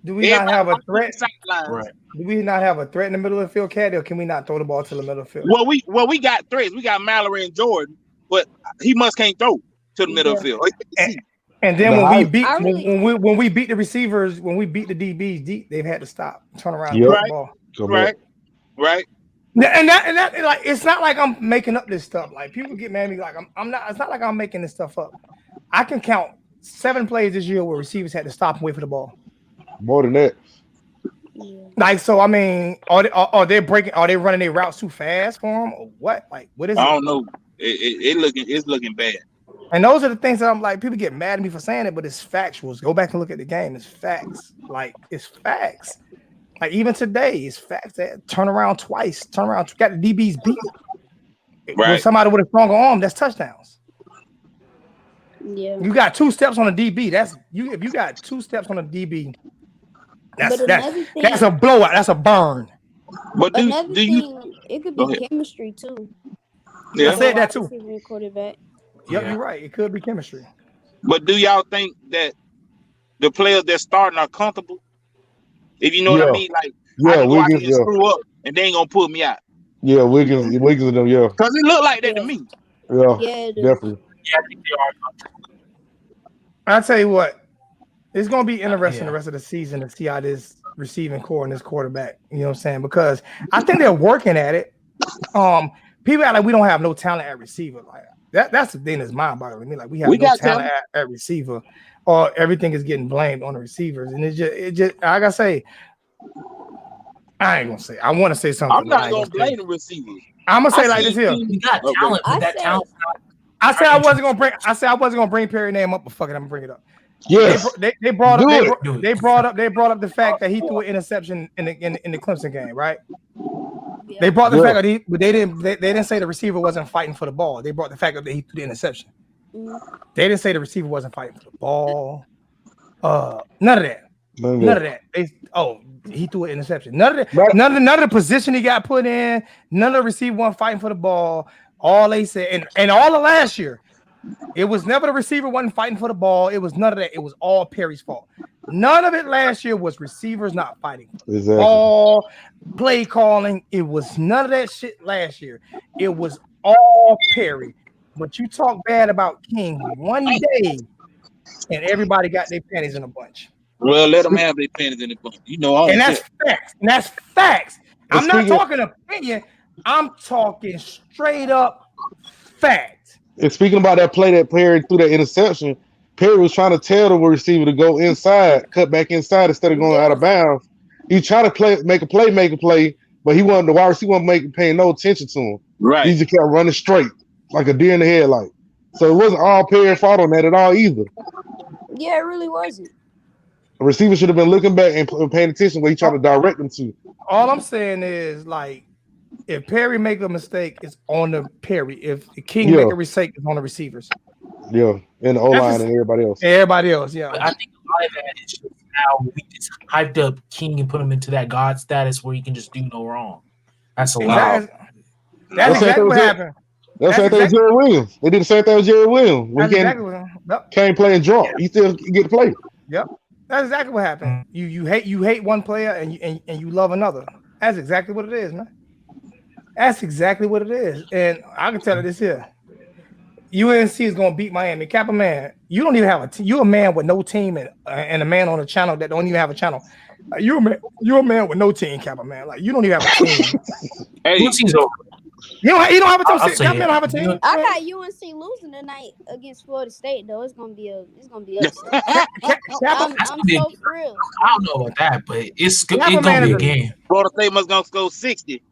Do we not have a threat? Right. Do we not have a threat in the middle of the field, Caddy, or can we not throw the ball to the middle of the field? Well, we got threats. We got Mallory and Jordan, but he can't throw to the middle of the field. And then when we beat the receivers, when we beat the DBs deep, they've had to stop, turn around, and throw the ball. Right. And that like it's not like I'm making up this stuff. Like people get mad at me, like I'm not. It's not like I'm making this stuff up. I can count 7 plays this year where receivers had to stop and wait for the ball. More than that. Like so, I mean, are they breaking? Are they running their routes too fast for them, or what? Like what is it? I don't know. It's looking bad. And those are the things that I'm like. People get mad at me for saying it, but it's factuals. Go back and look at the game. It's facts. Like it's facts. Like even today, it's facts that turn around twice. Got the DBs beat. Right. With somebody with a stronger arm, that's touchdowns. Yeah. You got 2 steps on a DB. That's you. If you got 2 steps on a DB, that's a blowout. That's a burn. But it could be chemistry too. Yeah, I said that too. Quarterback. Yep, you're right. It could be chemistry. But do y'all think that the players that starting are comfortable? If you know what I mean, like I can go out there Wiggins, and screw up, and they ain't gonna pull me out. yeah, Wiggins and them, yeah, Cause it look like that to Yeah. me. yeah, Yeah, it do. definitely. Yeah, I think they are. I tell you what, it's gonna be interesting Yeah. the rest of the season to see how this receiving core and this quarterback. You know what I'm saying? Because I think they're working at it. People are like, we don't have no talent at receiver. Like that's the thing that's mind-boggling to me. Like we have no talent at receiver, or everything is getting blamed on the receivers. And it just like I say, I ain't gonna say. I want to say something. I'm not gonna blame the receivers. I'm gonna say like this here. We got talent, but that talent. I said I wasn't gonna bring Perry name up, but fuck it, I'm gonna bring it up. Yes. They brought up the fact that he threw an interception in the Clemson game, right? Yeah. They brought the fact that they didn't say the receiver wasn't fighting for the ball. They brought the fact that he threw the interception. They didn't say the receiver wasn't fighting for the ball. None of that. None of that. He threw an interception. None of the position he got put in. None of the receiver wasn't fighting for the ball. All they said, and all of last year, it was never the receiver wasn't fighting for the ball. It was none of that. It was all Perry's fault. None of it last year was receivers not fighting for the ball, play calling. It was none of that shit last year. It was all Perry. But you talk bad about King one day, and everybody got their panties in a bunch. Well, let them have their panties in a bunch. You know, and that's facts. And that's facts. I'm not talking opinion. I'm talking straight up fact. And speaking about that play that Perry threw that interception, Perry was trying to tell the receiver to go inside, cut back inside instead of going out of bounds. He tried to make a play, but he wasn't the wide receiver wasn't paying no attention to him. Right. He just kept running straight like a deer in the headlight. So it wasn't all Perry's fault on that at all either. Yeah, it really wasn't. The receiver should have been looking back and paying attention where he tried to direct them to. All I'm saying is, like, if Perry make a mistake, it's on the Perry. If the King make a mistake, it's on the receivers. Yeah, and the O-line and everybody else. Everybody else, yeah. But I think a lot of that is just now we just hyped up King and put him into that God status where he can just do no wrong. That's a lot. That's exactly what happened. That's the same thing with Jerry Williams. They did the same thing with Jerry Williams. When he came playing drunk, he still get to play. Yep. That's exactly what happened. You hate one player and you love another. That's exactly what it is, man. That's exactly what it is. And I can tell you this here. UNC is going to beat Miami. Kappa man, you don't even have a team. You're a man with no team and a man on a channel that don't even have a channel. You're a man with no team, Kappa man. Like, you don't even have a team. Hey, your team's over. You don't have a team. Kappa man don't have a team. I got UNC losing tonight against Florida State though. It's gonna be upset. I'm so thrilled. I don't know about that, but it's gonna be a game. Florida State must gonna score 60.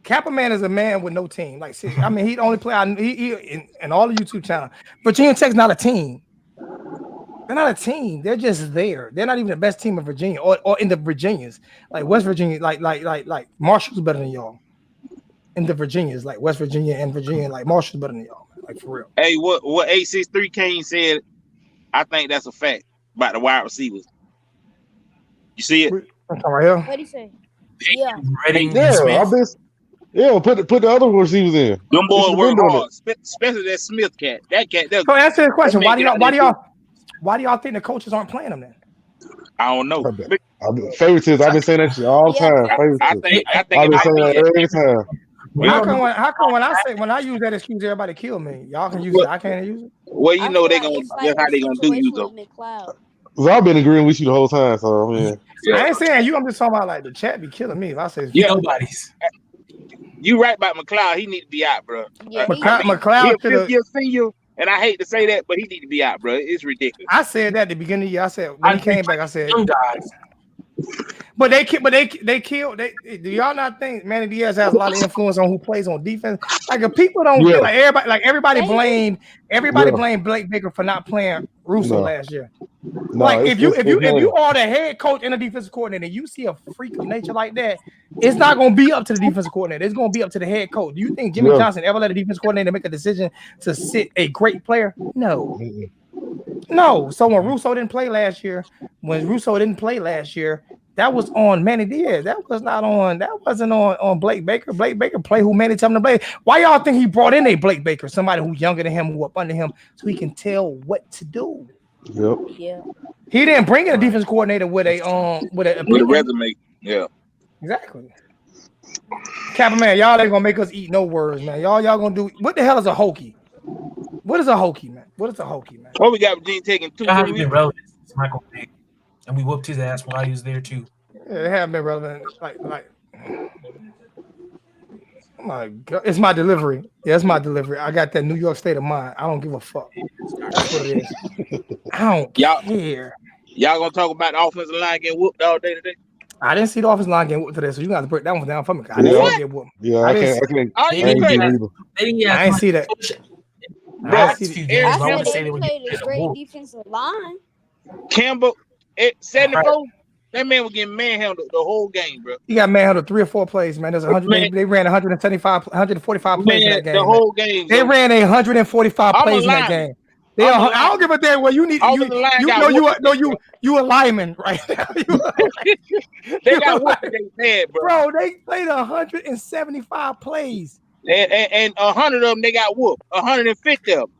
Kappa man is a man with no team. Like, I mean, he only play in all the YouTube channel. Virginia Tech's not a team. They're not a team. They're just there. They're not even the best team in Virginia or in the Virginias. Like West Virginia, like Marshall's better than y'all. In the Virginias, like West Virginia and Virginia, like Marshall's better than y'all. Like, for real. Hey, what 863 Kane said, I think that's a fact about the wide receivers. You see it? Right here. What'd he say? Yeah. Put the other receivers in. Them boys work hard, especially that Smith cat. That cat. So answer the question. Why do y'all think the coaches aren't playing them then? I don't know. Favoritism. I've been saying that shit all the time. Favoritism. I think I've been saying that every time. How come when I use that excuse, everybody kill me? Y'all can use it. I can't use it. Well, you know that's how they gonna do you though. Cause I've been agreeing with you the whole time. So I mean, I ain't saying you. I'm just talking about like the chat be killing me. If I say nobody's. You right about McLeod. He need to be out, bro. Yeah, McLeod he's a fifth-year senior, and I hate to say that, but he need to be out, bro. It's ridiculous. I said that at the beginning of the year. I said when he came back, I said young guys. But they killed. Do y'all not think Manny Diaz has a lot of influence on who plays on defense? Like, if people don't get everybody blamed Blake Baker for not playing Russo last year. Like, if you are the head coach and a defensive coordinator, and you see a freak of nature like that, it's not going to be up to the defensive coordinator. It's going to be up to the head coach. Do you think Jimmy Johnson ever let a defensive coordinator make a decision to sit a great player? No. So when Russo didn't play last year, that was on Manny Diaz. That wasn't on Blake Baker. Blake Baker play who Manny tell him to play. Why y'all think he brought in a Blake Baker, somebody who's younger than him, who up under him, so he can tell what to do? Yep. Yeah. He didn't bring in a defense coordinator with a with a opinion. resume. Yeah. Exactly. Kappa man, y'all ain't gonna make us eat no words, man. Y'all gonna do what the hell is a hokey? What is a hokey, man? What is a hokey, man? What we got Virginia taking 2-3 haven't weeks? been relevant since Michael Vick, and we whooped his ass while he was there too. Yeah, they haven't been relevant. Like, oh my God, it's my delivery. Yeah, it's my delivery. I got that New York state of mind. I don't give a fuck. That's what it is. I don't care. Y'all gonna talk about the offensive line getting whooped all day today? I didn't see the offensive line getting whooped today, so you got to break that one down for me. I didn't see it get whooped. Yeah, I can't. I ain't see that. Bro, I see few the- games, I I want said to say they they were played a getting great whooped. defensive line. Campbell at 74. That man was getting manhandled the whole game, bro. You got manhandled 3 or 4 plays, man. There's 100. Man. They ran 145 plays in that game. The man. whole game. They ran 145 I'm a plays in that lineman. game. I don't give a damn what you need. You a lineman right now. They got whooped today bad, bro. They played 175 plays. And 100 of them they got whooped. 150 of them.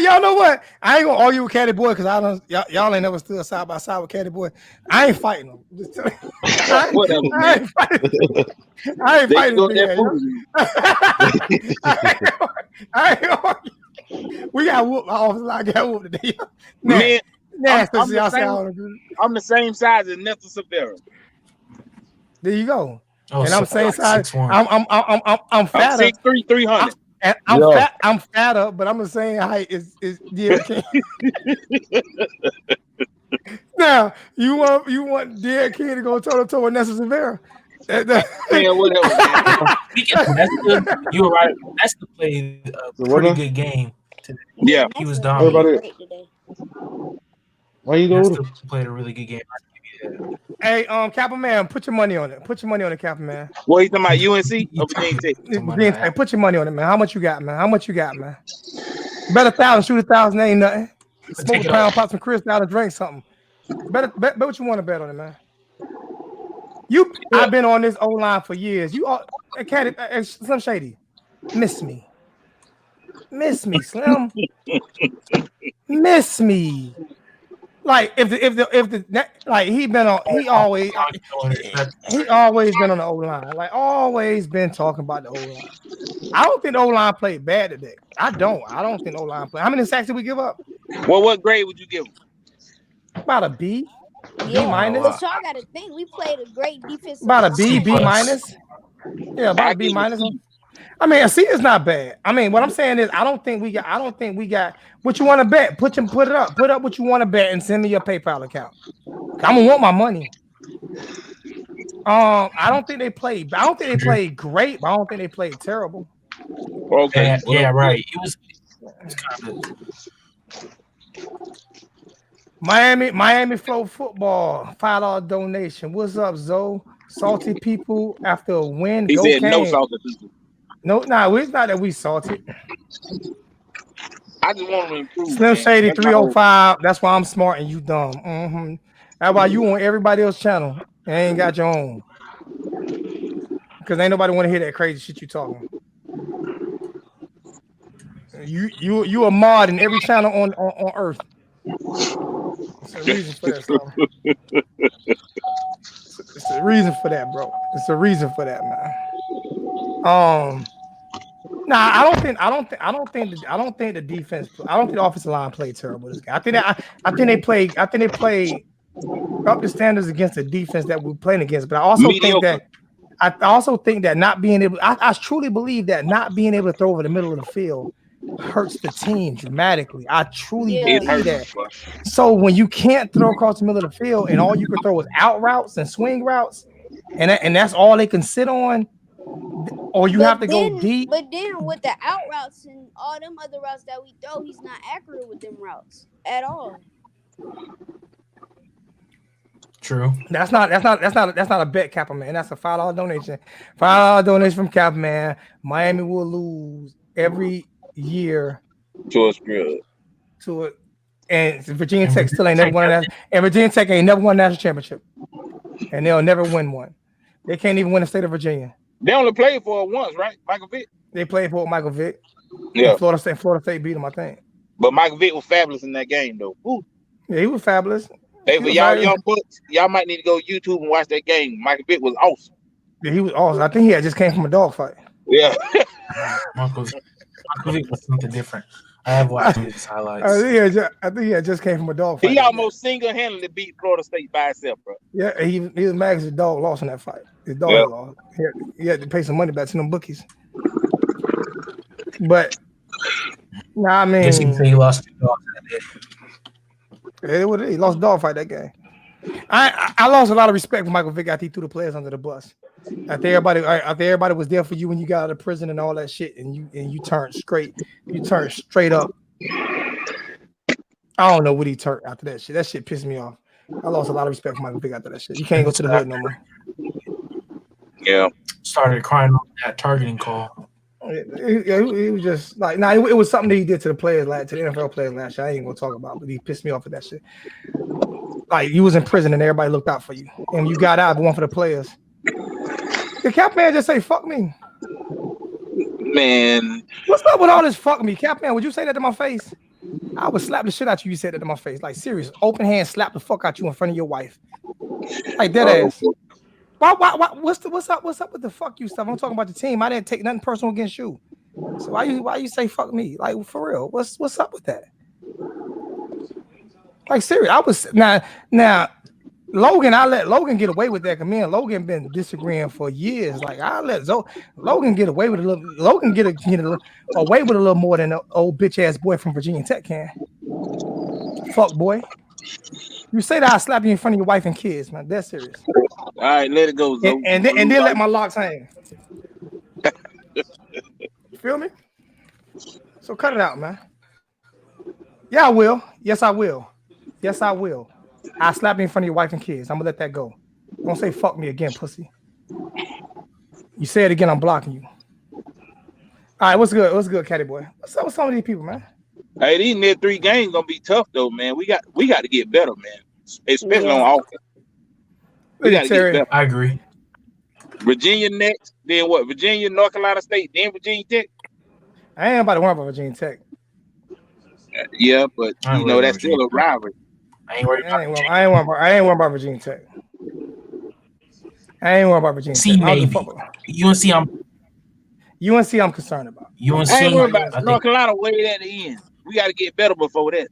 Y'all know what? I ain't gonna argue with Caddy Boy because I don't. Y'all ain't never stood side by side with Caddy Boy. I ain't fighting him. Just tell you. I ain't fighting. I ain't fighting. We got whooped. My office line got whooped today. Man, I'm the same size as Nelson Severa. There you go. Oh, and I'm saying size. 6'1". I'm fatter. 6'3", 300. I'm fatter, but I'm the same height as Derrick King. Now you want Derrick King to go toe to toe with Nelson Severa? Man, whatever. You were right. That's the play a pretty good game today. Yeah, he was dominant. Why you doing? Played a really good game. Hey, Kappa man, put your money on it. Put your money on it, Kappa man. What you talking about? UNC or Virginia Tech? Hey, put your money on it, man. How much you got, man? How much you got, man? Bet 1,000, shoot 1,000, ain't nothing. Smoke a pound, pop some crisp out and drink something. Bet what you want to bet on it, man. I've been on this O line for years. You all, Slim Shady, miss me, Slim, miss me. Like if the like he always been on the O line. Like always been talking about the O line. I don't think the O line played bad today. I don't think the O line played. How many sacks did we give up? Well, what grade would you give them? About a B. Yeah, B minus. but y'all got to think we played a great defensive. About a B minus. Yeah, about a B minus. I mean, a C is not bad. I mean, what I'm saying is, I don't think we got what you want to bet. Put it up. Put up what you want to bet and send me your PayPal account. I'm gonna want my money. I don't think they played great, but I don't think they played terrible. Okay. Yeah, right. It was kind of. Miami Flow Football, $5 donation. What's up, Zoe? Salty people after a win. He said Kane. no salty people. No, it's not that we salty. I just want to improve. Slim Shady 305. That's why I'm smart and you dumb. Mm-hmm. That's why you on everybody else's channel and ain't got your own. Because ain't nobody want to hear that crazy shit you talking. You a mod in every channel on earth. It's a reason for that, so. It's a reason for that, bro. It's a reason for that, man. I don't think the defense. I don't think the offensive line played terrible this game. I think they played up the standards against the defense that we're playing against. But I also think that not being able. I truly believe that not being able to throw over the middle of the field hurts the team dramatically. I truly believe that. So when you can't throw across the middle of the field and all you can throw is out routes and swing routes, and that's all they can sit on, or you have to go deep. But then with the out routes and all them other routes that we throw, he's not accurate with them routes at all. True. That's not a bet, Kappa man. That's a $5 donation. $5 donation from Kappa man. Miami will lose every year to a scrub. To it, and Virginia Tech still ain't never won that. And Virginia Tech ain't never won a national championship, and they'll never win one. They can't even win the state of Virginia. They only played for it once, right? Michael Vick. They played for Michael Vick. Yeah. Florida State beat them, I think. But Michael Vick was fabulous in that game, though. Ooh. Yeah, he was fabulous. Hey, for y'all young bucks, y'all might need to go YouTube and watch that game. Michael Vick was awesome. Yeah, he was awesome. I think he had just came from a dog fight. Yeah. Michael Vick was something different. I have watched his highlights. I think he had just came from a dog fight. He almost single-handedly beat Florida State by himself, bro. Yeah, he was mad because his dog lost in that fight. His dog lost. He had to pay some money back to them bookies. But nah, I mean, guess he say he lost the dog that day. He lost a dog fight that game. I lost a lot of respect for Michael Vick after he threw the players under the bus. After everybody was there for you when you got out of prison and all that shit, and you turned straight up. I don't know what he turned after that shit. That shit pissed me off. I lost a lot of respect for Michael Vick after that shit. You can't go to the hood no more. Yeah. Started crying on that targeting call. It was just like, it was something that he did to the players, to the NFL players last year. I ain't gonna talk about, but he pissed me off with that shit. Like, you was in prison and everybody looked out for you, and you got out, but one for the players. The Cap Man just say fuck me. Man, what's up with all this fuck me, Cap Man? Would you say that to my face? I would slap the shit out you. You said that to my face, like serious, open hand, slap the fuck out you in front of your wife, like dead ass. Why? What's up with the fuck you stuff? I'm talking about the team. I didn't take nothing personal against you. So why you say fuck me? Like, for real, what's up with that? Like, serious. I was now Logan. I let Logan get away with that because me and Logan been disagreeing for years. Like, I let Logan get away with a little. Logan get away with a little more than an old bitch ass boy from Virginia Tech can. Fuck boy. You say that I slap you in front of your wife and kids, man. That's serious. All right, let it go, Zoe. And then let my locks hang. You feel me? So cut it out, man. Yeah, I will. Yes, I will. Yes, I will. I slap you in front of your wife and kids. I'm gonna let that go. Don't say fuck me again, pussy. You say it again, I'm blocking you. All right, what's good? What's good, Caddy boy? What's up with some of these people, man? Hey, these next 3 games gonna be tough though, man. We got to get better, man. Especially on offense. We got to get better. I agree. Virginia next, then what? Virginia, North Carolina State, then Virginia Tech. I ain't about to worry about Virginia Tech. Yeah, but you know that's still a rivalry. I ain't worried about I ain't worried about Virginia Tech. I ain't worried about Virginia Tech. Maybe. UNC I'm concerned about. UNC, I ain't worried about North Carolina way at the end. We got to get better before that.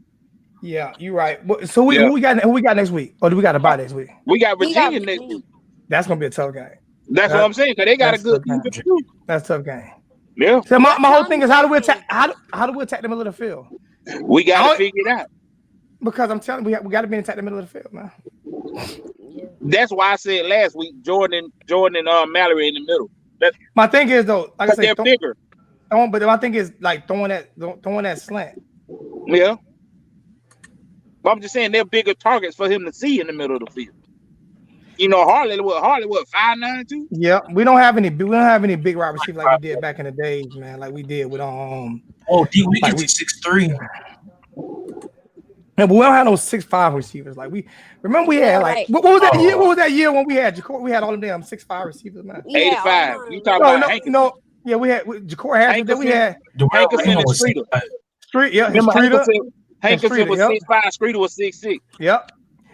Yeah, you're right. So who we got next week? Or do we got to buy next week? We got Virginia next week. That's gonna be a tough game. That's what I'm saying, because they got a good defense too. That's a tough game. Yeah. So my whole thing is how do we attack the middle of the field? We got to figure it out. Because I'm telling you, we got to be in the middle of the field, man. That's why I said last week, Jordan and Mallory in the middle. My thing is though, like I said, they're bigger. But my thing is like throwing that slant. Yeah. But I'm just saying they're bigger targets for him to see in the middle of the field. You know, Harley what 5'9" too? Yeah, we don't have any big wide receivers like we did back in the days, man. Like we did with D Wiggins is 6'3". Yeah, but we don't have no 6'5" receivers. Like we had like what was that year? What was that year when we had Ja'Cory? We had all them damn 6'5" receivers, man. 85. You talking about Hankerson? Yeah, we had Ja'Cory Harrison. Then we had Hankerson and Streeter. Hankerson was 6'5", Streeter was 6'6". Yep.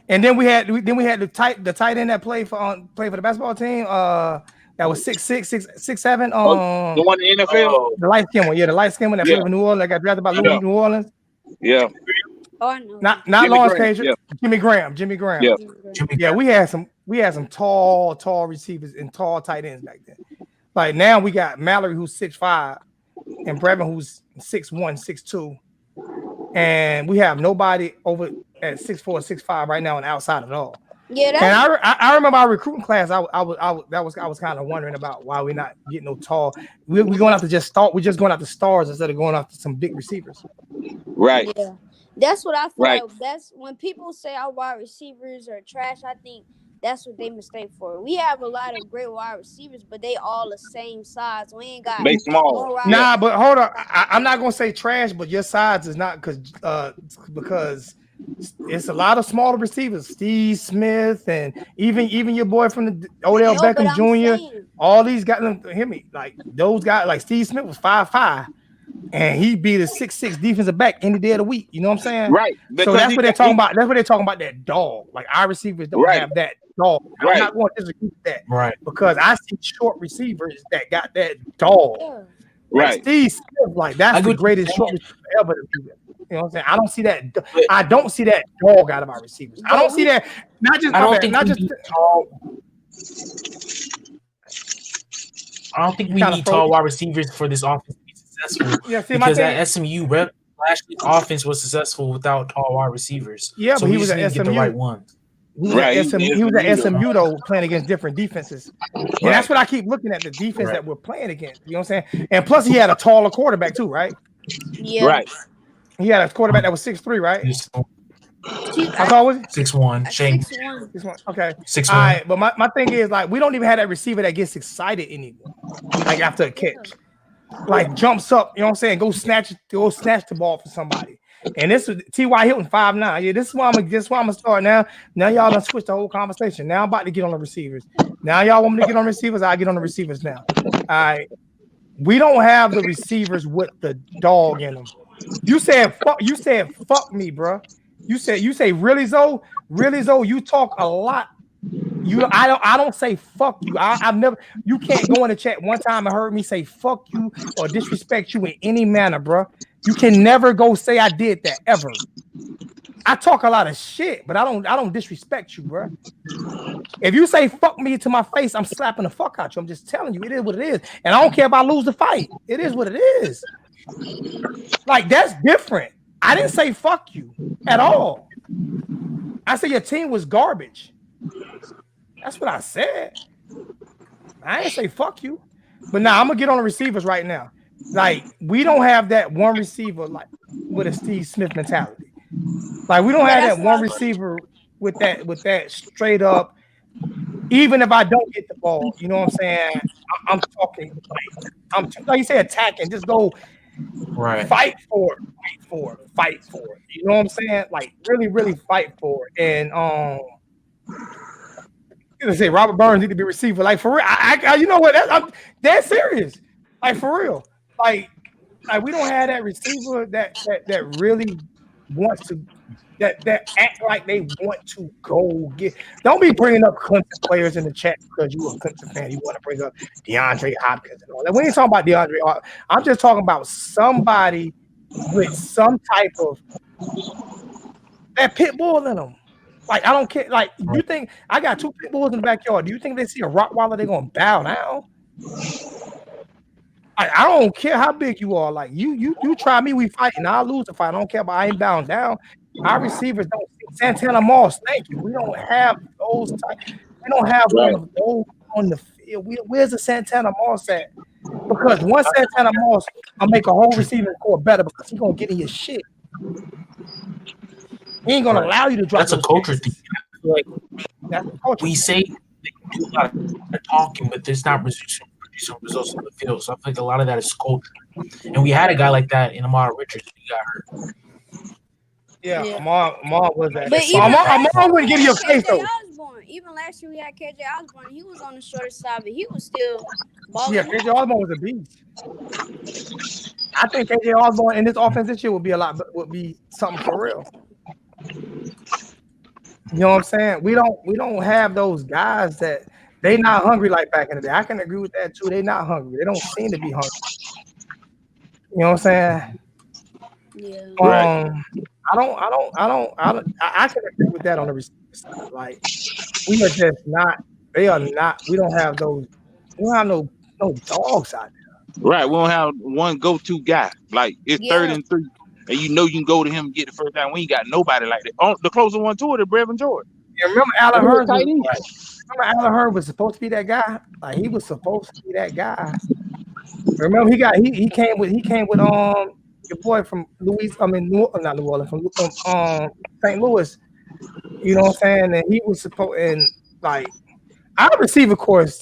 And then we had the tight end that played for the basketball team. That was 6'6", 6'7". The one in the NFL. The light skin one, the light skin one that played for New Orleans. That got drafted by New Orleans. Yeah. Oh, no. Not Lawrence Cage. Yeah. Jimmy Graham. Yeah. We had some tall receivers and tall tight ends back then. Like now we got Mallory who's 6'5", and Brevin who's 6'1", 6'2". And we have nobody over at 6'4", 6'5" right now on the outside at all. Yeah, and I remember our recruiting class. I was kind of wondering about why we're not getting no tall. We're going out to just start. We're just going out to stars instead of going out to some big receivers. Right. Yeah, that's what I feel like. That's when people say our wide receivers are trash. I think that's what they mistake for. We have a lot of great wide receivers, but they all the same size. We ain't got they small. Nah, but hold on. I'm not gonna say trash, but your size is not because it's a lot of smaller receivers. Steve Smith and even your boy from the Odell Beckham Jr. All these guys, hear me, like those guys, like Steve Smith was 5'5", and he beat a 6'6" defensive back any day of the week. You know what I'm saying? Right. So that's what they're talking about. That's what they're talking about. That dog. Like our receivers don't have that dog. I'm not going to disagree with that. Right. Because I see short receivers that got that dog. Like Steve Smith, like that's the greatest short receiver ever to do that. You know what I'm saying? I don't see that. I don't see that dog out of our receivers. I don't see that. Not just. I don't think we need tall wide receivers for this offense to be successful. Because that SMU offense was successful without tall wide receivers. Yeah, so but he was at SMU. Get the right ones. He was at SMU though, playing against different defenses. And that's what I keep looking at, the defense that we're playing against. You know what I'm saying? And plus he had a taller quarterback too, right? Yeah. Right. He had a quarterback that was 6'3", right? How tall was he? 6'1". Shane. 6'1". Okay. 6'1". All right, but my thing is, like, we don't even have that receiver that gets excited anymore. Like after a catch. Like jumps up, you know what I'm saying? Go snatch the ball for somebody. And this is T.Y. Hilton, 5'9". Yeah, this is why I'm gonna start now. Now y'all done switch the whole conversation. Now I'm about to get on the receivers. Now y'all want me to get on receivers, I get on the receivers now. All right. We don't have the receivers with the dog in them. You said fuck me, bro. You say really Zoe? Really Zoe, you talk a lot. I don't say fuck you. I've never, you can't go in the chat one time and heard me say fuck you or disrespect you in any manner, bro. You can never go say I did that ever. I talk a lot of shit, but I don't disrespect you, bro. If you say fuck me to my face, I'm slapping the fuck out you. I'm just telling you, it is what it is. And I don't care if I lose the fight. It is what it is. Like, that's different. I didn't say fuck you at all. I said your team was garbage. That's what I said. I didn't say fuck you. But now I'm gonna get on the receivers right now. Like, we don't have that one receiver like with a Steve Smith mentality. Like, we don't have that one receiver with that straight up. Even if I don't get the ball, you know what I'm saying? I'm talking like you say, attacking. Just go fight for it. You know what I'm saying? Like, really, really fight for it. And you say Robert Burns need to be receiver. Like, for real, I you know what? I'm dead serious. Like, for real. Like we don't have that receiver that really wants to that act like they want to go get. Don't be bringing up Clemson players in the chat because you a Clemson fan. You want to bring up DeAndre Hopkins and all that. We ain't talking about DeAndre Hopkins. I'm just talking about somebody with some type of that pit bull in them. Like, I don't care. Like, you think I got 2 pit bulls in the backyard? Do you think they see a Rottweiler, they're gonna bow down? I don't care how big you are. Like, you try me, we fight, and I'll lose the fight. I don't care, but I ain't bowing down. Our receivers don't see Santana Moss. Thank you. We don't have those type. We don't have one of those on the field. Where's the Santana Moss at? Because once Santana Moss, I'll make a whole receiving core better because he's gonna get in your shit. He ain't gonna allow you to drop. That's a culture thing. Like, we say they do a lot of talking, but there's not producing results on the field. So I think a lot of that is culture. And we had a guy like that in Amar Richards when he got hurt. Yeah. Amar was that. But Amar wouldn't give you a face though. Even last year we had KJ Osborne. He was on the shorter side, but he was still balling. Yeah, KJ Osborne was a beast. I think KJ Osborne in this offense this year would be something for real. You know what I'm saying? We don't have those guys that they not hungry like back in the day. I can agree with that too. They not hungry. They don't seem to be hungry. You know what I'm saying? Yeah. I can agree with that on the receiver side. Like, we are just not. They are not. We don't have those. We don't have no dogs out there. Right. We don't have one go-to guy. Like, it's 3rd and 3. And you can go to him and get the first down. We ain't got nobody like that. The closest one to it is Brevin Jordan. Yeah, remember Allen Hurd was supposed to be that guy? Like, he was supposed to be that guy. Remember he came with your boy from not New Orleans, from St. Louis. You know what I'm saying? And he was supposed, and like, our receiving core is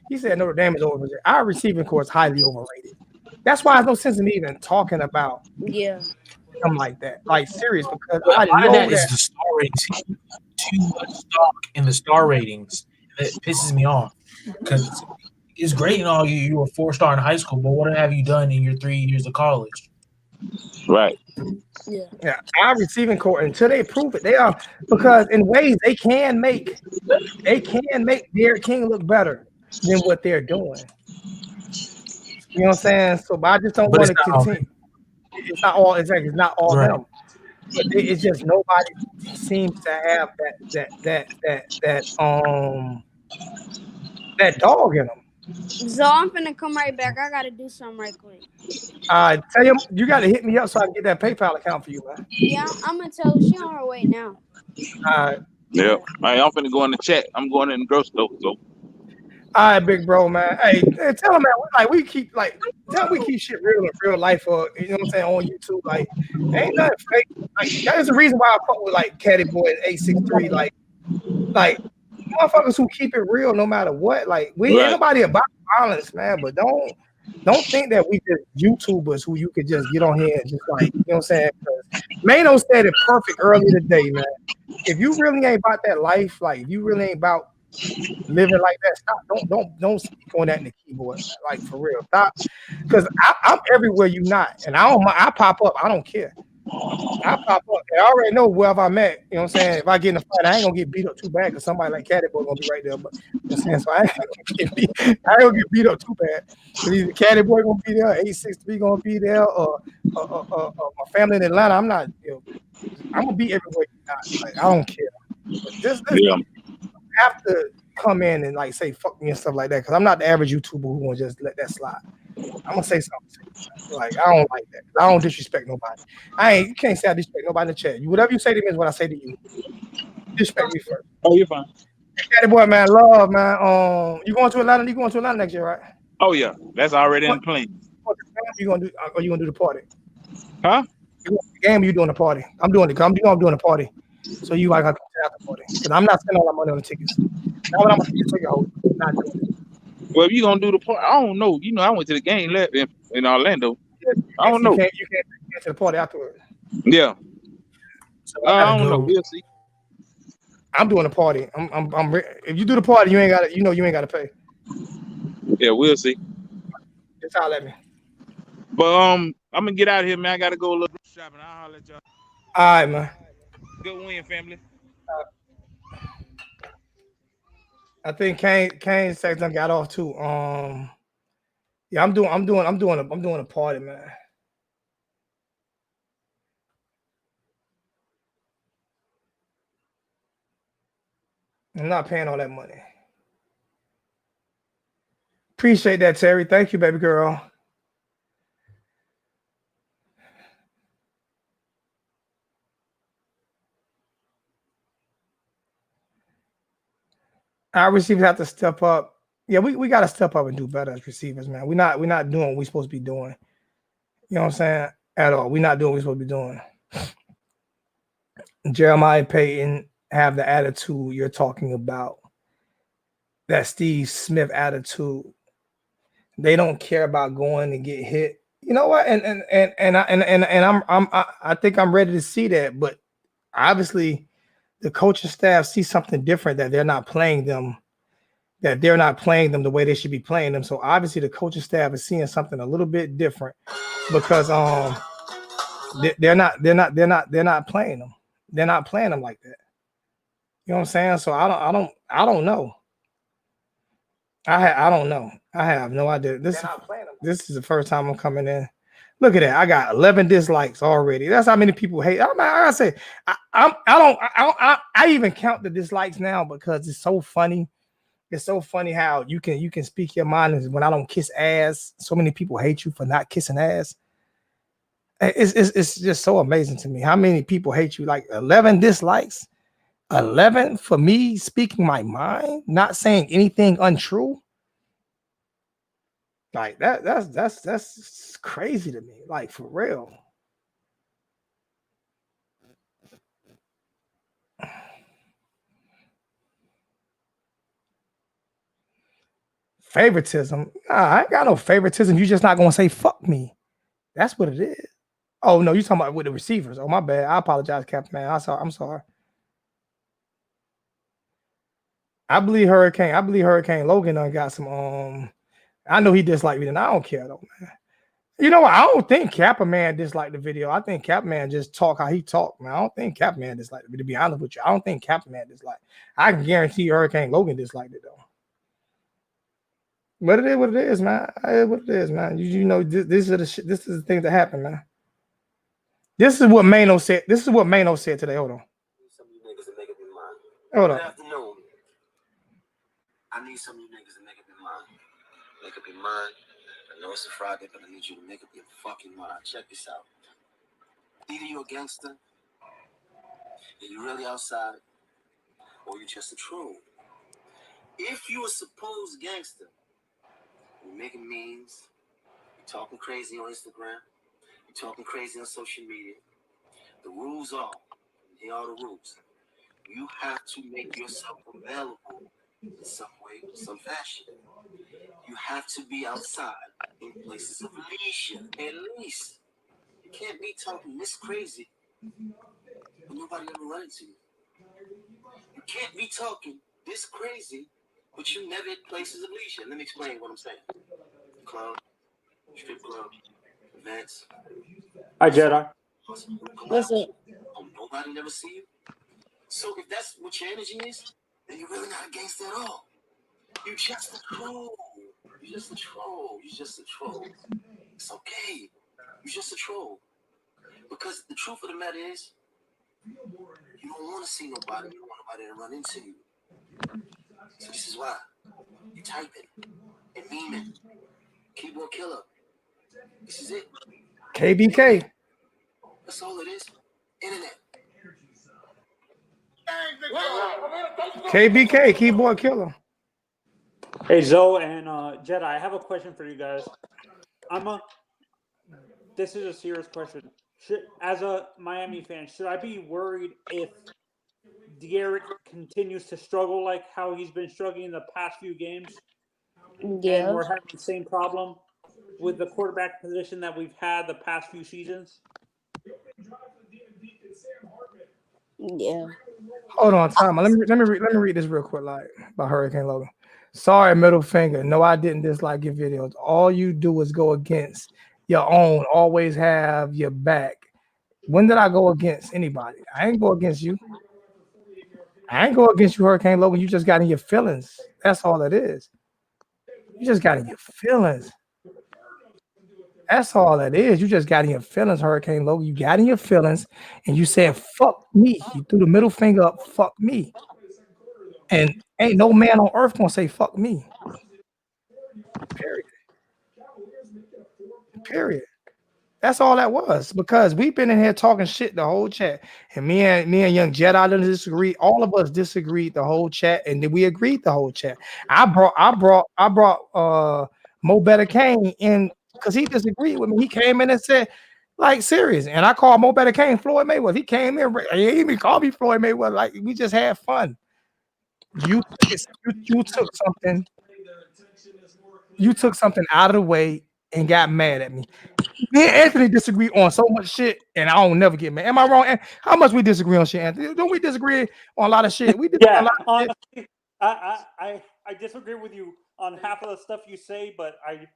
he said Notre Dame is overrated. Our receiving core is highly overrated. That's why there's no sense in me even talking about something like that. Like, serious, because a lot of that is the star ratings. Too much stock in the star ratings that pisses me off. Because it's great and all. You were a 4-star in high school, but what have you done in your 3 years of college? Right. Yeah. Our receiving core until they prove it, they are because in ways they can make Derrick King look better than what they're doing. You know what I'm saying? So, but I just don't But want it's to not all continue. It's not all exactly. It's not all right. them. But it's just nobody seems to have that dog in them. So I'm finna come right back. I gotta do something right quick. Tell you, you got to hit me up so I can get that PayPal account for you, man. Yeah, I'm gonna tell her she on her way now. Yeah. Right, I'm finna go in the chat. I'm going in the grocery store. So. All right, big bro, man. Hey, tell him, man. We keep shit real in real life, or you know what I'm saying, on YouTube. Like, ain't nothing fake. Like, that is the reason why I fuck with like Caddy Boy and 863. Like motherfuckers who keep it real no matter what. Like, we ain't nobody about violence, man. But don't think that we just YouTubers who you could just get on here and just like, you know what I'm saying? Mano said it perfect earlier today, man. If you really ain't about that life, like if you really ain't about living like that, stop. Don't speak on that in the keyboard, man. Like for real. Stop. Because I'm everywhere you not. And I pop up. I don't care. I pop up. And I already know wherever I'm at. You know what I'm saying? If I get in a fight, I ain't gonna get beat up too bad because somebody like Caddy Boy gonna be right there. But you know what I'm saying? So I ain't gonna get beat up too bad. Because either Caddy Boy gonna be there, 863 gonna be there, or my family in Atlanta. I'm not, I'm gonna be everywhere you not. Like I don't care. But this have to come in and like say fuck me and stuff like that because I'm not the average YouTuber who gonna just let that slide. I'm gonna say something. Like I don't like that. I don't disrespect nobody. You can't say I disrespect nobody in the chat. Whatever you say to me is what I say to you. Disrespect me first. Oh, you're fine. Caddy Boy, man, love, man. You going to Atlanta? You going to Atlanta next year, right? Oh yeah, that's already in the plan. What you gonna do? Are you gonna do the party? Huh? You going to the game? Or you doing the party? I'm doing the party. So you like to out the party because I'm not spending all that money on the tickets. Now what I'm gonna take your hold. Not doing it. Well, if you gonna do the party, I don't know. You know, I went to the game in Orlando. I don't know. You can't get to the party afterwards. Yeah. So I don't know. We'll see. I'm doing a party. If you do the party, you ain't got to. You ain't got to pay. Yeah, we'll see. Just holler at me. But I'm gonna get out of here, man. I gotta go a little shopping. I'll holler at y'all. All right, man. Good win, family. I think Kane Sexton got off too. Yeah, I'm doing a party, man. I'm not paying all that money. Appreciate that, Terry. Thank you, baby girl. Our receivers have to step up. Yeah, we got to step up and do better as receivers, man. We're not doing what we're supposed to be doing. You know what I'm saying? At all. We're not doing what we're supposed to be doing. Jeremiah Payton have the attitude you're talking about. That Steve Smith attitude. They don't care about going and get hit. You know what? I think I'm ready to see that. But obviously, the coaching staff see something different that they're not playing them. That they're not playing them the way they should be playing them. So obviously, the coaching staff is seeing something a little bit different because they're not playing them. They're not playing them like that. You know what I'm saying? So I don't know. I don't know. I have no idea. This is the first time I'm coming in. Look at that. I got 11 dislikes already. That's how many people hate. I say I even count the dislikes now because it's so funny. It's so funny how you can speak your mind. And when I don't kiss ass, so many people hate you for not kissing ass. It's just so amazing to me how many people hate you. Like 11 dislikes, 11 for me speaking my mind, not saying anything untrue. Like that's crazy to me. Like for real. Favoritism. Nah, I ain't got no favoritism. You just not gonna say fuck me. That's what it is. Oh no, you talking about with the receivers. Oh my bad. I apologize, Captain Man. I'm sorry. I believe Hurricane Logan got some I know he disliked it, and I don't care though, man. You know what? I don't think Kappa Man disliked the video. I think Kappa Man just talk how he talk, man. I don't think Kappa Man disliked it. To be honest with you, I don't think Kappa Man disliked. I can guarantee Hurricane Logan disliked it though. But it is what it is, man. It is what it is, man. You know, this is the thing that happened, man. This is what Mano said. This is what Mano said today. Hold on. Hold on. Good afternoon. I need some of you niggas to make up your mind. Make up your mind. I know it's a Friday, but I need you to make up your fucking mind. Check this out. Either you're a gangster, and you're really outside, or you're just a troll. If you're a supposed gangster, you're making memes, you're talking crazy on Instagram, you're talking crazy on social media. The rules are, here are the rules. You have to make yourself available in some way, some fashion. You have to be outside in places of leisure, at least. You can't be talking this crazy when nobody ever run into you. You can't be talking this crazy, but you never at places of leisure. Let me explain what I'm saying. Club, strip club, events. Hi, Jedi. What's up? Oh, nobody never see you? So if that's what your energy is, then you're really not a gangster at all. You're just a troll. You're just a troll. You're just a troll. It's okay. You're just a troll. Because the truth of the matter is, you don't want to see nobody. You don't want nobody to run into you. So this is why. You're typing and memeing. Keyboard killer. This is it. KBK. That's all it is. Internet. KBK, keyboard killer. Hey, Zoe and Jedi, I have a question for you guys. This is a serious question. As a Miami fan, should I be worried if De'Aaron continues to struggle like how he's been struggling the past few games? Yeah. And we're having the same problem with the quarterback position that we've had the past few seasons? Yeah. Hold on, time. Let me read this real quick, like about Hurricane Logan. Sorry, middle finger. No, I didn't dislike your videos. All you do is go against your own. Always have your back. When did I go against anybody? I ain't go against you. I ain't go against you, Hurricane Logan. You just got in your feelings. That's all it is. You just got in your feelings. That's all it is. You just got in your feelings, Hurricane Logan. You got in your feelings and you said, fuck me. You threw the middle finger up, fuck me. And ain't no man on earth gonna say fuck me. Period. Period. That's all that was, because we've been in here talking shit the whole chat, and me and Young Jedi didn't disagree. All of us disagreed the whole chat, and then we agreed the whole chat. I brought Mo Better Kane in because he disagreed with me. He came in and said, like, serious, and I called Mo Better Kane Floyd Mayweather. He came in, he didn't even call me Floyd Mayweather. Like, we just had fun. You took something. You took something out of the way and got mad at me. Me and Anthony disagree on so much shit, and I don't never get mad. Am I wrong? How much we disagree on shit, Anthony? Don't we disagree on a lot of shit? We disagree on a lot of honestly, shit. I disagree with you on half of the stuff you say, but I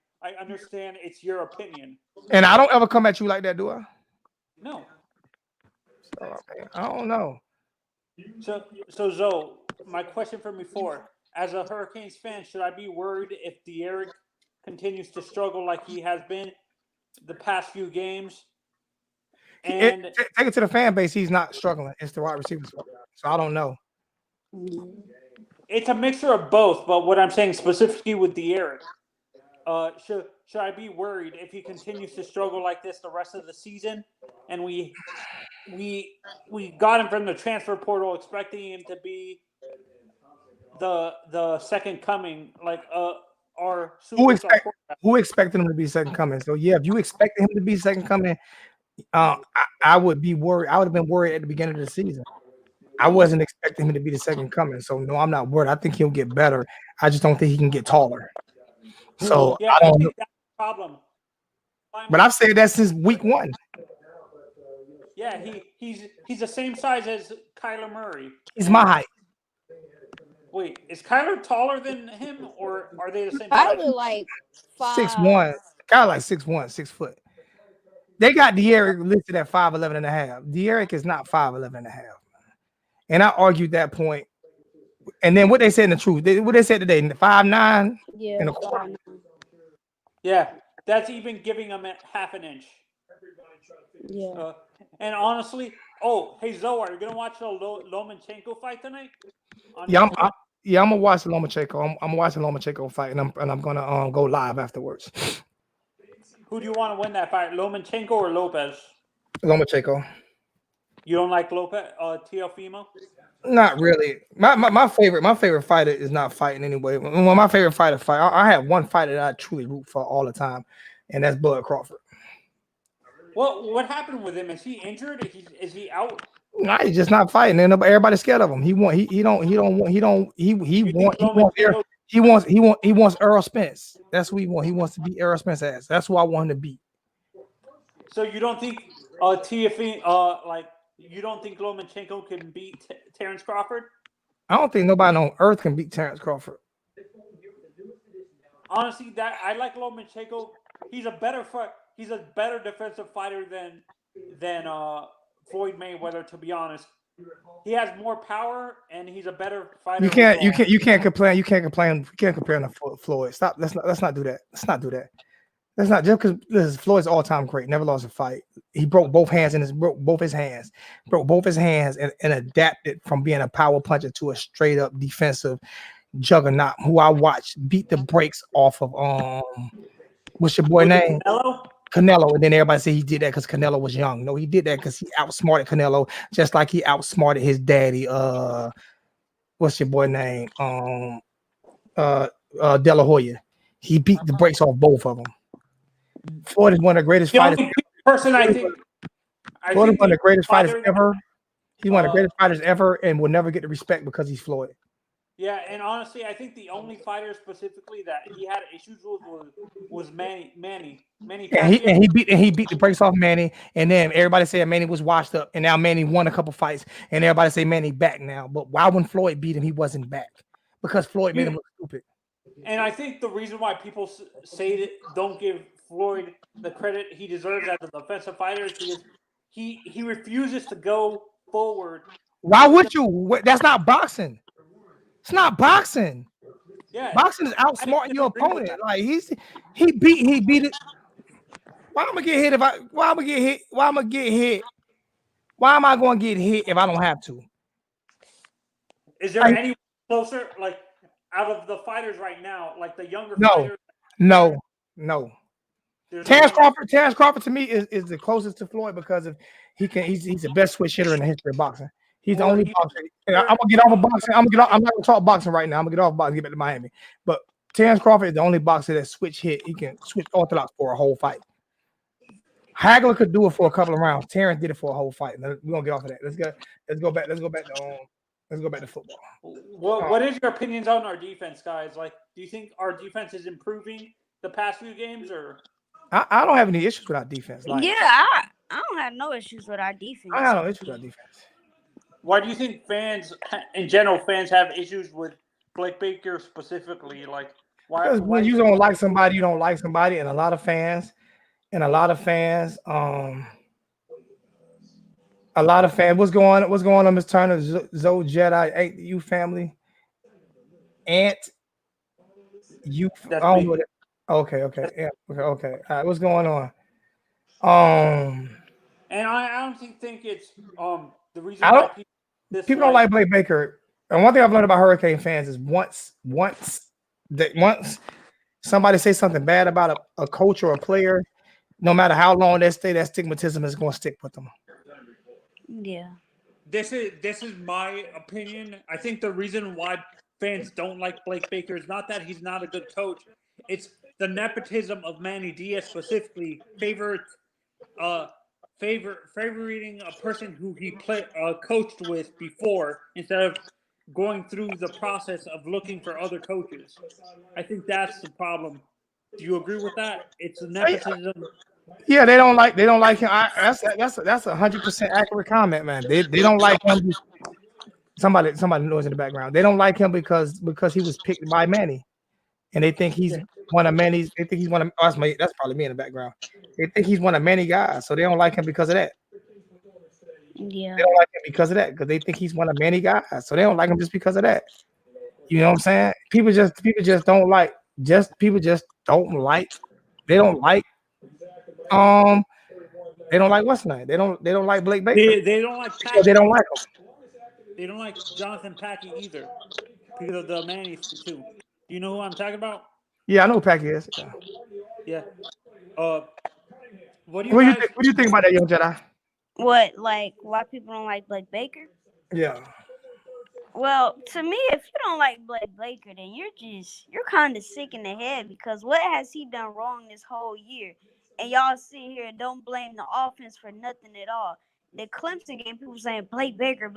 understand it's your opinion. And I don't ever come at you like that, do I? No. So, I don't know. So Zoe, my question from before, as a Hurricanes fan, should I be worried if De'Aaron continues to struggle like he has been the past few games? And take it to the fan base. He's not struggling. It's the wide receivers. So I don't know. It's a mixture of both, but what I'm saying specifically with De'Aaron, should I be worried if he continues to struggle like this the rest of the season? And we got him from the transfer portal, expecting him to be the second coming, like our superstar. Who expected him to be second coming? So yeah, if you expected him to be second coming, I would be worried. I would have been worried at the beginning of the season. I wasn't expecting him to be the second coming. So no, I'm not worried. I think he'll get better. I just don't think he can get taller. So yeah, I don't know. That's the problem. But I've said that since week 1. Yeah, he's the same size as Kyler Murray. He's my height. Wait, is Kyler taller than him, or are they the same I size? look like 6'1", 5. kind of like 6'1", 6 foot. They got De'Aaron listed at 5'11" and a half. De'Aaron is not 5'11" and a half. And I argued that point. And then what they said in the truth, what they said today, 5'9" Yeah, and a quarter. 5'9". Yeah, that's even giving him half an inch. Yeah. And honestly, hey Zoe, are you gonna watch the Lomachenko fight tonight? Yeah, I'm gonna watch the Lomachenko. I'm gonna watch the Lomachenko fight, and I'm gonna go live afterwards. Who do you want to win that fight, Lomachenko or Lopez? Lomachenko. You don't like Lopez, Teofimo? Not really. My favorite fighter is not fighting anyway. Well, my favorite fighter fight. I have one fighter that I truly root for all the time, and that's Bud Crawford. What happened with him? Is he injured? Is he out? Nah, he's just not fighting. And everybody's scared of him. He wants Errol Spence. That's who he wants. He wants to beat Errol Spence ass. That's who I want him to beat. So you don't think Teofimo, you don't think Lomachenko can beat Terrence Crawford? I don't think nobody on earth can beat Terrence Crawford. Honestly, that I like Lomachenko. He's a better defensive fighter than Floyd Mayweather, to be honest. He has more power and he's a better fighter. You can't complain. You can't compare him to Floyd. Stop. Let's not do that. Let's not do that. That's not just because Floyd's all-time great. Never lost a fight. He broke both his hands and adapted from being a power puncher to a straight up defensive juggernaut who I watched beat the brakes off of what's your boy name? Canelo. And then everybody say he did that because Canelo was young. No, he did that because he outsmarted Canelo, just like he outsmarted his daddy. What's your boy name? De La Hoya. He beat the brakes off both of them. Floyd is one of the greatest fighters. Floyd is one of the greatest fighters ever. He's one of the greatest fighters ever, and will never get the respect because he's Floyd. Yeah, and honestly, I think the only fighter specifically that he had issues with was Manny. And he beat the brakes off Manny, and then everybody said Manny was washed up, and now Manny won a couple fights, and everybody say Manny back now. But why when Floyd beat him, he wasn't back? Because Floyd made him look stupid. And I think the reason why people say that don't give Floyd the credit he deserves as a defensive fighter is because he refuses to go forward. Why would you? That's not boxing. It's not boxing. Yeah, boxing is outsmarting your opponent. Like he beat it. Why am I gonna get hit why am I gonna get hit? Why am I gonna get hit if I don't have to? Is there any closer, like out of the fighters right now, like the younger fighters? No. Terrence Crawford to me is the closest to Floyd because of he's the best switch hitter in the history of boxing. He's the only boxer. I'm gonna get off of boxing. I'm not gonna talk boxing right now. I'm gonna get off boxing, get back to Miami. But Terrence Crawford is the only boxer that switch hit. He can switch orthodox for a whole fight. Hagler could do it for a couple of rounds. Terrence did it for a whole fight. We're gonna get off of that. Let's go back to football. What is your opinions on our defense, guys? Like, do you think our defense is improving the past few games, or? I don't have any issues with our defense. Like, I don't have no issues with our defense. I have no issues with our defense. Why do you think fans have issues with Blake Baker specifically? Like, why? Because when you don't like somebody, you don't like somebody, and a lot of fans, what's going on, Miss Turner? Zoe Jedi, ain't you family? Aunt, you. I don't know that. Okay. Yeah. Okay. All right. What's going on? And I honestly think it's the reason why people don't like Blake Baker. And one thing I've learned about Hurricane fans is once somebody says something bad about a coach or a player, no matter how long they stay, that stigmatism is going to stick with them. Yeah. This is my opinion. I think the reason why fans don't like Blake Baker is not that he's not a good coach. It's the nepotism of Manny Diaz specifically favoring a person who he coached with before instead of going through the process of looking for other coaches. I think that's the problem. Do you agree with that? It's a nepotism. Yeah, they don't like him. That's 100% accurate comment, man. They don't like him. Somebody noise in the background. They don't like him because he was picked by Manny, and they think he's one of Manny's. They think he's one of. Oh, that's probably me in the background. They think he's one of many guys, so they don't like him because of that. Yeah. They don't like him because of that, because they think he's one of many guys, so they don't like him just because of that. You know what I'm saying? People just don't like. People just don't like. They don't like. They don't like what's his name. They don't like Blake Baker. They don't like So they don't like him. They don't like Jonathan Packey either because of the Manny thing too. Do you know who I'm talking about? Yeah, I know who Packey is. Yeah. What do you think about that, young Jedi? What, like, why people don't like Blake Baker? Yeah. Well, to me, if you don't like Blake Baker, then you're kind of sick in the head, because what has he done wrong this whole year? And y'all sit here and don't blame the offense for nothing at all. The Clemson game, people saying Blake Baker.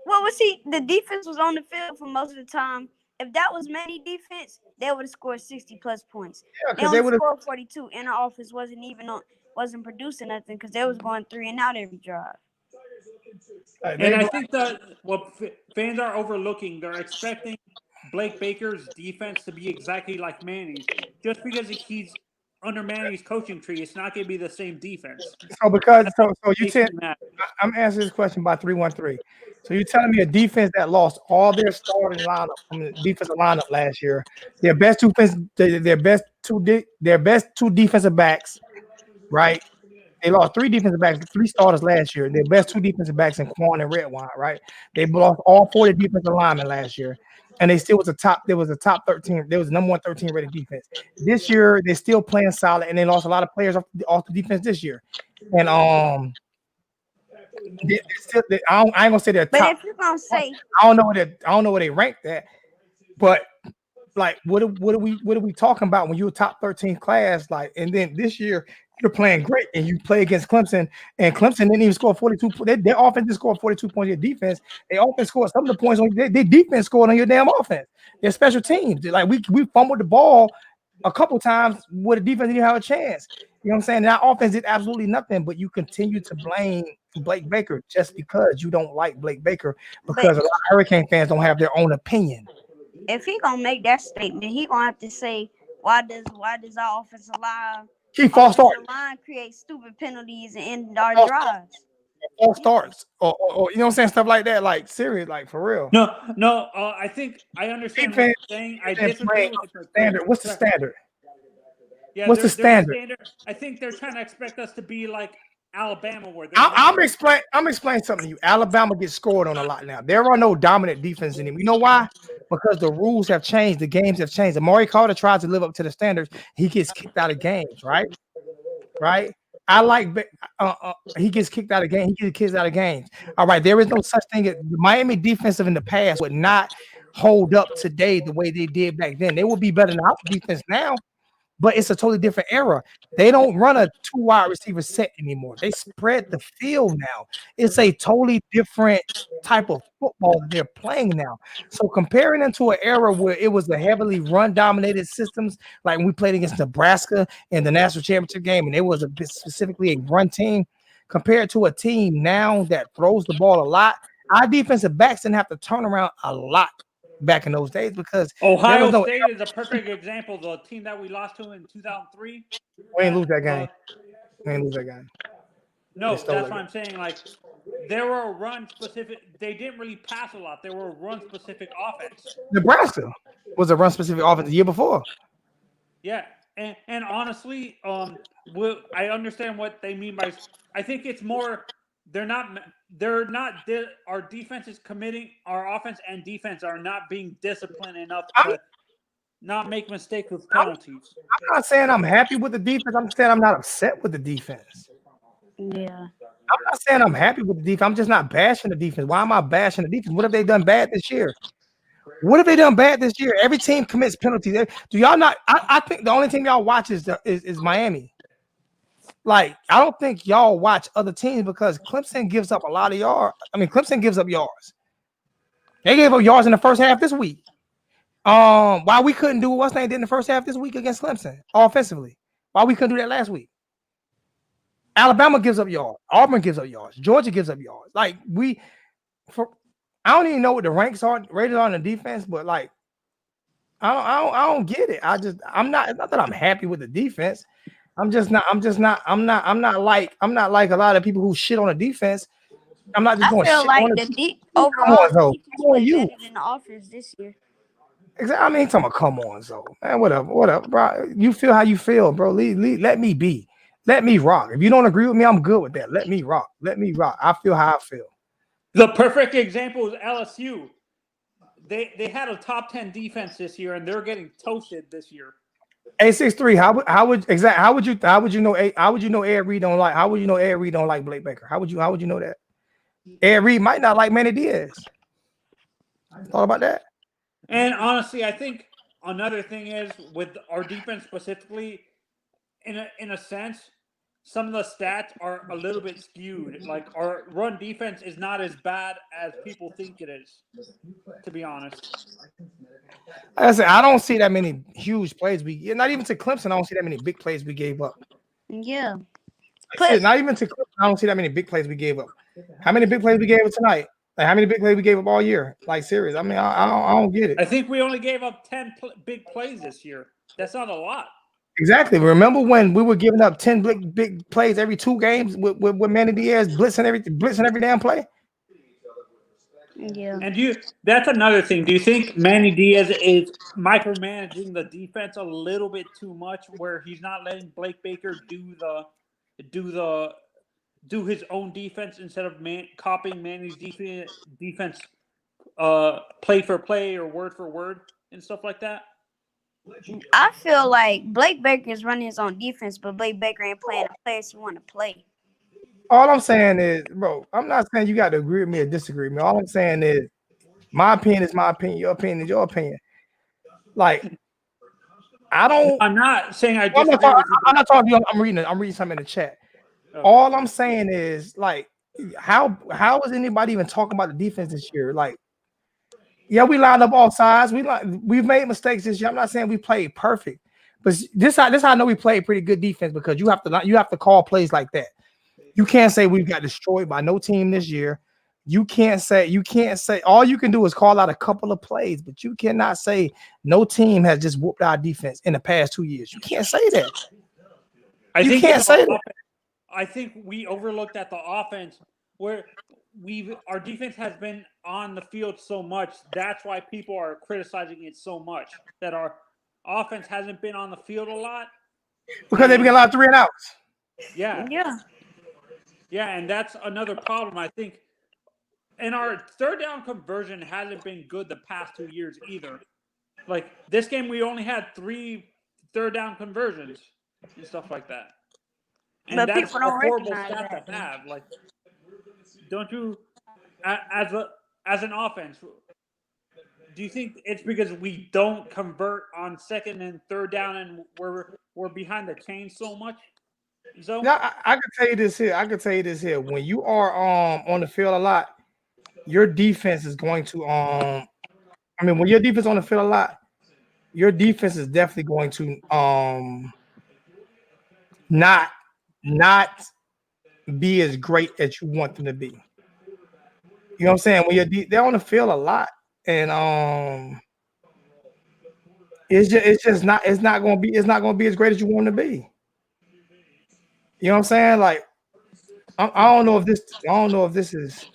What was he? The defense was on the field for most of the time. If that was Manny defense, they would have scored 60+ points. Yeah, they only scored 42, and the offense wasn't producing nothing because they was going 3 and out every drive. And I think that what fans are overlooking, they're expecting Blake Baker's defense to be exactly like Manny's. Just because he's under Manny's coaching tree, it's not going to be the same defense. So I'm answering this question by 313. So you're telling me a defense that lost all their starting lineup from the defensive lineup last year, their best two defensive backs, right? They lost 3 defensive backs, 3 starters last year. Their best 2 defensive backs in Quan and Redwine, right? They lost all 40 defensive linemen last year, and they still was a top 13. There was number 1 13 rated defense. This year, they're still playing solid, and they lost a lot of players off the defense this year. And I ain't gonna say they're top. But if you're gonna say, I don't know where they ranked at, but like, what are we talking about when you're a top 13 class? Like, and then this year you're playing great, and you play against Clemson, and Clemson didn't even score 42. Their offense just scored 42 points. Your defense, they offense scored some of the points on their defense scored on your damn offense. Their special teams, like we fumbled the ball a couple times where the defense didn't have a chance. You know what I'm saying? That offense did absolutely nothing, but you continue to blame Blake Baker just because you don't like Blake Baker, because a lot of Hurricane fans don't have their own opinion. If he gonna make that statement, he gonna have to say, why does our offensive line create stupid penalties and end our drives? All starts, or you know what I'm saying, stuff like that, like serious, like for real. No. I think I understand what you're saying. I disagree with the standard. What's the standard? Yeah, what's the standard? I think they're trying to expect us to be like Alabama, where I'm explaining something to you. Alabama gets scored on a lot now. There are no dominant defense anymore. You know why? Because the rules have changed. The games have changed. Amari Carter tries to live up to the standards. He gets kicked out of games, right? I like he gets kicked out of games. He gets kicked out of games. All right. There is no such thing as the Miami defensive in the past would not hold up today the way they did back then. They will be better than our defense now. But it's a totally different era. They don't run a 2 wide receiver set anymore. They spread the field now. It's a totally different type of football that they're playing now. So comparing them to an era where it was a heavily run-dominated systems, like when we played against Nebraska in the national championship game, and it was specifically a run team, compared to a team now that throws the ball a lot, our defensive backs didn't have to turn around a lot back in those days, because Ohio State is a perfect example. The team that we lost to in 2003. We ain't lose that game. No, that's what I'm saying. Like, there were run specific. They didn't really pass a lot. They were run specific offense. Nebraska was a run specific offense the year before. Yeah, and honestly, I understand what they mean by. I think it's more. They're not. Our defense is committing. Our offense and defense are not being disciplined enough to not make mistakes with penalties. I'm not saying I'm happy with the defense. I'm saying I'm not upset with the defense. Yeah. I'm not saying I'm happy with the defense. I'm just not bashing the defense. Why am I bashing the defense? What have they done bad this year? Every team commits penalties. Do y'all not? I think the only team y'all watch is Miami. Like, I don't think y'all watch other teams because Clemson gives up a lot of yards. I mean, Clemson gives up yards. They gave up yards in the first half this week. Why we couldn't do what they did in the first half this week against Clemson offensively? Why we couldn't do that last week? Alabama gives up yards. Auburn gives up yards. Georgia gives up yards. Like, I don't even know what the ranks are rated on the defense, but like I don't get it. I'm not. It's not that I'm happy with the defense. I'm not like a lot of people who shit on the defense. I'm not just I going feel shit on like the the defense. Come overall on, Zoe. defense Come on, played you. better than the offense this year. Exactly. I mean, talking about come on, Zoe. Man, whatever, bro. You feel how you feel, bro. Let me be. Let me rock. If you don't agree with me, I'm good with that. Let me rock. Let me rock. I feel how I feel. The perfect example is LSU. They had a top 10 defense this year, and they're getting toasted this year. A63. How would you know Ed Reed don't like? How would you know Ed Reed don't like Blake Baker? How would you know that? Ed Reed might not like Manny Diaz. Thought about that? And honestly, I think another thing is with our defense specifically, in a sense, some of the stats are a little bit skewed. Like our run defense is not as bad as people think it is, to be honest. Like I said, I don't see that many huge plays. Not even to Clemson, I don't see that many big plays we gave up. Yeah. Not even to Clemson, I don't see that many big plays we gave up. How many big plays we gave up tonight? Like how many big plays we gave up all year? Like serious. I mean, I don't get it. I think we only gave up 10 big plays this year. That's not a lot. Exactly. Remember when we were giving up 10 big plays every 2 games with Manny Diaz blitzing every damn play? Yeah. And that's another thing. Do you think Manny Diaz is micromanaging the defense a little bit too much, where he's not letting Blake Baker do his own defense instead of copying Manny's defense play for play or word for word and stuff like that? I feel like Blake Baker is running his own defense, but Blake Baker ain't playing the players he want to play. All I'm saying is, bro, I'm not saying you got to agree with me or disagree with me. All I'm saying is, my opinion is my opinion. Your opinion is your opinion. Like, I don't. I'm not saying I disagree with you. I'm not talking to you. I'm reading something in the chat. Okay. All I'm saying is, like, how is anybody even talking about the defense this year? Like, yeah, we lined up all sides. We've made mistakes this year. I'm not saying we played perfect, but this how I know we played pretty good defense, because you have to call plays like that. You can't say we've got destroyed by no team this year. You can't say all you can do is call out a couple of plays, but you cannot say no team has just whooped our defense in the past 2 years. You can't say that. You can't say that. I think we overlooked at the offense where our defense has been on the field so much. That's why people are criticizing it so much, that our offense hasn't been on the field a lot. Because they've been a lot of 3 and outs. Yeah. Yeah, and that's another problem, I think. And our third down conversion hasn't been good the past 2 years either. Like this game, we only had 3 third down conversions and stuff like that. And but that's people a don't horrible recognize stat that. to have. Like, don't you, as an offense, do you think it's because we don't convert on second and third down, and we're behind the chains so much? So yeah, I can tell you this here. When you are on the field a lot, your defense is going to when your defense on the field a lot, your defense is definitely going to not be as great as you want them to be. You know what I'm saying? When they're on the field a lot, and it's not gonna be as great as you want them to be. You know what I'm saying? Like, I don't know if this is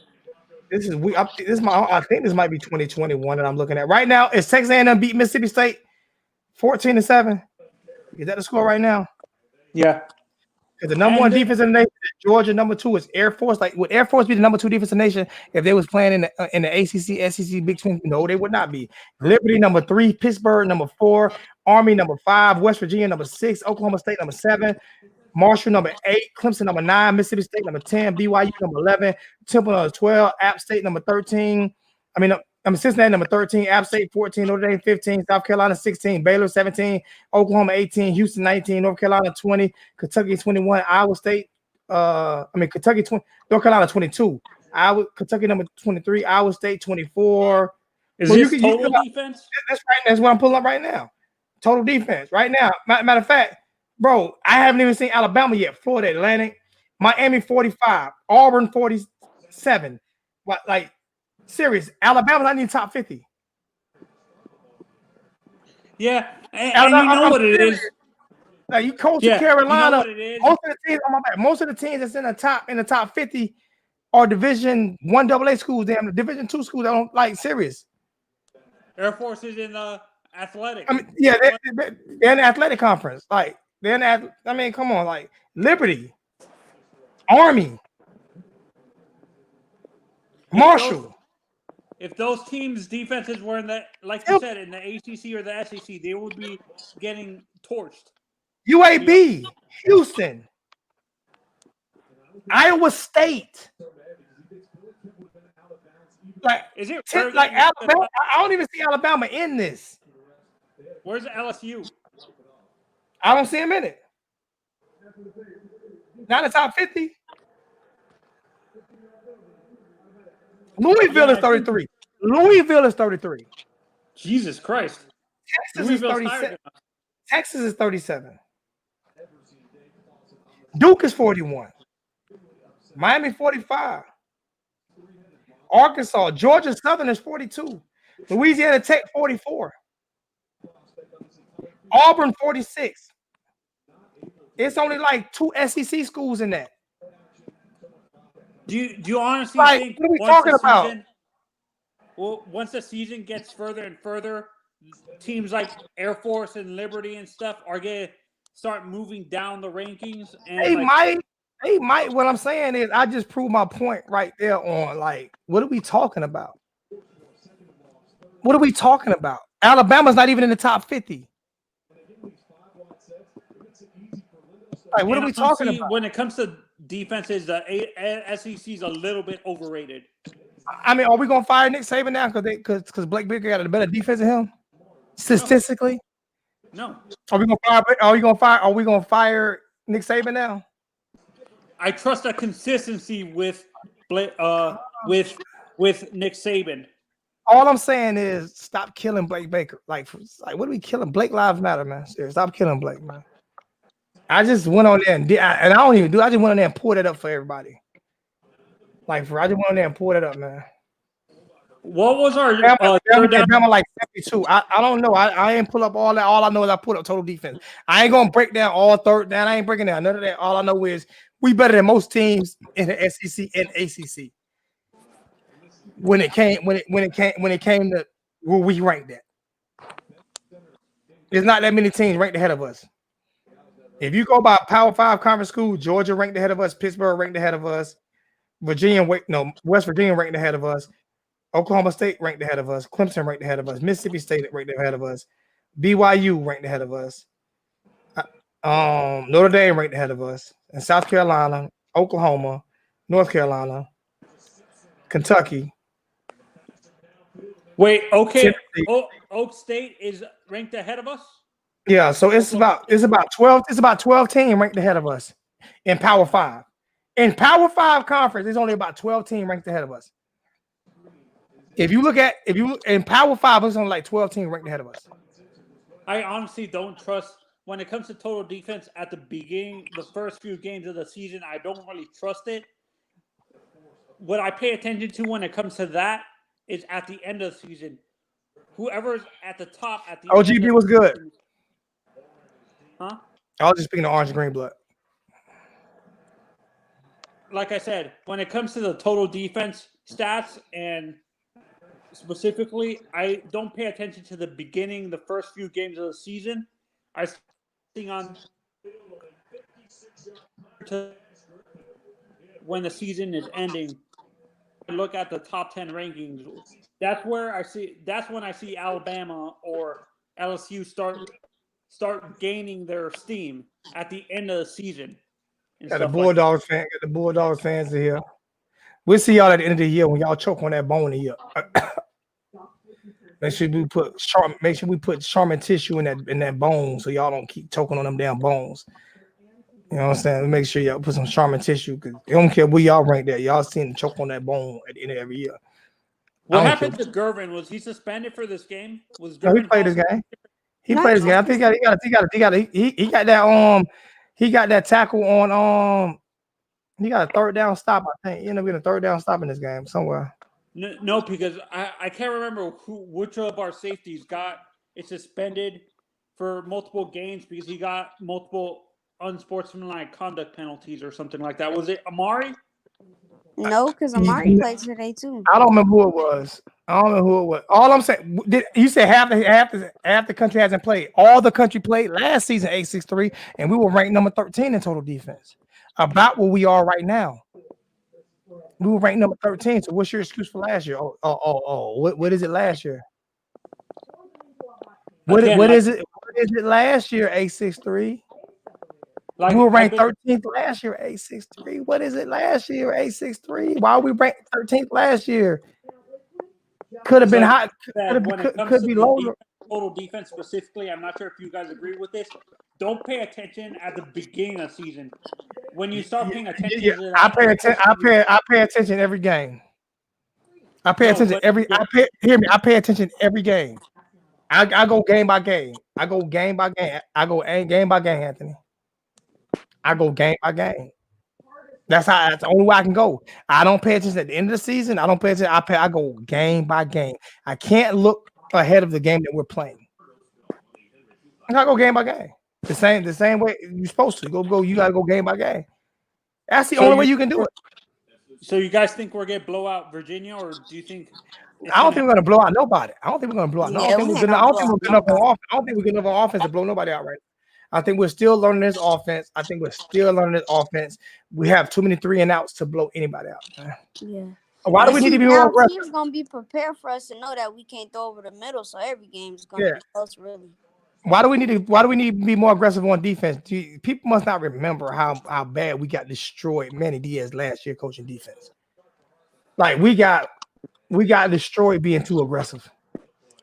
I think this might be 2021 that I'm looking at right now. Is Texas A&M beat Mississippi State 14-7? Is that the score right now? Yeah. Because the number 1 defense in the nation is Georgia. Number 2 is Air Force. Like, would Air Force be the number 2 defense in the nation if they was playing in the ACC, SEC, Big 12? No, they would not be. Liberty number 3, Pittsburgh number 4, Army number 5, West Virginia number 6, Oklahoma State number 7, Marshall number 8, Clemson number 9, Mississippi State number 10, BYU number 11, Temple number 12, App State number 13. Cincinnati number 13, App State 14, Notre Dame 15, South Carolina 16, Baylor 17, Oklahoma 18, Houston 19, North Carolina 20, Kentucky 21, Iowa State, Kentucky 20, North Carolina 22, Kentucky number 23, Iowa State 24. Is this total defense? That's what I'm pulling up right now. Total defense right now. Matter of fact, bro, I haven't even seen Alabama yet. Florida Atlantic, Miami 45, Auburn 47. Like, Serious. Alabama's not in the top 50. Yeah, and you know what it is. Like you coach Carolina. You know what it is. Most of the teams that's in the top 50 are Division 1 AA schools. Damn, Division 2 schools. I don't like serious. Air Force is in athletic. I mean, yeah, they're in the athletic conference. Like they're in that. I mean, come on, like Liberty, Army, Marshall. If those teams' defenses were in the, like you said, in the ACC or the SEC, they would be getting torched. UAB, Houston, Iowa State. Like, is it like Alabama? I don't even see Alabama in this. Where's LSU? I don't see him in it. Not in the top 50. Louisville is 33. Louisville is 33. Jesus Christ. Texas is 37. Texas is 37. Duke is 41. Miami 45. Arkansas, Georgia Southern is 42. Louisiana Tech 44. Auburn 46. It's only like 2 SEC schools in that. Do you honestly think what are we talking about? Well, once the season gets further and further, teams like Air Force and Liberty and stuff are going to start moving down the rankings? And They might. What I'm saying is, I just proved my point right there on like, what are we talking about? What are we talking about? Alabama's not even in the top 50. Like, what are we talking about? When it comes to defenses, the SEC is a little bit overrated. I mean, are we gonna fire Nick Saban now because Blake Baker got a better defense than him? Statistically, no. Are we gonna fire Nick Saban now? I trust a consistency with Nick Saban. All I'm saying is stop killing Blake Baker. Like what are we killing? Blake Lives Matter, man. Seriously, stop killing Blake, man. I just went on there and I just went on there and poured it up for everybody. I just went on there and poured it up, man. What was our Bama like 72? I don't know. I ain't pull up all that. All I know is I put up total defense. I ain't gonna break down all third down. I ain't breaking down none of that. All I know is we better than most teams in the SEC and ACC. When it came to where we ranked at, there's not that many teams ranked ahead of us. If you go by Power 5 conference school, Georgia ranked ahead of us, Pittsburgh ranked ahead of us, West Virginia ranked ahead of us, Oklahoma State ranked ahead of us, Clemson ranked ahead of us, Mississippi State ranked ahead of us, BYU ranked ahead of us, Notre Dame ranked ahead of us, and South Carolina, Oklahoma, North Carolina, Kentucky. Wait, okay. Oak State is ranked ahead of us? Yeah, so it's about 12 teams ranked ahead of us in Power 5. In Power 5 conference, there's only about 12 teams ranked ahead of us. If you look in Power 5, it's only like 12 teams ranked ahead of us. I honestly don't trust when it comes to total defense at the beginning, the first few games of the season. I don't really trust it. What I pay attention to when it comes to that is at the end of the season. Whoever's at the top at the OGB was good. Huh? I was just speaking of orange and green blood. Like I said, when it comes to the total defense stats and specifically, I don't pay attention to the beginning, the first few games of the season. I think on when the season is ending, I look at the top 10 rankings. That's when I see Alabama or LSU start gaining their steam at the end of the season. Got the Bulldogs fans in here. We'll see y'all at the end of the year when y'all choke on that bone in here. Make sure we put Charmin tissue in that bone so y'all don't keep choking on them damn bones. You know what I'm saying? Make sure y'all put some Charmin tissue because they don't care where y'all rank that. Y'all seen choke on that bone at the end of every year. What happened to Gervin? Was he suspended for this game? No, he played this game. He played this game. I think he got that tackle on he got a third down stop. I think he ended up getting a third down stop in this game somewhere. No, because I can't remember which of our safeties got it suspended for multiple games because he got multiple unsportsmanlike conduct penalties or something like that. Was it Amari? No, because Amari played today too. I don't remember who it was. I don't know who it was. All I'm saying, you said half the country hasn't played. All the country played last season 863, and we were ranked number 13 in total defense. About where we are right now. We were ranked number 13. So what's your excuse for last year? What is it last year? What is it? What is it last year? 863. We were ranked 13th last year. 863. What is it last year? 863. Why are we ranked 13th last year? Could have been high. Could be lower. Total defense specifically, I'm not sure if you guys agree with this. Don't pay attention at the beginning of the season. When you start paying attention to that, I pay attention every game. I pay attention every. I pay attention every game. I go game by game. I go game by game. I go game by game, Anthony. I go game by game. That's the only way I can go. I don't pay attention at the end of the season. I don't pay attention. I go game by game. I can't look ahead of the game that we're playing. I gotta go game by game. The same way you're supposed to. Go. You gotta go game by game. That's the only way you can do it. So you guys think we're gonna blow out Virginia, or do you think? I don't think we're gonna blow out nobody. I don't think we're gonna blow out. I don't think we're good enough on offense. I don't think we're good enough on offense to blow nobody out right now. I think we're still learning this offense. We have too many 3 and outs to blow anybody out. Man. Yeah. Why do we need to be more aggressive? Team's gonna be prepared for us to know that we can't throw over the middle, so every game is gonna be close, really. Why do we need to be more aggressive on defense? People must not remember how bad we got destroyed Manny Diaz last year coaching defense. Like we got destroyed being too aggressive.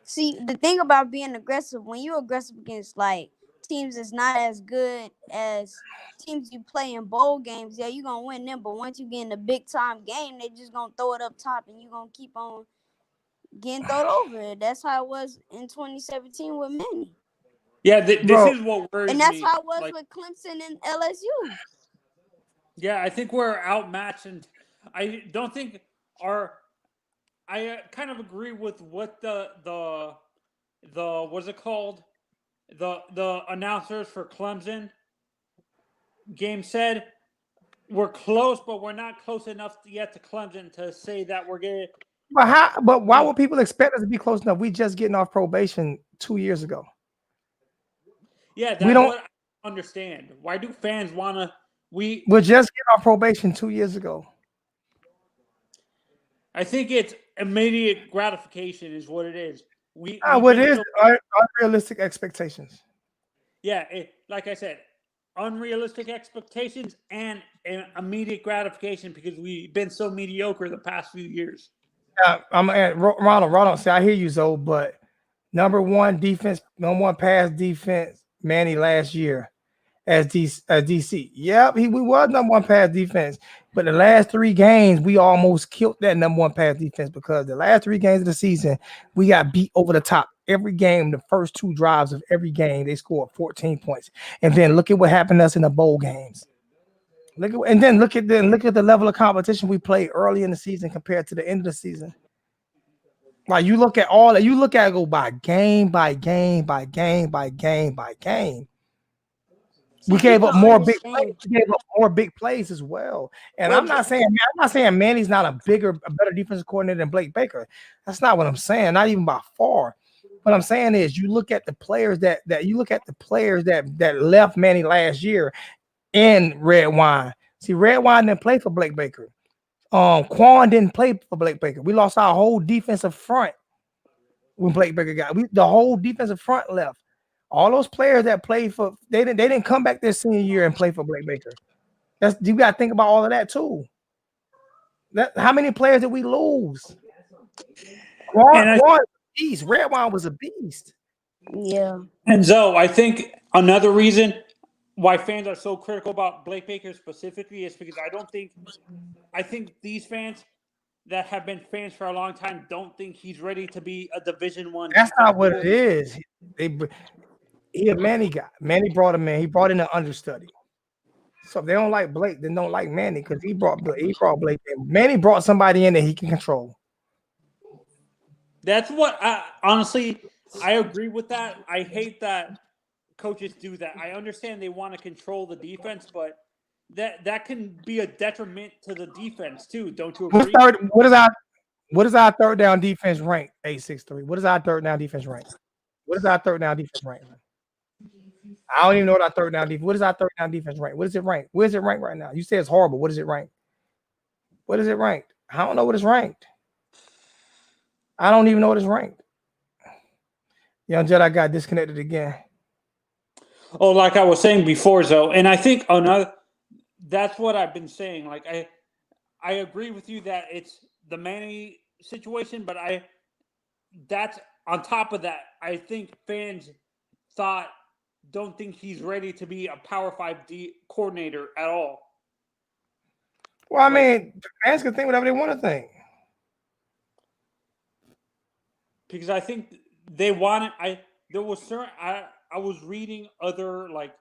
See, the thing about being aggressive, when you're aggressive against like teams that's not as good as teams you play in bowl games, yeah, you're gonna win them. But once you get in a big time game, they just gonna throw it up top and you're gonna keep on getting thrown over. That's how it was in 2017 with Manny. Yeah, this is what worries me. And that's how it was with Clemson and LSU. Yeah, I think we're outmatched, and I don't think I kind of agree with what the what's it called? The announcers for Clemson game said. We're close, but we're not close enough yet to Clemson to say that we're getting. But why would people expect us to be close enough? We just getting off probation 2 years ago. Yeah, that's what I understand. Why do fans want to? We're just getting off probation 2 years ago. I think it's immediate gratification is what it is. What it is unrealistic expectations. Yeah, like I said, unrealistic expectations and immediate gratification because we've been so mediocre the past few years. Ronald, say I hear you, Zoe, but number one pass defense, Manny last year as DC. Yep, we was number one pass defense, but the last 3 games we almost killed that number one pass defense because the last 3 games of the season we got beat over the top. Every game, the first 2 drives of every game, they scored 14 points, and then look at what happened to us in the bowl games. Look at the level of competition we played early in the season compared to the end of the season. Like you look at all that, you look at it go by game by game by game by game by game. We gave up more big plays. We gave up more big plays as well. And I'm not saying Manny's not a better defensive coordinator than Blake Baker. That's not what I'm saying. Not even by far. What I'm saying is you look at the players that left Manny last year in Red Wine. See, Red Wine didn't play for Blake Baker. Quan didn't play for Blake Baker. We lost our whole defensive front when Blake Baker got. The whole defensive front left. All those players that played for they didn't come back their senior year and play for Blake Baker. You got to think about all of that too. How many players did we lose? Quan was a beast. Red Wine was a beast. Yeah. And Zoe, I think another reason why fans are so critical about Blake Baker specifically is because I think these fans that have been fans for a long time don't think he's ready to be a Division I. That's not what it is. He a Manny guy. Manny brought him in. He brought in an understudy. So if they don't like Blake, they don't like Manny because he brought Blake in. Manny brought somebody in that he can control. That's what honestly I agree with that. I hate that coaches do that. I understand they want to control the defense, but that can be a detriment to the defense too. Don't you agree? What is our third down defense rank? 863. What is our third down defense rank? What is our third down defense rank? I don't even know what our third down defense. What is our third down defense rank? What is it ranked? Where is it ranked right now? You say it's horrible. What is it ranked? What is it ranked? I don't know what it's ranked. I don't even know what it's ranked. Young Jedi got disconnected again. Oh, like I was saying before, though, and I think that's what I've been saying. Like I agree with you that it's the Manny situation, but that's on top of that. I think fans don't think he's ready to be a Power 5 D coordinator at all. Well, I mean, fans can think whatever they want to think. Because I think they wanted. There was certain. I was reading other like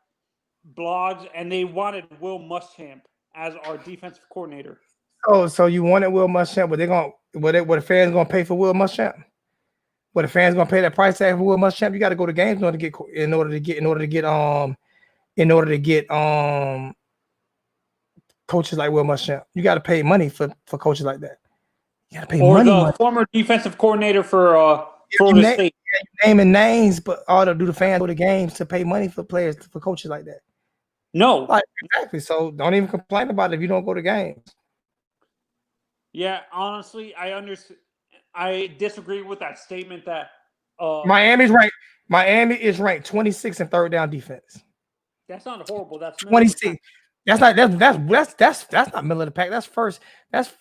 blogs, and they wanted Will Muschamp as our defensive coordinator. Oh, so you wanted Will Muschamp, but what the fans gonna pay for Will Muschamp? What the fans gonna pay that price tag for Will Muschamp? You got to go to games in order to get coaches like Will Muschamp. You got to pay money for coaches like that. You got to pay money. Former defensive coordinator for Florida State. Naming names, but do the fans go to games to pay money for coaches like that? No, exactly. So don't even complain about it if you don't go to games. Yeah, honestly, I understand. I disagree with that statement that Miami is ranked 26 in third down defense. That's not horrible. That's 26. That's not middle of the pack. That's first. That's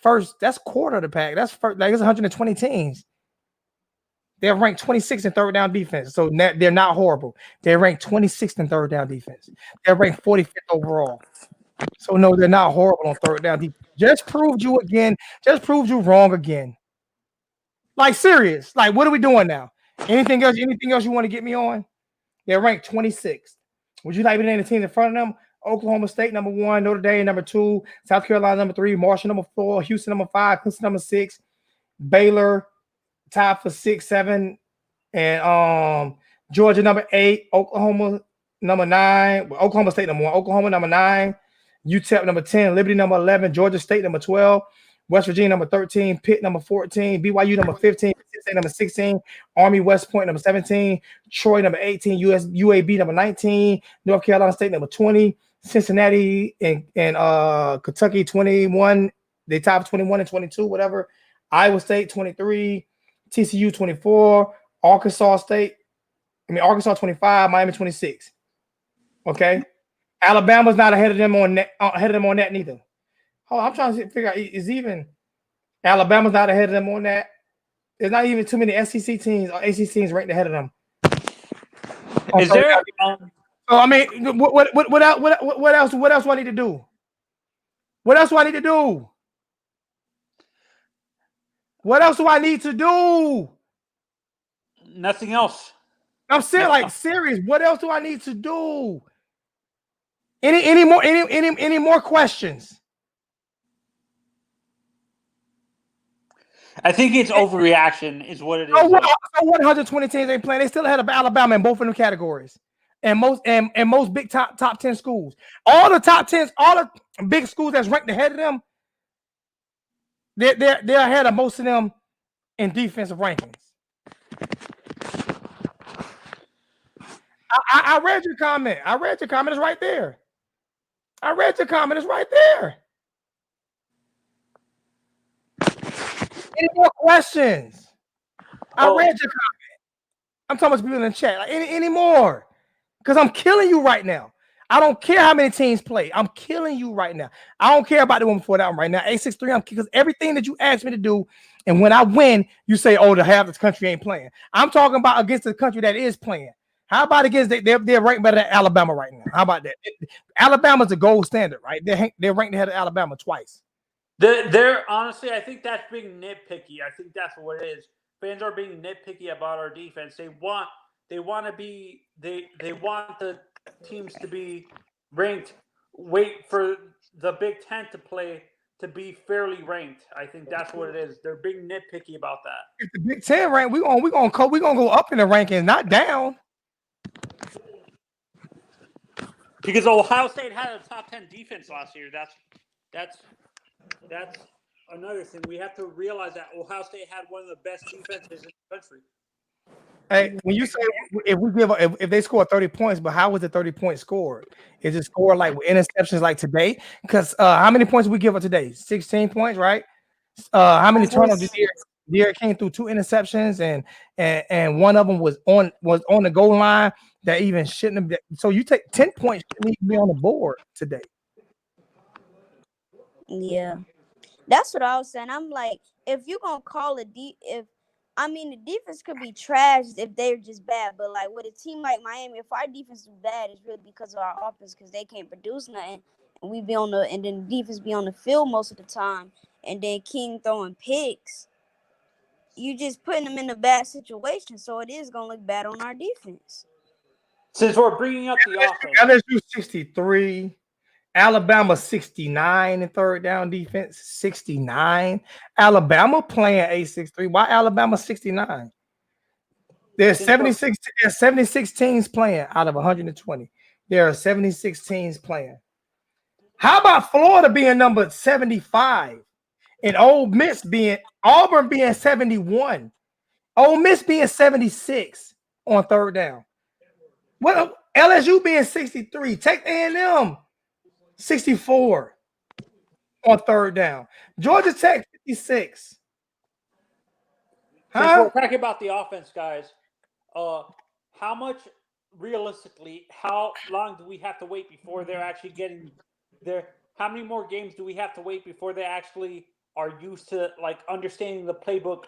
quarter of the pack. That's first. Like it's 120 teams. They're ranked 26th in third down defense. So they're not horrible. They're ranked 26th in third down defense. They're ranked 45th overall. So no, they're not horrible on third down defense. Just proved you again. Just proved you wrong again. Like serious. Like what are we doing now? Anything else you want to get me on? They're ranked 26th. Would you like to name the teams in front of them? Oklahoma State number 1, Notre Dame number 2, South Carolina number 3, Marshall number 4, Houston number 5, Clemson number 6, Baylor tied for 6, 7, and Georgia number 8, Oklahoma number 9, Oklahoma State number 1, Oklahoma number 9, UTEP number 10, Liberty number 11, Georgia State number 12, West Virginia number 13, Pitt number 14, BYU number 15, State number 16, Army West Point number 17, Troy number 18, UAB number 19, North Carolina State number 20, Cincinnati and Kentucky 21, they top 21 and 22, whatever. Iowa State 23, TCU 24, Arkansas 25, Miami 26. Okay, Alabama's not ahead of them on that neither. Oh, I'm trying to figure out is even Alabama's not ahead of them on that. There's not even too many SEC teams or ACC teams ranked ahead of them. Is there? So I mean, what else? What else do I need to do? What else do I need to do? What else do I need to do? Nothing else. I'm saying, like, serious. What else do I need to do? Any more questions? I think it's overreaction, is what it is. Oh, 120 teams they playing. They still ahead of Alabama in both of them categories, and most big top 10 schools. All the top 10s, all the big schools that's ranked ahead of them, they're ahead of most of them in defensive rankings. I read your comment. It's right there. It's right there. Any more questions? I read your comment. I'm talking to people in the chat. Like, any more? Because I'm killing you right now. I don't care how many teams play. I'm killing you right now. I don't care about the one before that one right now. 863. Because everything that you asked me to do, and when I win, you say, "Oh, the half of the country ain't playing." I'm talking about against the country that is playing. How about against they're ranked better than Alabama right now? How about that? Alabama's a gold standard, right? They're ranked ahead of Alabama twice. They're honestly, I think that's being nitpicky. I think that's what it is. Fans are being nitpicky about our defense. They want the teams to be ranked. Wait for the Big Ten to play to be fairly ranked. I think that's what it is. They're being nitpicky about that. If the Big Ten rank, we gonna go up in the rankings, not down. Because Ohio State had a top 10 defense last year. That's another thing. We have to realize that Ohio State had one of the best defenses in the country. Hey, when you say if they score 30 points, but how was the 30 point scored? Is it scored like with interceptions like today? Because how many points did we give up today? 16 points, right? How many turnovers did Derrick came through 2 interceptions and one of them was on the goal line that even shouldn't have. So you take 10 points shouldn't even be on the board today. Yeah, that's what I was saying. I'm like, if you're gonna call it the defense could be trashed if they're just bad, but like with a team like Miami, if our defense is bad, it's really because of our offense because they can't produce nothing, and and then the defense be on the field most of the time, and then King throwing picks. You just putting them in a bad situation, so it is gonna look bad on our defense. Since we're bringing up the offense, LSU 63. Alabama 69 in third down defense, 69. Alabama playing 863. Why Alabama 69? There's 76 teams playing out of 120. There are 76 teams playing. How about Florida being number 75 and Auburn being 71, Ole Miss being 76 on third down? What LSU being 63, Texas A&M 64 on third down. Georgia Tech 56. Since we're talking about the offense, guys, how much realistically, how long do we have to wait before they're actually getting there? How many more games do we have to wait before they actually are used to like understanding the playbook?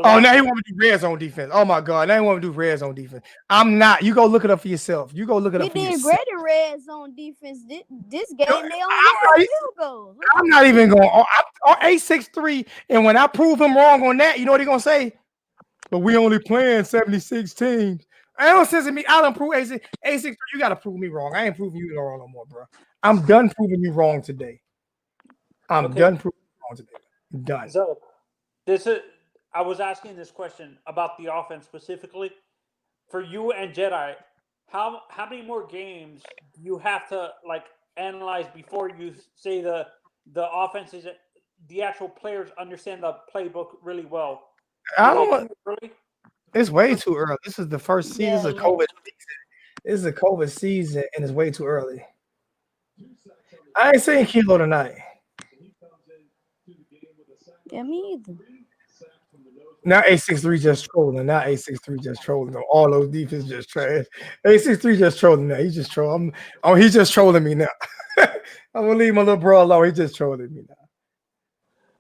Oh, now he want to do red zone defense. Oh my God, now he want to do red zone defense. I'm not. You go look it up for yourself. You go look it up for yourself. We did great at red zone defense this game. They only had field goals. I'm not even going. 863, and when I prove him wrong on that, you know what he gonna say? But we only playing 76 teams. I don't sense me. I don't prove 863. You got to prove me wrong. I ain't proving you wrong no more, bro. I'm done proving you wrong today. I'm done proving you wrong today. I'm done. So I was asking this question about the offense specifically for you and Jedi. How many more games do you have to like analyze before you say the offense is the actual players understand the playbook really well? I don't. It's way too early. This is the first season. This is a COVID season. This is a COVID season, and it's way too early. I ain't saying Kilo tonight. Yeah, me either. Now 863 just trolling. Now 863 just trolling. All those defense just trash. 863 just trolling now. He's just trolling. He's just trolling me now. I'm gonna leave my little bro alone. He's just trolling me now.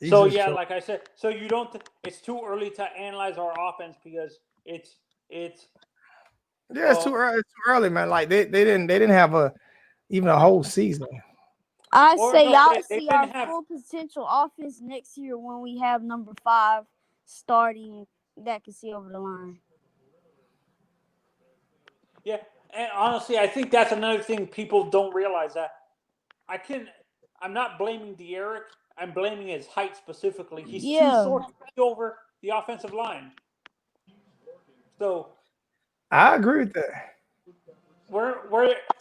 So yeah, like I said, so you don't. It's too early to analyze our offense because it's. Yeah, it's too early. It's too early, man. Like they didn't have even a whole season. Y'all see our full potential offense next year when we have number 5 starting that can see over the line. Yeah, and honestly, I think that's another thing people don't realize that I'm not blaming Derrick. I'm blaming his height specifically. He's too short to see over the offensive line. So I agree with that.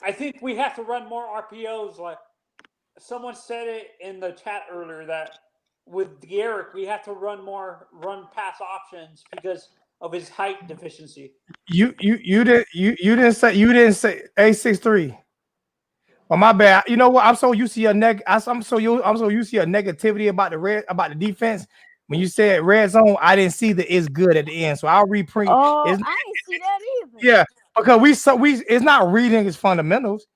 I think we have to run more RPOs. Like someone said it in the chat earlier that with Derrick, we have to run more run pass options because of his height deficiency. You didn't say 863. Oh, my bad. You know what? I'm so used to your I'm so used to your negativity about the defense. When you said red zone, I didn't see the "is good" at the end, so I'll reprint. I didn't see that either. Yeah, because it's not reading its fundamentals.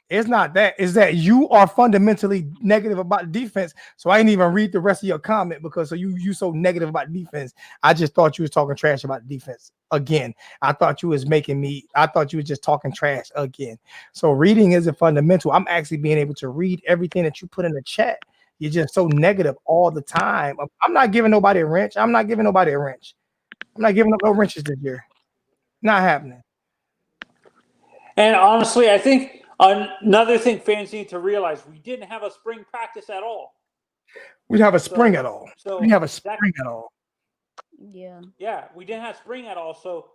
It's not that. It's that you are fundamentally negative about the defense. So I didn't even read the rest of your comment because you so negative about the defense. I just thought you was talking trash about the defense again. I thought you was just talking trash again. So reading isn't fundamental. I'm actually being able to read everything that you put in the chat. You're just so negative all the time. I'm not giving nobody a wrench. I'm not giving up no wrenches this year. Not happening. And honestly, I think another thing fans need to realize, we didn't have a spring practice at all. We didn't have a spring at all. So we didn't have a spring at all. Yeah. Yeah, we didn't have spring at all. So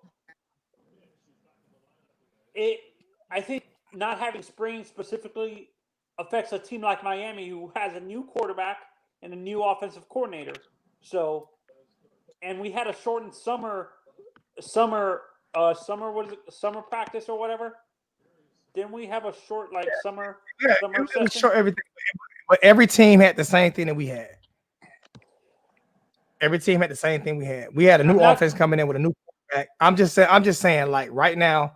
I think not having spring specifically affects a team like Miami, who has a new quarterback and a new offensive coordinator. So, and we had a shortened summer what is it, summer practice or whatever? Didn't we have a short summer summer It was session? short everything, but every team had the same thing that we had. Every team had the same thing we had. We had a new offense coming in with a new quarterback. I'm just saying, like right now,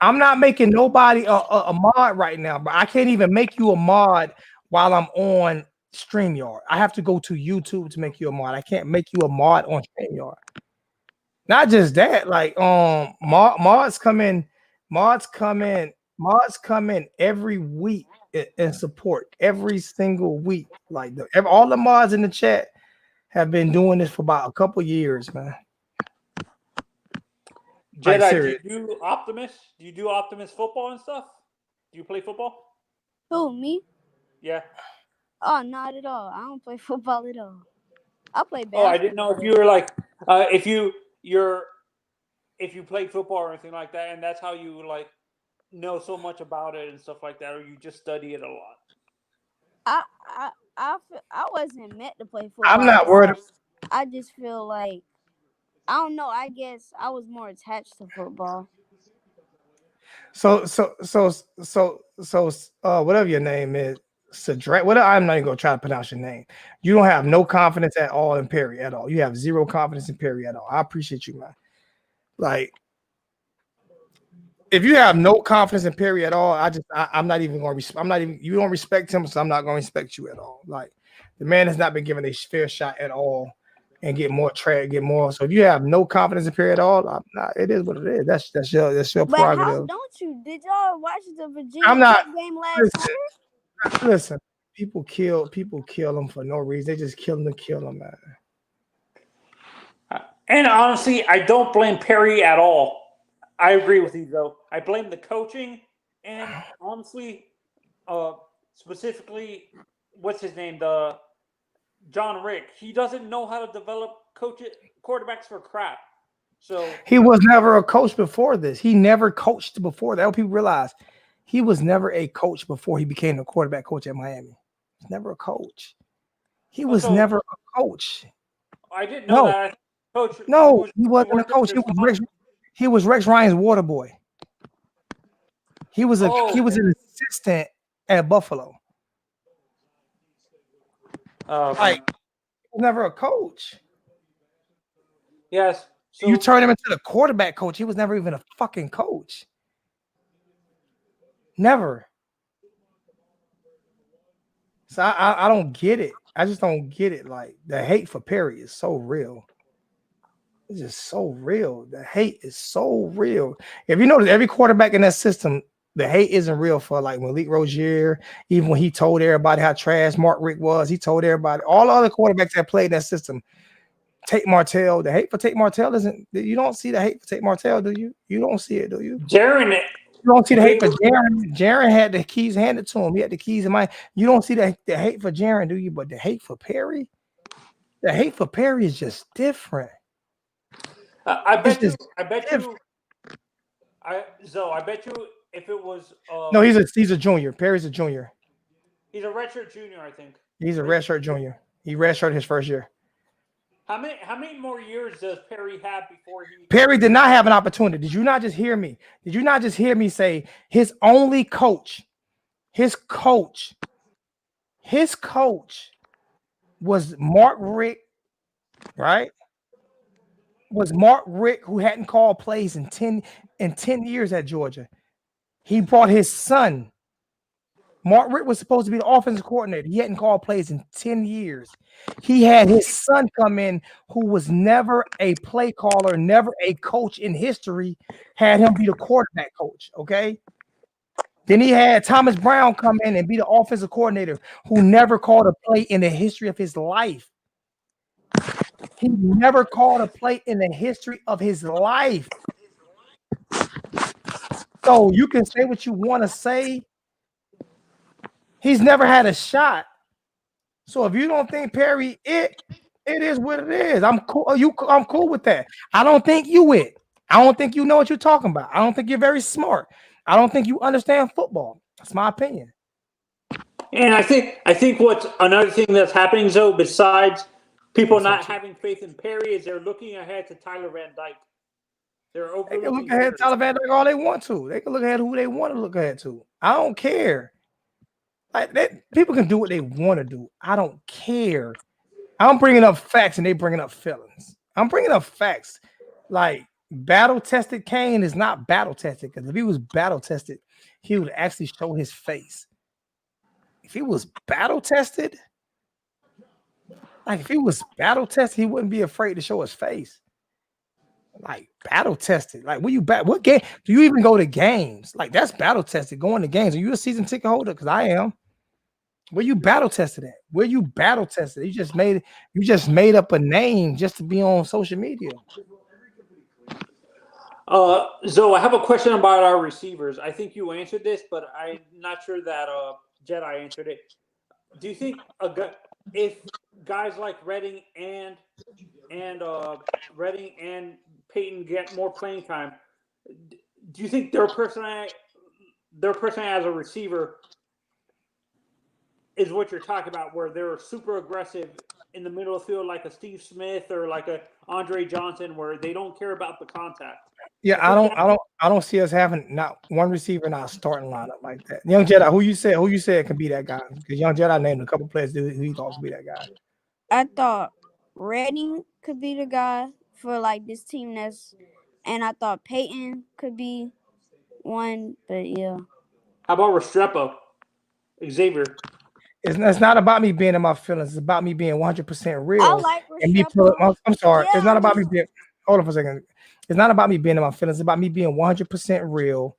I'm not making nobody a mod right now, but I can't even make you a mod while I'm on StreamYard. I have to go to YouTube to make you a mod. I can't make you a mod on StreamYard. Not just that, like mods come in every week and support every single week. Like all the mods in the chat have been doing this for about a couple years, man. Jedi, Like, do you do Optimus? Do you do Optimus football and stuff? Do you play football? Who, me? Yeah. Oh, not at all. I don't play football at all. I play basketball. Oh, I didn't know if you were like if you played football or anything like that, and that's how you like know so much about it and stuff like that, or you just study it a lot. I wasn't meant to play football. I'm not worried. I just feel like I don't know. I guess I was more attached to football. So whatever your name is, Cedric. I'm not even gonna try to pronounce your name. You don't have no confidence at all in Perry at all. You have zero confidence in Perry at all. I appreciate you, man. Like, if you have no confidence in Perry at all, I'm not even gonna. I'm not even. You don't respect him, so I'm not gonna respect you at all. Like, the man has not been given a fair shot at all, and get more. So if you have no confidence in Perry at all, I'm not. It is what it is. That's your But prerogative. how don't you? Did y'all watch the Virginia I'm not. Tech game last year? Listen, people kill them for no reason. They just kill them to kill them, man. And honestly, I don't blame Perry at all. I agree with you, though. I blame the coaching, and honestly, specifically, what's his name? The John Rick. He doesn't know how to develop quarterbacks for crap. So he was never a coach before this. He never coached before that. People realize he was never a coach before he became the quarterback coach at Miami. He was never a coach. He was never a coach. I didn't know that. Coach. No, he wasn't a coach. He was Rex Ryan's water boy. He was an assistant at Buffalo. Like, he was never a coach. Yes. So you turn him into the quarterback coach. He was never even a fucking coach. Never. So I don't get it. I just don't get it. Like, the hate for Perry is so real. It's just so real. The hate is so real. If you notice, every quarterback in that system, the hate isn't real for like Malik Rozier. Even when he told everybody how trash Mark Rick was, he told everybody, all the other quarterbacks that played that system. Tate Martell, the hate for Tate Martell isn't. You don't see the hate for Tate Martell, do you? You don't see it, do you? Jaron. You don't see the hate for Jaron. Jaron had the keys handed to him. He had the keys in mind. You don't see the hate for Jaron, do you? But the hate for Perry, is just different. I bet you. If it was. No, he's a junior. Perry's a junior. He's a redshirt junior, I think. He's a redshirt junior. He redshirted his first year. How many more years does Perry have before he? Perry did not have an opportunity. Did you not just hear me? Did you not just hear me say his only coach, his coach was Mark Rick, right? Was Mark Rick, who hadn't called plays in 10 years at Georgia. He brought his son. Mark Rick was supposed to be the offensive coordinator. He hadn't called plays in 10 years. He had his son come in, who was never a play caller, never a coach in history, had him be the quarterback coach, okay? Then he had Thomas Brown come in and be the offensive coordinator, who never called a play in the history of his life. He never called a play in the history of his life. So you can say what you want to say. He's never had a shot. So if you don't think Perry it is what it is. I'm cool. I'm cool with that. I don't think you it. I don't think you know what you're talking about. I don't think you're very smart. I don't think you understand football. That's my opinion. And I think what's another thing that's happening, though, besides people not having faith in Perry, is they're looking ahead to Tyler Van Dyke. They're They can overlooking look ahead Perry. to Tyler Van Dyke all they want to. They can look ahead who they want to look ahead to. I don't care. Like people can do what they want to do. I don't care. I'm bringing up facts and they bringing up feelings. I'm bringing up facts. Like battle tested Kane is not battle tested, because if he was battle tested, he would actually show his face. If he was battle tested, he wouldn't be afraid to show his face. Like battle tested. Like what game do you even go to games? Like that's battle tested. Going to games. Are you a season ticket holder? Because I am. Where you battle tested at? Where you battle tested? You just made up a name just to be on social media. Zoe, I have a question about our receivers. I think you answered this, but I'm not sure that Jedi answered it. Do you think if guys like Redding and Peyton get more playing time, do you think their personality as a receiver is what you're talking about, where they're super aggressive in the middle of the field, like a Steve Smith or like a Andre Johnson, where they don't care about the contact? Yeah, I don't see us having not one receiver in our starting lineup like that. Young Jedi, who you said can be that guy? Because Young Jedi named a couple players who he thought could be that guy. I thought Redding could be the guy for like this team and I thought Peyton could be one, but yeah. How about Restrepo, Xavier? It's not about me being in my feelings. It's about me being 100% real. I like Restrepo. I'm sorry. Yeah, it's not about me being. Hold on for a second. It's not about me being in my feelings. It's about me being 100% real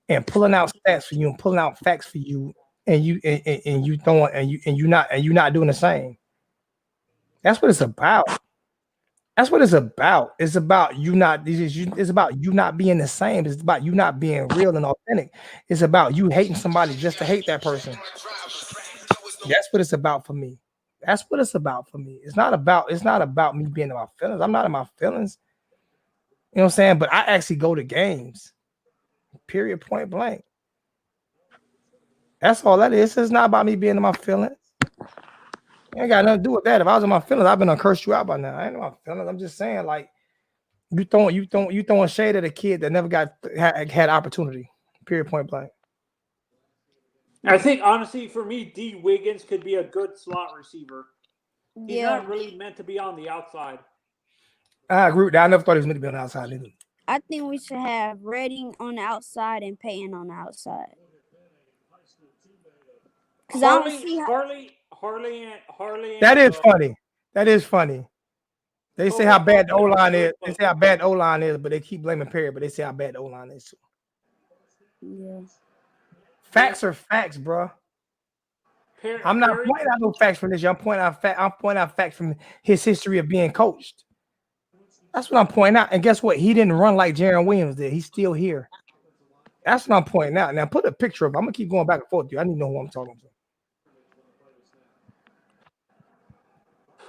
and pulling out stats for you and pulling out facts for you, and you throwing and you not doing the same. That's what it's about. That's what it's about. It's about you not. It's about you not being the same. It's about you not being real and authentic. It's about you hating somebody just to hate that person. That's what it's about for me. That's what it's about for me. It's not about me being in my feelings. I'm not in my feelings. You know what I'm saying? But I actually go to games. Period. Point blank. That's all that is. It's not about me being in my feelings. It ain't got nothing to do with that. If I was in my feelings, I've been cursed you out by now. I ain't in my feelings. I'm just saying, like, you throwing shade at a kid that never had opportunity. Period. Point blank. I think honestly, for me, D. Wiggins could be a good slot receiver. He's not really meant to be on the outside. I agree with that. I never thought he was meant to be on the outside either. I think we should have Redding on the outside and Peyton on the outside. Because I don't see Harley. That is funny. That is funny. They say how bad the O-line is. They say how bad the O-line is, but they keep blaming Perry. But they say how bad the O-line is too. Yeah. Facts are facts, bro. I'm not pointing out no facts from this. I'm pointing out facts from his history of being coached. That's what I'm pointing out. And guess what? He didn't run like Jaron Williams did. He's still here. That's what I'm pointing out. Now put a picture of him. I'm gonna keep going back and forth with you. I need to know who I'm talking to.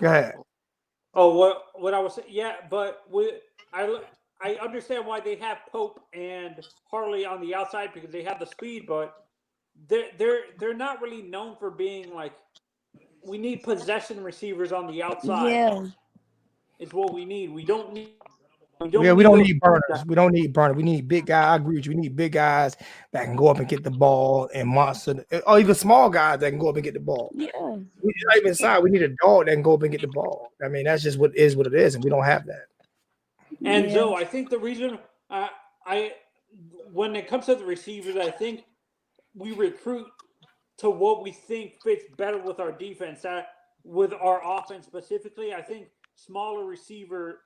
Go ahead. Oh, what I was saying? Yeah, but I understand why they have Pope and Harley on the outside, because they have the speed, but they're not really known for being like, we need possession receivers on the outside. Yeah. It's what we need. We don't need burners. We don't need burners. We need big guys. I agree with you. We need big guys that can go up and get the ball and monster, or even small guys that can go up and get the ball. Yeah. We not even inside. We need a dog that can go up and get the ball. I mean, that's just what it is, and we don't have that. And Joe, I think the reason when it comes to the receivers, I think we recruit to what we think fits better with our defense. With our offense specifically, I think smaller receiver,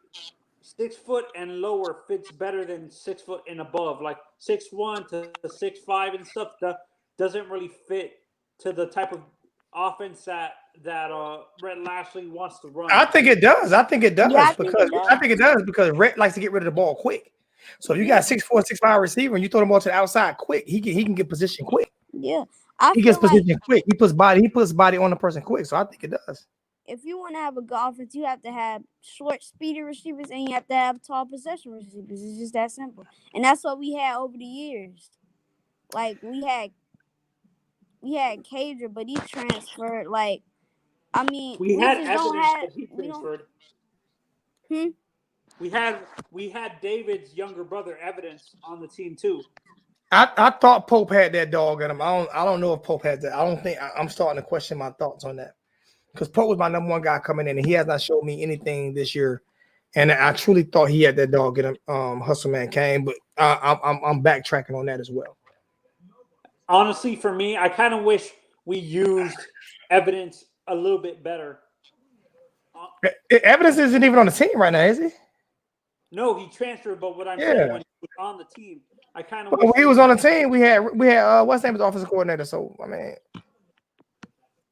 6 foot and lower, fits better than 6 foot and above. Like 6'1" to 6'5" and stuff doesn't really fit to the type of offense that Rhett Lashley wants to run. I think it does. Yeah, I think it does because Rhett likes to get rid of the ball quick. So if you got 6'4", 6'5" receiver and you throw the ball to the outside quick, he can get position quick. Yeah. I He gets feel like position quick. He puts body on the person quick. So I think it does. if you want to have a good offense, you have to have short, speedy receivers, and you have to have tall possession receivers. It's just that simple, and that's what we had over the years. Like we had Cadra, but he transferred. Like I mean, We we had just don't evidence have that he we don't. transferred. Hmm? We had David's younger brother Evidence on the team too. I thought Pope had that dog in him. I don't know if Pope has that. I don't think I'm starting to question my thoughts on that because Pope was my number one guy coming in, and he has not showed me anything this year. And I truly thought he had that dog in him. Hustle Man Kane, but I'm backtracking on that as well. Honestly, for me, I kind of wish we used Evidence a little bit better. Evidence isn't even on the team right now, is he? No, he transferred, but what I'm saying Yeah. when he was on the team, I kind of But wish when he was on the team, we had what's his name was offensive coordinator. So I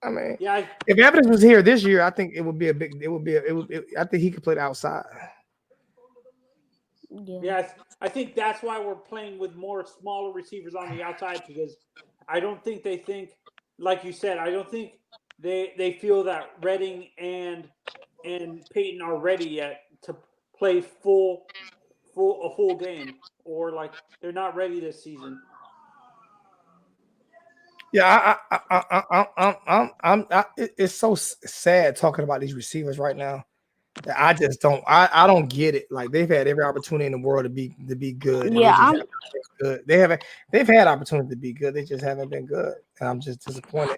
mean, yeah, if Evidence was here this year, I think it would be I think he could play the outside. Yeah, I think that's why we're playing with more smaller receivers on the outside because I don't think they think, like you said, I don't think they feel that Redding and Peyton are ready yet to play a full game, or like they're not ready this season. Yeah, it's so sad talking about these receivers right now that I just don't. I don't get it. Like they've had every opportunity in the world to be good, and they Yeah, just haven't been good. They've had opportunity to be good. They just haven't been good, and I'm just disappointed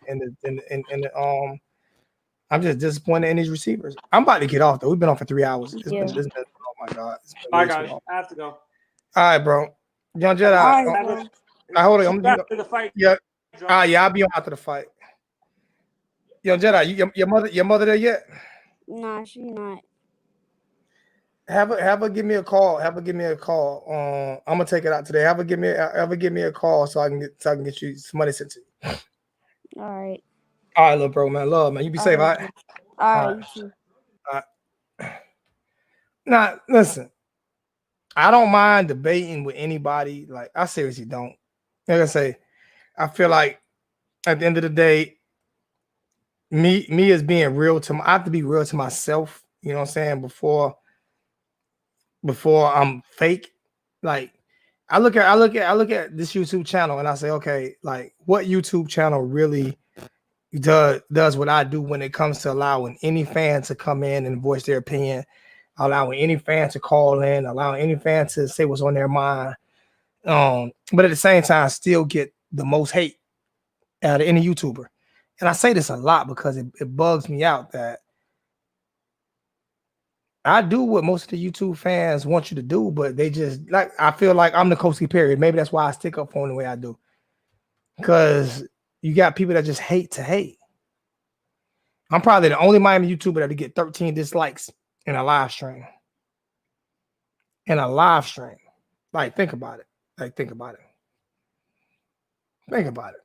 I'm just disappointed in these receivers. I'm about to get off though. We've been on for 3 hours. It's been oh my god, it's been I way got too it. long. I have to go. All right, bro. Young All Jedi. right, Hold see on. you after the fight. Yeah. John. Yeah, I'll be on after the fight. Young Jedi, your mother there yet? Nah, she not. Have her give me a call. Have her give me a call. I'm gonna take it out today. Have her give me a call so I can get you some money sent to you. All right. All right, little bro, man. Love, man. You be safe, all right? All right, you too. All right. Now, listen. I don't mind debating with anybody. Like, I seriously don't. Like I say, I feel like at the end of the day, me as being real I have to be real to myself. You know what I'm saying? Before I'm fake. Like, I look at this YouTube channel and I say, okay, like what YouTube channel really does what I do when it comes to allowing any fan to come in and voice their opinion, allowing any fan to call in, allowing any fan to say what's on their mind. But at the same time, still get the most hate out of any YouTuber. And I say this a lot because it bugs me out that I do what most of the YouTube fans want you to do, but they just like I feel like I'm the Koski period. Maybe that's why I stick up for them the way I do. Because you got people that just hate to hate. I'm probably the only Miami YouTuber that'll get 13 dislikes in a live stream. In a live stream. Like, think about it. Think about it.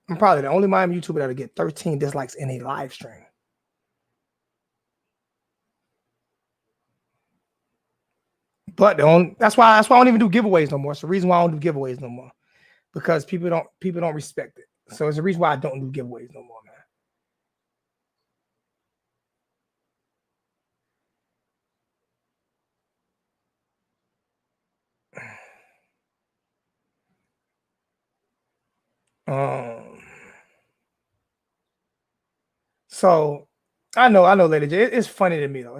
I'm probably the only Miami YouTuber that'll get 13 dislikes in a live stream. But that's why I don't even do giveaways no more. It's the reason why I don't do giveaways no more. Because people don't respect it. So it's the reason why I don't do giveaways no more, man. So I know, Lady J. It's funny to me though.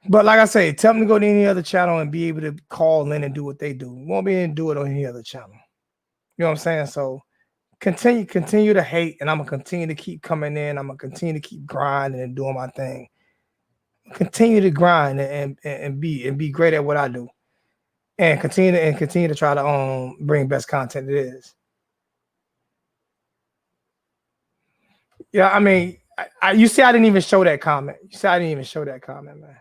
But like I say, tell them to go to any other channel and be able to call in and do what they do. Won't be able to do it on any other channel. You know what I'm saying? So continue to hate, and I'm gonna continue to keep coming in. I'm gonna continue to keep grinding and doing my thing. Continue to grind and be great at what I do, and continue to try to bring best content it is. Yeah, I mean, you see, I didn't even show that comment. Man.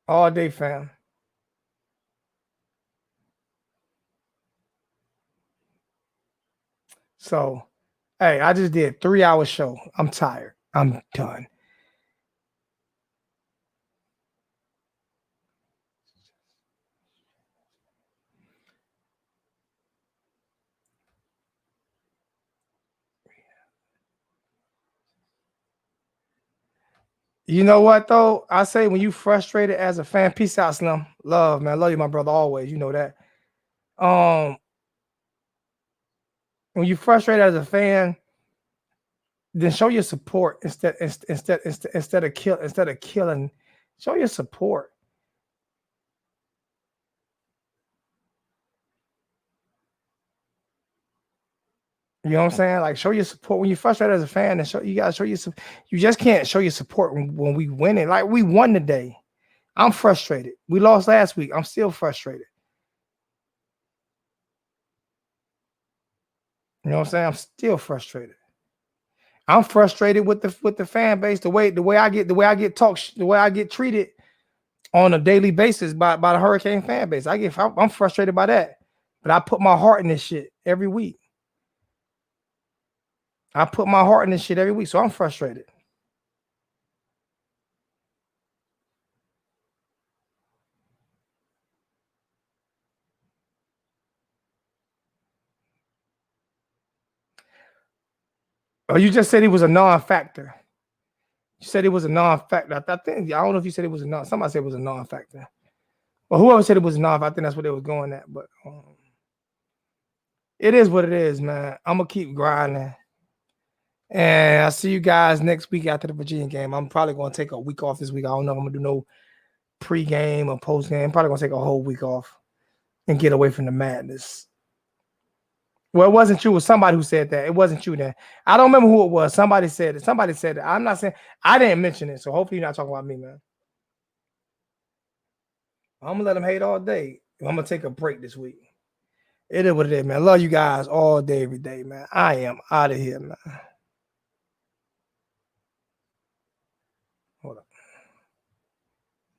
All day, fam. So, hey, I just did 3-hour show. I'm tired. I'm done. You know what though? I say when you frustrated as a fan, peace out, Slim. Love, man. Love you, my brother, always. You know that. When you frustrated as a fan, then show your support instead of killing. Show your support. You know what I'm saying? Like, show your support when you're frustrated as a fan, and you gotta show your. You just can't show your support when we win it. Like, we won today. I'm frustrated. We lost last week. I'm still frustrated. You know what I'm saying? I'm still frustrated. I'm frustrated with the fan base, the way I get treated on a daily basis by the Hurricane fan base. I'm frustrated by that. But I put my heart in this shit every week. So I'm frustrated. Oh, you just said he was a non-factor. You said it was a non-factor. I don't know if you said it was a non. Somebody said it was a non-factor. Well, whoever said it was a non, I think that's what they was going at. But it is what it is, man. I'm gonna keep grinding. And I'll see you guys next week after the Virginia game. I'm probably gonna take a week off this week. I don't know if I'm gonna do no pre-game or post-game. I'm probably gonna take a whole week off and get away from the madness. Well, it wasn't you. It was somebody who said that. It wasn't you then. I don't remember who it was. Somebody said it. Somebody said it. I'm not saying I didn't mention it. So hopefully you're not talking about me, man. I'm gonna let them hate all day. I'm gonna take a break this week. It is what it is, man. I love you guys all day, every day, man. I am out of here, man.